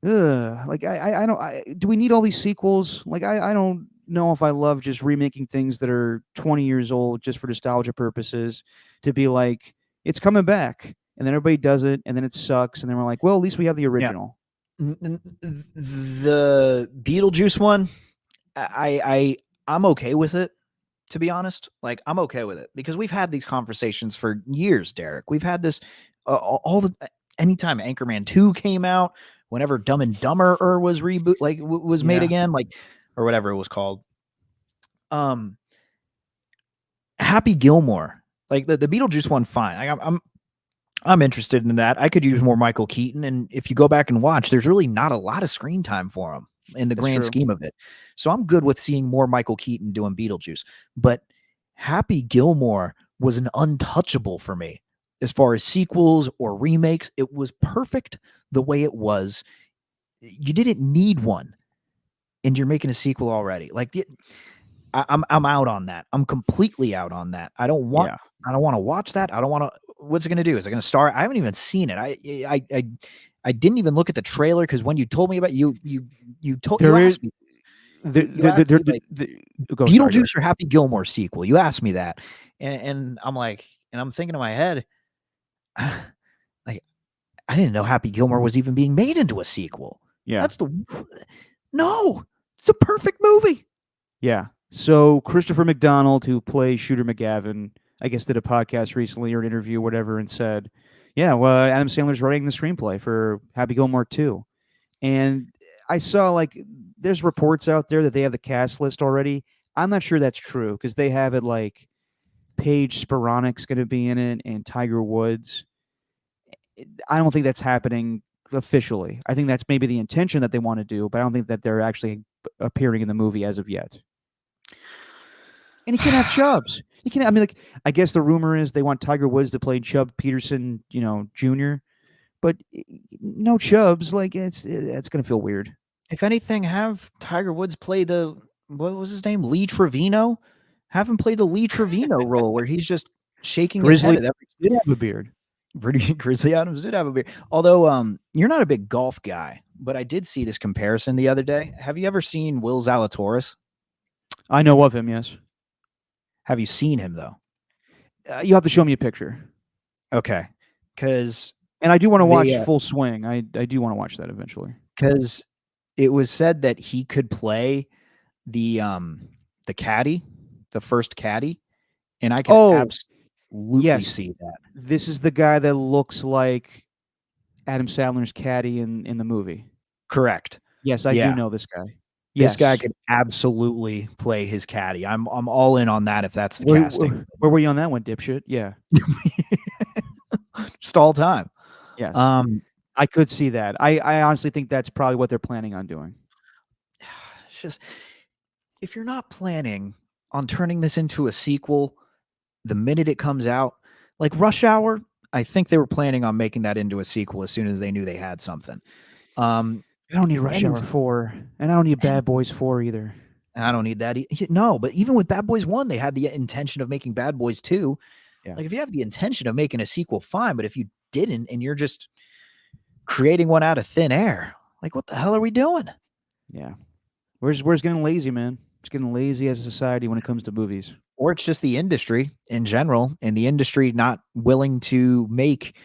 like I don't. Do we need all these sequels? Like, I don't know if I love just remaking things that are 20 years old just for nostalgia purposes, to be like, it's coming back, and then everybody does it, and then it sucks, and then we're like, well, at least we have the original. Yeah. The Beetlejuice one, I'm okay with it, to be honest. Like, I'm okay with it because we've had these conversations for years, Derek. We've had this anytime Anchorman 2 came out, whenever Dumb and Dumber was was made again, like, or whatever it was called. Happy Gilmore, like the Beetlejuice one, fine. Like, I'm interested in that. I could use more Michael Keaton, and if you go back and watch, there's really not a lot of screen time for him in the grand scheme of it. So I'm good with seeing more Michael Keaton doing Beetlejuice. But Happy Gilmore was an untouchable for me as far as sequels or remakes. It was perfect the way it was. You didn't need one, and you're making a sequel already. Like, I'm out on that. I'm completely out on that. I don't want to watch that. I don't want to. What's it going to do? Is it going to start? I haven't even seen it. I didn't even look at the trailer, because when you told me about you asked me Beetlejuice or Happy Gilmore sequel. You asked me that, and I'm like, and I'm thinking in my head, like, I didn't know Happy Gilmore was even being made into a sequel. Yeah, no, it's a perfect movie. Yeah. So Christopher McDonald, who plays Shooter McGavin, I guess did a podcast recently or an interview, whatever, and said, yeah, well, Adam Sandler's writing the screenplay for Happy Gilmore 2. And I saw, like, there's reports out there that they have the cast list already. I'm not sure that's true, because they have it like Paige Spiranic's going to be in it and Tiger Woods. I don't think that's happening officially. I think that's maybe the intention that they want to do, but I don't think that they're actually appearing in the movie as of yet. And you can't have Chubbs. You can't. I mean, like, I guess the rumor is they want Tiger Woods to play Chubb Peterson, Jr. But no Chubbs. Like, it's gonna feel weird. If anything, have Tiger Woods play what was his name? Lee Trevino? Have him play the Lee Trevino role where he's just shaking Grizzly his head at did have a beard. Grizzly Adams did have a beard. Although you're not a big golf guy, but I did see this comparison the other day. Have you ever seen Will Zalatoris? I know of him. Yes. Have you seen him though? You have to show me a picture. Okay, because and I do want to watch Full Swing. I do want to watch that eventually. Because it was said that he could play the caddy, the first caddy, and I can absolutely see that. This is the guy that looks like Adam Sandler's caddy in the movie. Correct. Yes, I do know this guy. This guy could absolutely play his caddy. I'm all in on that if that's the casting. Where were you on that one, dipshit? Yeah. Just all time. Yes. I could see that. I honestly think that's probably what they're planning on doing. It's just, if you're not planning on turning this into a sequel the minute it comes out, like Rush Hour, I think they were planning on making that into a sequel as soon as they knew they had something. I don't need Rush Hour 4, and I don't need Bad Boys 4 either. I don't need that. No, but even with Bad Boys 1, they had the intention of making Bad Boys 2. Yeah. Like, if you have the intention of making a sequel, fine. But if you didn't and you're just creating one out of thin air, like, what the hell are we doing? Yeah. We're just getting lazy, man. It's getting lazy as a society when it comes to movies. Or it's just the industry in general, and the industry not willing to make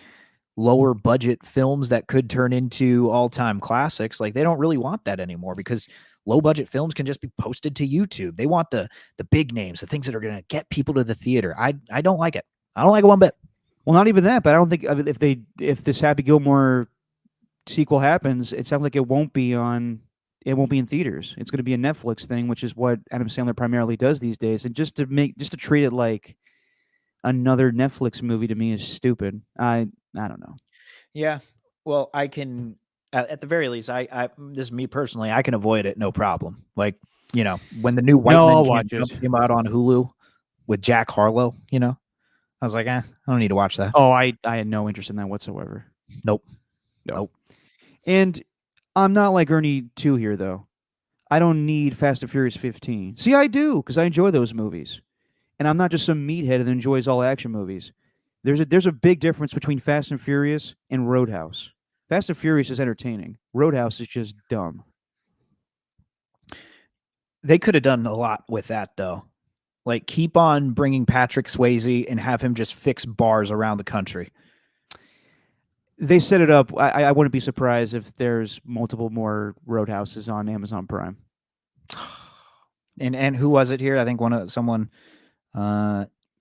lower budget films that could turn into all-time classics. Like, they don't really want that anymore because low budget films can just be posted to YouTube. They want the big names, the things that are going to get people to the theater. I don't like it. I don't like it one bit. Well, not even that, but I don't think if this Happy Gilmore sequel happens, it sounds like it won't be in theaters. It's going to be a Netflix thing, which is what Adam Sandler primarily does these days. And just to treat it like another Netflix movie to me is stupid. I don't know. Yeah. Well, I can, at the very least, this is me personally, I can avoid it. No problem. Like, when the new White Men came out on Hulu with Jack Harlow, I was like, I don't need to watch that. Oh, I had no interest in that whatsoever. Nope. And I'm not like Ernie 2 here, though. I don't need Fast and Furious 15. See, I do, because I enjoy those movies. And I'm not just some meathead that enjoys all action movies. There's a big difference between Fast and Furious and Roadhouse. Fast and Furious is entertaining. Roadhouse is just dumb. They could have done a lot with that, though. Like, keep on bringing Patrick Swayze and have him just fix bars around the country. They set it up. I wouldn't be surprised if there's multiple more Roadhouses on Amazon Prime. And who was it here? I think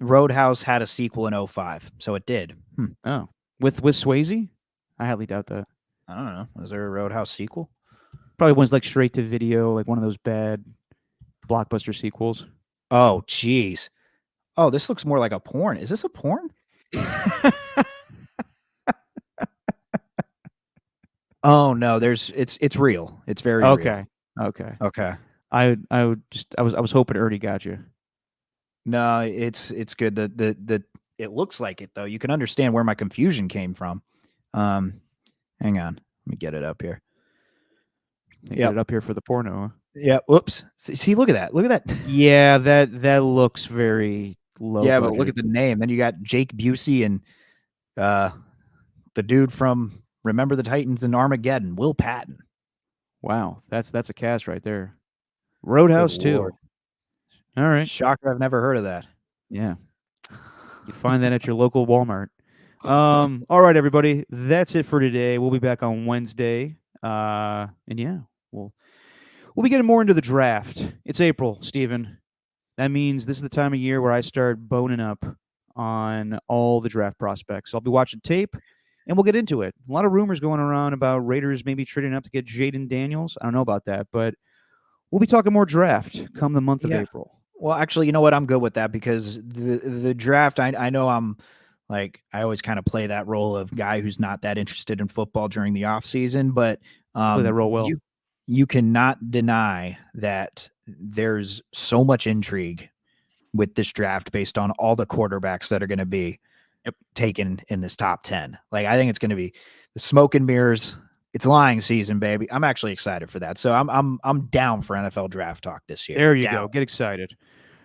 Roadhouse had a sequel in 2005, so it did. Oh, with Swayze? I highly doubt that. I don't know. Was there a Roadhouse sequel? Probably one's like straight to video, like one of those bad blockbuster sequels. Oh, jeez. Oh, this looks more like a porn. Is this a porn? Oh no, it's real. It's very okay. Real. Okay. I was hoping Ernie got you. No, it's good. It looks like it though. You can understand where my confusion came from. Hang on, let me get it up here. Get it up here for the porno. Huh? Yeah. Whoops. See, look at that. Look at that. Yeah, that looks very low. Yeah, budget. but look at the name. Then you got Jake Busey and the dude from Remember the Titans and Armageddon, Will Patton. Wow, that's a cast right there. Roadhouse 2. All right. Shocker, I've never heard of that. Yeah. You find that at your local Walmart. All right, everybody. That's it for today. We'll be back on Wednesday. And yeah, we'll be getting more into the draft. It's April, Steven. That means this is the time of year where I start boning up on all the draft prospects. I'll be watching tape. And we'll get into it. A lot of rumors going around about Raiders maybe trading up to get Jaden Daniels. I don't know about that, but we'll be talking more draft come the month of April. Well, actually, you know what? I'm good with that because the draft, I know I'm like, I always kind of play that role of guy who's not that interested in football during the off season, but play that role well. You cannot deny that there's so much intrigue with this draft based on all the quarterbacks that are going to be taken in this top 10. Like, I think it's going to be the smoke and mirrors. It's lying season, baby. I'm actually excited for that. So I'm down for NFL draft talk this year. There you Down. go. Get excited.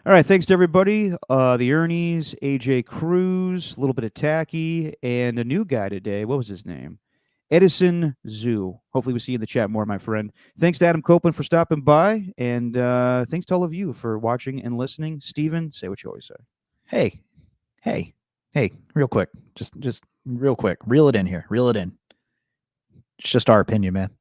All right, thanks to everybody. The Ernies, AJ Cruz, a little bit of Tacky, and a new guy today. What was his name? Edison Zoo. Hopefully we see you in the chat more, my friend. Thanks to Adam Copeland for stopping by, and thanks to all of you for watching and listening. Steven, say what you always say. Hey, real quick. Just real quick. Reel it in here. Reel it in. It's just our opinion, man.